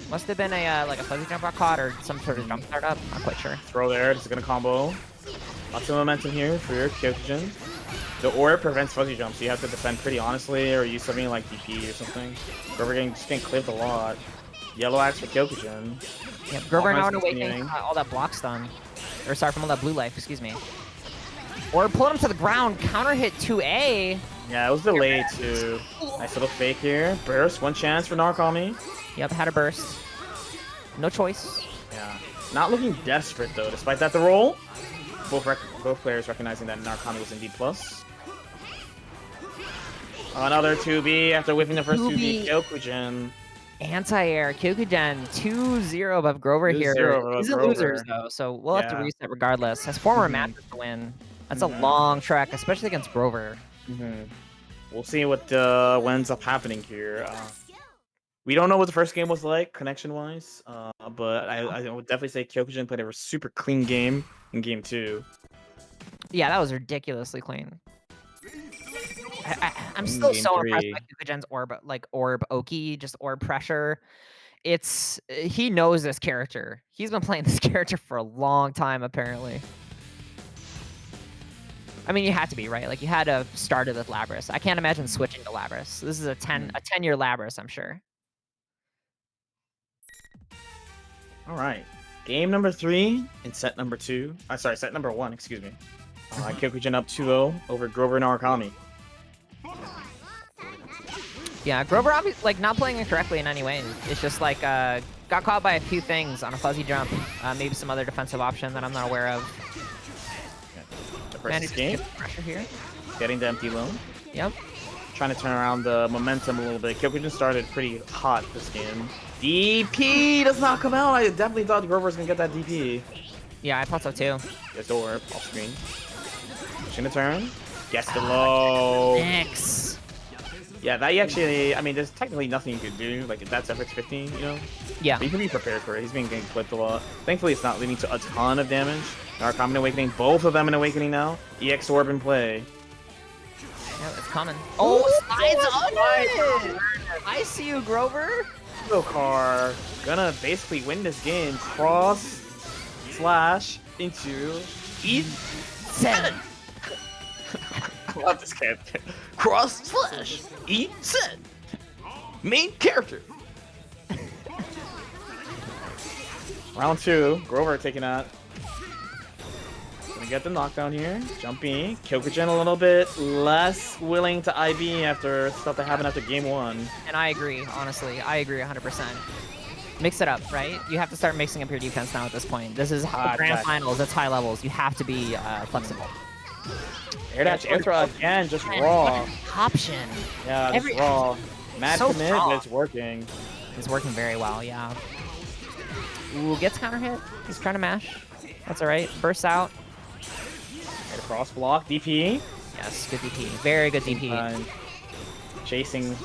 C: Must have been a like a fuzzy jump rock caught or some sort of jump start up. Not quite sure.
A: Throw there. This is gonna combo. Lots of momentum here for your Kyokujin. The orb prevents fuzzy jumps, so you have to defend pretty honestly, or use something like DP or something. Grover just getting clipped a lot. Yellow axe for Kyokujin.
C: Yep, Grover now in awakening all that block stun. Or sorry, from all that blue life, excuse me. Or pulled him to the ground, counter hit 2A.
A: Yeah, it was delayed too. Nice little fake here. Burst, one chance for Narcomi.
C: Yep, had a burst. No choice.
A: Yeah. Not looking desperate though, despite that the roll. Both players recognizing that Narcomi was indeed plus. Another 2B after whipping the first 2B. Kyokujin
C: Anti-air, Kyokugen 2-0 above Grover here.
A: 2-0 above
C: He's a
A: Grover.
C: losers though, so we'll have to
A: Yeah.
C: reset regardless. Has 4 more
A: Mhm.
C: matches to win. That's a long trek, especially against Grover.
A: We'll see what ends up happening here. We don't know what the first game was like connection-wise, but I would definitely say Kyokugen played a super clean game in game 2.
C: Yeah, that was ridiculously clean. I'm still
A: Game
C: so
A: 3.
C: impressed by Kukugen's orb Oki, just orb pressure. He knows this character. He's been playing this character for a long time, apparently. I mean, you had to be, right? Like, you had to have started with Labras. I can't imagine switching to Labras. This is a 10-year Labras, I'm sure.
A: All right. Game number 3 in set number 2. Sorry, set number 1, excuse me. Kyokugen up 2-0 over Grover and Arakami.
C: Yeah, Grover, like, not playing incorrectly in any way. It's just, like, got caught by a few things on a fuzzy jump. Maybe some other defensive option that I'm not aware of.
A: The first game.
C: Pressure here.
A: Getting the empty loan.
C: Yep.
A: Trying to turn around the momentum a little bit. Kyokugen started pretty hot this game. DP does not come out. I definitely thought Grover was going to get that DP.
C: Yeah, I thought so too.
A: Gets the orb off screen. Pushing the turn. Gets the low.
C: X.
A: Yeah, that actually, I mean, there's technically nothing you could do. Like, that's FX15, you know?
C: Yeah.
A: But you can be prepared for it. He's been getting clipped a lot. Thankfully, it's not leading to a ton of damage. Arakami in Awakening, both of them in Awakening now. EX Orb in play.
C: Yeah, it's coming. Oh, slides under it! I see you, Grover.
A: Car gonna basically win this game. Cross slash into E7. Love this character. Cross slash E7. Main character. Round 2. Grover taking out. Gonna get the knockdown here. Jumpy. Kyokugen a little bit less willing to IB after stuff that happened after game 1.
C: And I agree, honestly. I agree 100%. Mix it up, right? You have to start mixing up your defense now at this point. This is grand finals. That's high levels. You have to be flexible.
A: Air dash, air throw again, just raw.
C: Option.
A: Yeah, just raw. Mad
C: so
A: commit, but it's working.
C: It's working very well, yeah. Ooh, gets counter hit. He's trying to mash. That's alright. Bursts out.
A: Right across block, DP.
C: Yes, good DP. Very good DP.
A: Chasing.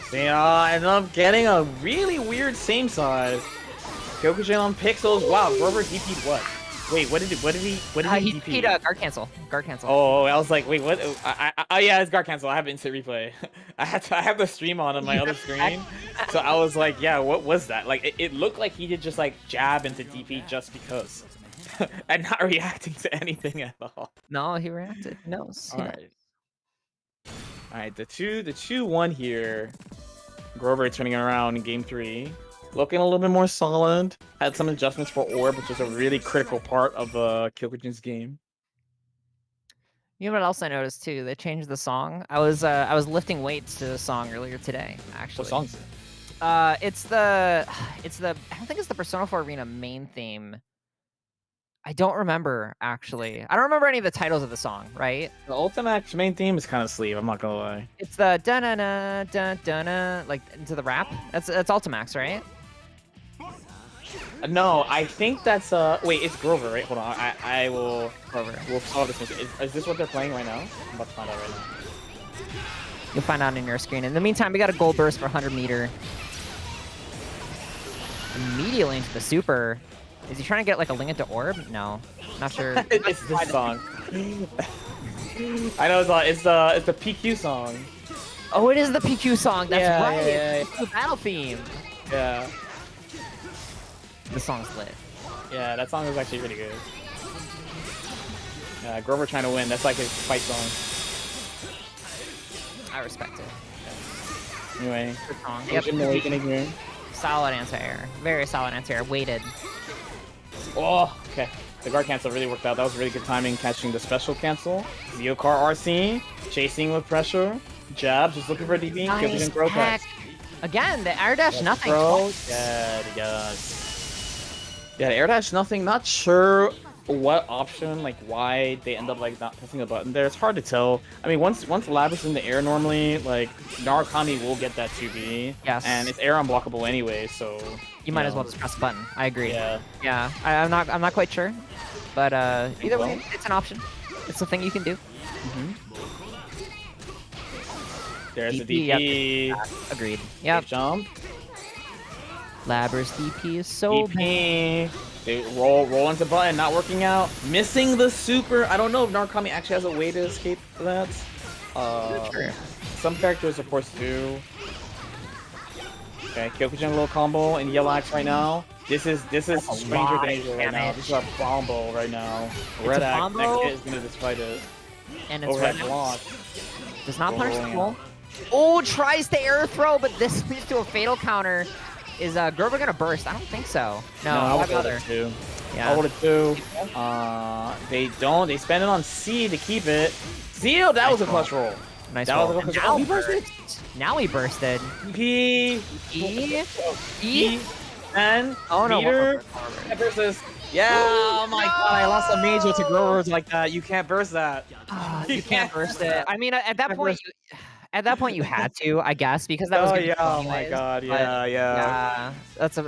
A: See, I love getting a really weird same side. Kyokugen on pixels. Wow, Grover DP'd what? Wait, what did he
C: He
A: DP?
C: guard cancel. Guard cancel.
A: Oh, I was like, wait, what? Oh, yeah, it's guard cancel. I have instant replay. I have the stream on my other screen, so I was like, yeah, what was that? Like, it looked like he did just like jab into DP just because, and not reacting to anything at all.
C: No, he reacted. He knows.
A: All right, the 2-1 here. Grover turning around in game 3. Looking a little bit more solid. Had some adjustments for Orb, which is a really critical part of Kyokugen's game.
C: You know what else I noticed too? They changed the song. I was lifting weights to the song earlier today. Actually,
A: What song is it?
C: it's the I don't think it's the Persona 4 Arena main theme. I don't remember actually. I don't remember any of the titles of the song. Right?
A: The Ultimax main theme is kind of sleeve. I'm not gonna lie.
C: It's the da na na da da na like into the rap. That's Ultimax, right?
A: No, I think that's wait, it's Grover, right? Hold on, I will
C: Grover.
A: We'll solve this. Is this what they're playing right now? I'm about to find out right now.
C: You'll find out on your screen. In the meantime, we got a gold burst for 100 meter. Immediately into the super. Is he trying to get like a link into orb? No, not sure.
A: It's this song. I know it's the PQ song.
C: Oh, it is the PQ song. That's right.
A: Yeah.
C: It's the battle theme.
A: Yeah.
C: The song's lit.
A: Yeah, that song is actually pretty good. Grover trying to win. That's like his fight song.
C: I respect it.
A: Anyway,
C: Good song.
A: Yep. Here.
C: Solid anti-air. Very solid anti-air. Weighted.
A: Oh, okay. The guard cancel really worked out. That was really good timing, catching the special cancel. Zeokar RC, chasing with pressure. Jab, just looking for a DP.
C: Nice
A: Throw
C: pack. Again, the air dash nothing.
A: Yeah, he does. Yeah, air dash nothing. Not sure what option, like why they end up like not pressing a button there. It's hard to tell. I mean, once Lab is in the air normally, like Narukami will get that 2B.
C: Yes.
A: And it's air unblockable anyway, so
C: You might as well just press a button. I agree.
A: Yeah.
C: Yeah. I'm not quite sure, but either way, it's an option. It's a thing you can do.
A: There's the
C: DP,
A: DP.
C: Agreed. Yep.
A: Jump.
C: Labr's DP is so bad.
A: DP. They roll into button, not working out. Missing the super. I don't know if Narukami actually has a way to escape that.
C: Sure.
A: Some characters, of course, do. Okay, Kyokugen a little combo in Yellow Axe right now. This is Stranger Danger right now. This is a bombo right now. Red Axe next hit is gonna despite it.
C: And it's
A: Overhead
C: right
A: block.
C: Does not punish the roll. Oh, tries to air throw, but this leads to a fatal counter. Is Grover gonna burst? I don't think so. No,
A: I
C: why
A: would hold
C: bother?
A: it too.
C: Yeah.
A: I would it too. They don't. They spend it on C to keep it. Seal, that was a clutch roll.
C: Nice
A: That
C: roll.
A: was a
C: And
A: clutch
C: now
A: roll.
C: he bursted. Now he bursted.
A: P.
C: E.
A: And
C: Oh no.
A: meter versus. Yeah. Oh my god! I lost a major to Growers like that. You can't burst that.
C: You can't burst it. I mean, at that point, you had to, I guess, because that was.
A: Oh
C: gonna
A: yeah!
C: be
A: Oh my
C: anyways,
A: god!
C: but
A: Yeah.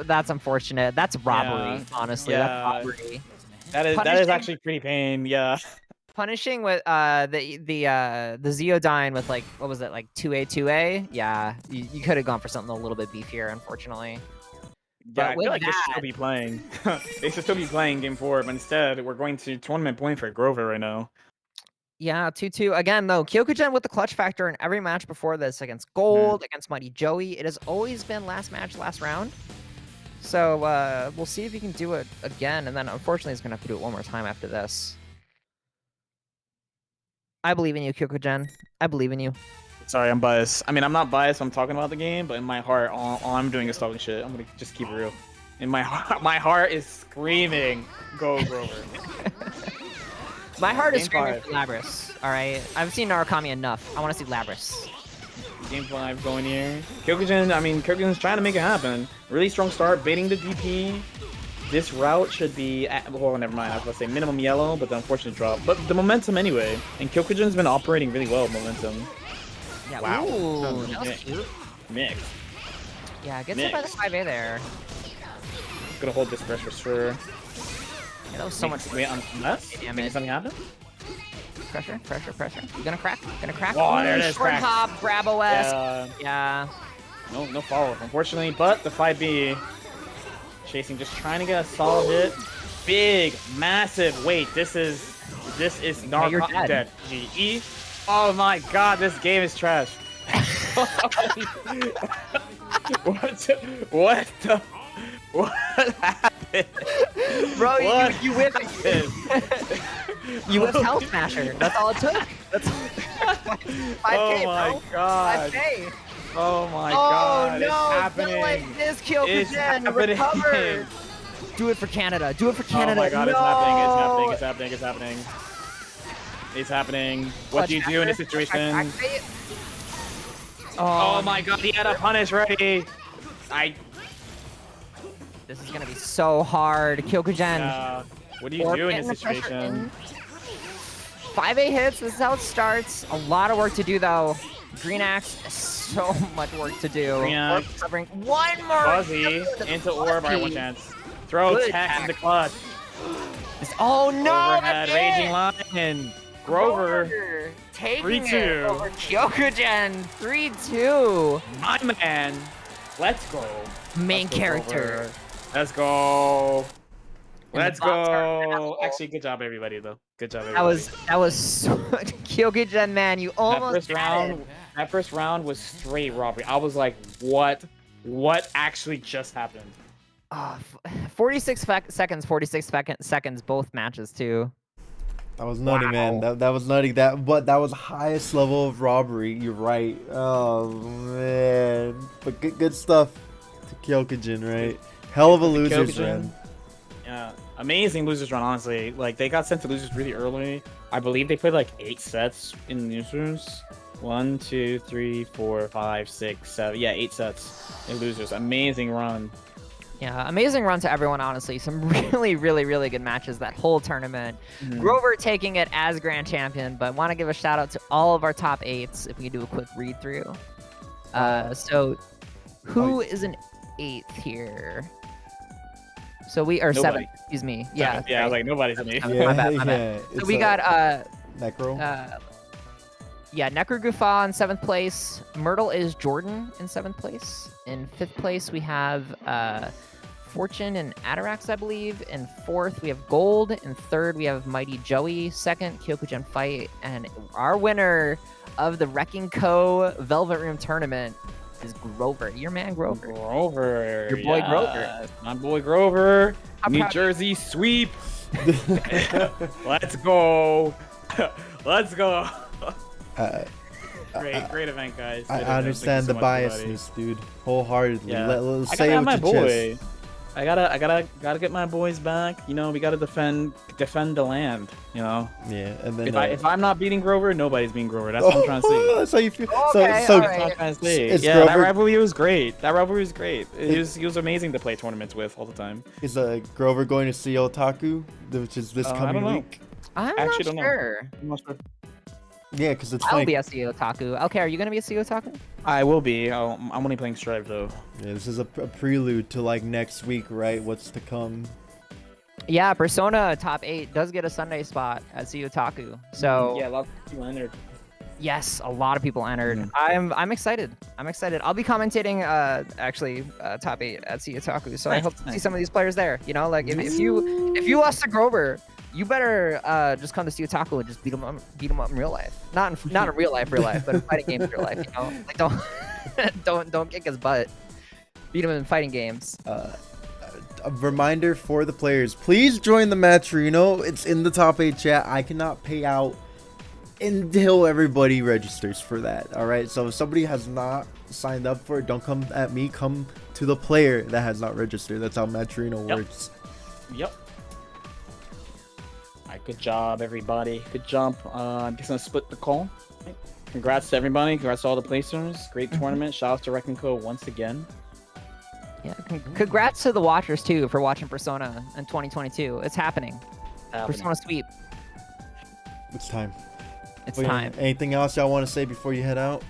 C: that's unfortunate. That's robbery,
A: Yeah.
C: honestly.
A: Yeah.
C: That's robbery.
A: That is
C: Punishing-
A: actually pretty pain. Yeah.
C: Punishing with the Zeodyne with like what was it, like 2A. Yeah, you could have gone for something a little bit beefier, unfortunately.
A: Yeah, I
C: But with
A: feel like they should
C: that-
A: still be playing. They should still be playing Game 4, but instead we're going to tournament point for Grover right now.
C: Yeah, 2-2. Again, though, Kyokugen with the clutch factor in every match before this against Gold, against Mighty Joey. It has always been last match, last round. So we'll see if he can do it again, and then unfortunately he's going to have to do it one more time after this. I believe in you, Kyokugen. I believe in you.
A: Sorry, I'm biased. I mean, I'm not biased when I'm talking about the game, but in my heart, all I'm doing is talking shit. I'm going to just keep it real. In my heart is screaming, go Grover.
C: My heart is
A: Game
C: screaming
A: 5.
C: for Labris, alright? I've seen Narukami enough. I want to see Labris.
A: Game 5 going here. Kyokugen's trying to make it happen. Really strong start, baiting the DP. This route should be, well, never mind. I was about to say minimum yellow, but the unfortunate drop. But the momentum anyway. And Kyokugen's been operating really well with momentum.
C: Yeah,
A: Wow.
C: Ooh, that was cute.
A: Mix.
C: Yeah, gets hit by the 5A there.
A: Gonna hold this pressure for sure.
C: Yeah, that was so much
A: Wait, unless?
C: damage.
A: Maybe something happened?
C: Pressure. You gonna crack? Gonna crack?
A: Oh, there it is,
C: Short
A: crack.
C: hop, Bravo-esque.
A: Yeah.
C: Yeah.
A: No follow-up, unfortunately. But the 5B. Chasing, just trying to get a solid hit. Big, massive. Wait, this is
C: Yeah, you're
A: Narukami
C: dead.
A: GE. Oh my god, this game is trash. What happened?
C: Bro,
A: What
C: you whiffed
A: happened?
C: You whiffed Health Smasher. That's all it took. That's 5K,
A: Oh my
C: bro.
A: god.
C: 5K.
A: Oh my
C: Oh
A: god,
C: no,
A: it's happening.
C: don't like this,
A: It's
C: Kyokugen.
A: happening.
C: Recover. Do it for Canada. Do it for Canada.
A: Oh my god,
C: no.
A: it's happening. It's happening. What
C: Clutch
A: do you do in this
C: factor.
A: situation?
C: Activate.
A: Oh my god, he had a punish ready.
C: This is gonna be so hard, Kyokugen.
A: What do you do in this situation?
C: 5A hits. This is how it starts. A lot of work to do though. Green Axe, so much work to do.
A: Green Axe.
C: Covering one more.
A: Fuzzy into orb, alright, one chance. Throw
C: Good
A: tech in
C: hack.
A: the clutch.
C: Oh no!
A: Overhead,
C: that's
A: Raging
C: it!
A: Lion. Grover.
C: taking
A: 3-2.
C: it over Kyokugen. 3-2.
A: My man. Let's go.
C: Main
A: Let's go,
C: character.
A: Grover. Let's go.
C: And the
A: Let's
C: box art
A: go.
C: battle.
A: Actually, good job, everybody, though. Good job, everybody.
C: That was so Kyokugen, man. You almost had it.
A: That first round was straight robbery. I was like, what actually just happened?
C: 46 seconds, 46 seconds, both matches too.
B: That was nutty,
A: Wow.
B: man. That was nutty. But that was highest level of robbery. You're right. Oh man. But good stuff to Kyokugen, right? Hell of a losers
A: Kyokugen.
B: run.
A: Yeah, amazing losers run. Honestly, like they got sent to losers really early. I believe they played like 8 sets in losers. 1, 2, 3, 4, 5, 6, 7. Yeah, 8 sets in losers. Amazing run.
C: Yeah, amazing run to everyone, honestly. Some really, really, really good matches that whole tournament. Grover taking it as grand champion, but want to give a shout out to all of our top 8s if we do a quick read through. So who is an 8th here? So we are 7th, excuse me. Yeah.
A: Yeah, I was like, nobody's an 8.
C: My bad. So we got
B: Necro.
C: Yeah, Necro Gufa in 7th place. Myrtle is Jordan in 7th place. In 5th place, we have Fortune and Atarax, I believe. In 4th, we have Gold. In 3rd, we have Mighty Joey. 2nd, Kyokugen Fight. And our winner of the Wrecking Co. Velvet Room Tournament is Grover. Your man, Grover.
A: Grover.
C: Your boy, Grover.
A: My boy, Grover.
C: I'm
A: New
C: proud-
A: Jersey sweep. Let's go. Let's go. Great event, guys.
B: I
A: Great event.
B: understand
A: Thank
B: the
A: you so much, everybody.
B: biasness, dude. Wholeheartedly.
A: Yeah.
B: Let's
A: I
B: say
A: gotta
B: it
A: have
B: with
A: my
B: your
A: boy.
B: chest.
A: I gotta get my boys back. You know, we gotta defend the land. You know,
B: Yeah, and then
A: if I'm not beating Grover, nobody's beating Grover. That's what I'm trying to say.
B: That's how you feel.
C: Okay,
B: so
C: all
A: That's
C: right.
A: what I'm trying to say.
B: Is
A: Yeah, that
B: Grover-
A: rivalry was great. That rivalry was great. He was amazing to play tournaments with all the time.
B: is Grover going to see Otaku, which is this
A: I
B: coming
A: don't know.
B: week?
C: I'm
A: Actually,
C: not
A: don't know.
C: sure.
A: I'm not sure.
B: Yeah, because it's
C: I'll
B: funny.
C: be a CEO Otaku. Okay, are you gonna be a CEO Otaku?
A: I will be. I'm only playing Strive though.
B: Yeah, this is a prelude to like next week, right? What's to come?
C: Yeah, Persona top 8 does get a Sunday spot at CEO Otaku. So
A: yeah, a lot of people entered.
C: yes, a lot of people entered.
A: Mhm.
C: I'm excited. I'm excited. I'll be commentating top 8 at CEO Otaku. So I
A: Nice,
C: hope to see
A: nice.
C: some of these players there. You know, like if you lost to Grover, you better just come to CEO Otaku and just beat them up in real life. Not in real life, but in fighting games in real life. You know, like don't kick his butt. Beat him in fighting games.
B: A reminder for the players: please join the Matrino. It's in the top 8 chat. I cannot pay out until everybody registers for that. All right. So if somebody has not signed up for it, don't come at me. Come to the player that has not registered. That's how Matrino
A: Yep.
B: works.
A: Yep. Alright, good job, everybody. Good jump. I'm just gonna split the call. Congrats to everybody. Congrats to all the placers. Great tournament. Shout out to Wrecking Co. once again.
C: Yeah, congrats to the watchers too for watching Persona in 2022. It's happening. Persona sweep.
B: It's time.
C: It's
B: Wait,
C: time.
B: Anything else y'all want to say before you head out?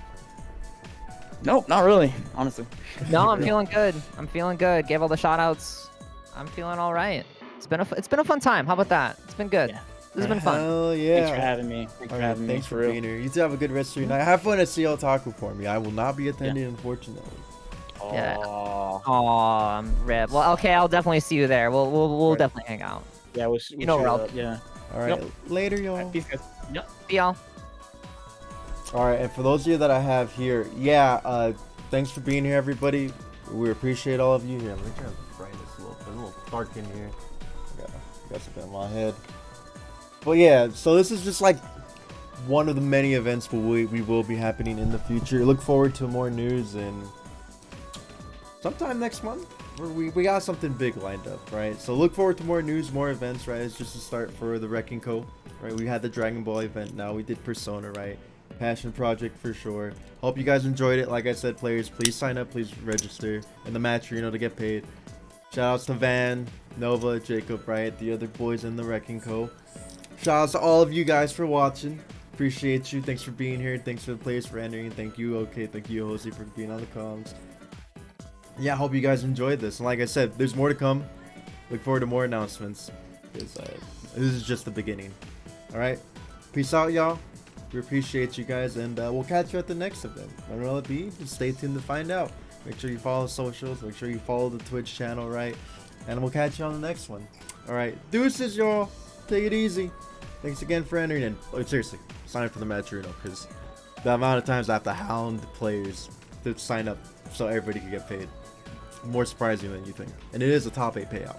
A: Nope, not really, honestly.
C: No, I'm feeling good. I'm feeling good. Gave all the shout outs. I'm feeling all right. It's been a fun time. How about that? It's been good.
A: Yeah.
C: This has been fun.
B: Hell yeah.
A: Thanks for having me. Thanks
B: All
A: for
B: right,
A: having me.
B: thanks for
A: real.
B: being here. You two have a good rest of your night. Have fun at CL Taco for me. I will not be attending, unfortunately.
C: Yeah.
A: Aw.
C: Aw, rip. Well, okay, I'll definitely see you there. We'll
A: Right.
C: definitely hang out.
A: Yeah, we'll
C: You know where I'll-
A: Yeah.
B: All right,
A: Yep.
B: later, y'all.
A: Alright, peace, guys. Yep.
C: See y'all.
B: All right, and for those of you that I have here, thanks for being here, everybody. We appreciate all of you. Here, let me turn the brightness a little dark in here. Got something on my head. But yeah, so this is just like one of the many events we will be happening in the future. Look forward to more news and sometime next month. We got something big lined up, right? So look forward to more news, more events, right? It's just a start for the Wrecking Co. Right? We had the Dragon Ball event now. We did Persona, right? Passion project for sure. Hope you guys enjoyed it. Like I said, players, please sign up, please register in the match, to get paid. Shout outs to Van, Nova, Jacob, right? The other boys in the Wrecking Co. Shout outs to all of you guys for watching. Appreciate you. Thanks for being here. Thanks for the players for entering. Thank you, okay. Thank you, Jose, for being on the comms. Yeah, I hope you guys enjoyed this. And like I said, there's more to come. Look forward to more announcements. Because this is just the beginning. Alright? Peace out, y'all. We appreciate you guys. And we'll catch you at the next event. I don't know what it'll be. Just stay tuned to find out. Make sure you follow socials. Make sure you follow the Twitch channel, right? And we'll catch you on the next one. Alright. Deuces, y'all. Take it easy. Thanks again for entering in. Oh, seriously. Sign up for the Matrino. Because the amount of times I have to hound players to sign up so everybody can get paid. More surprising than you think. And it is a top 8 payout.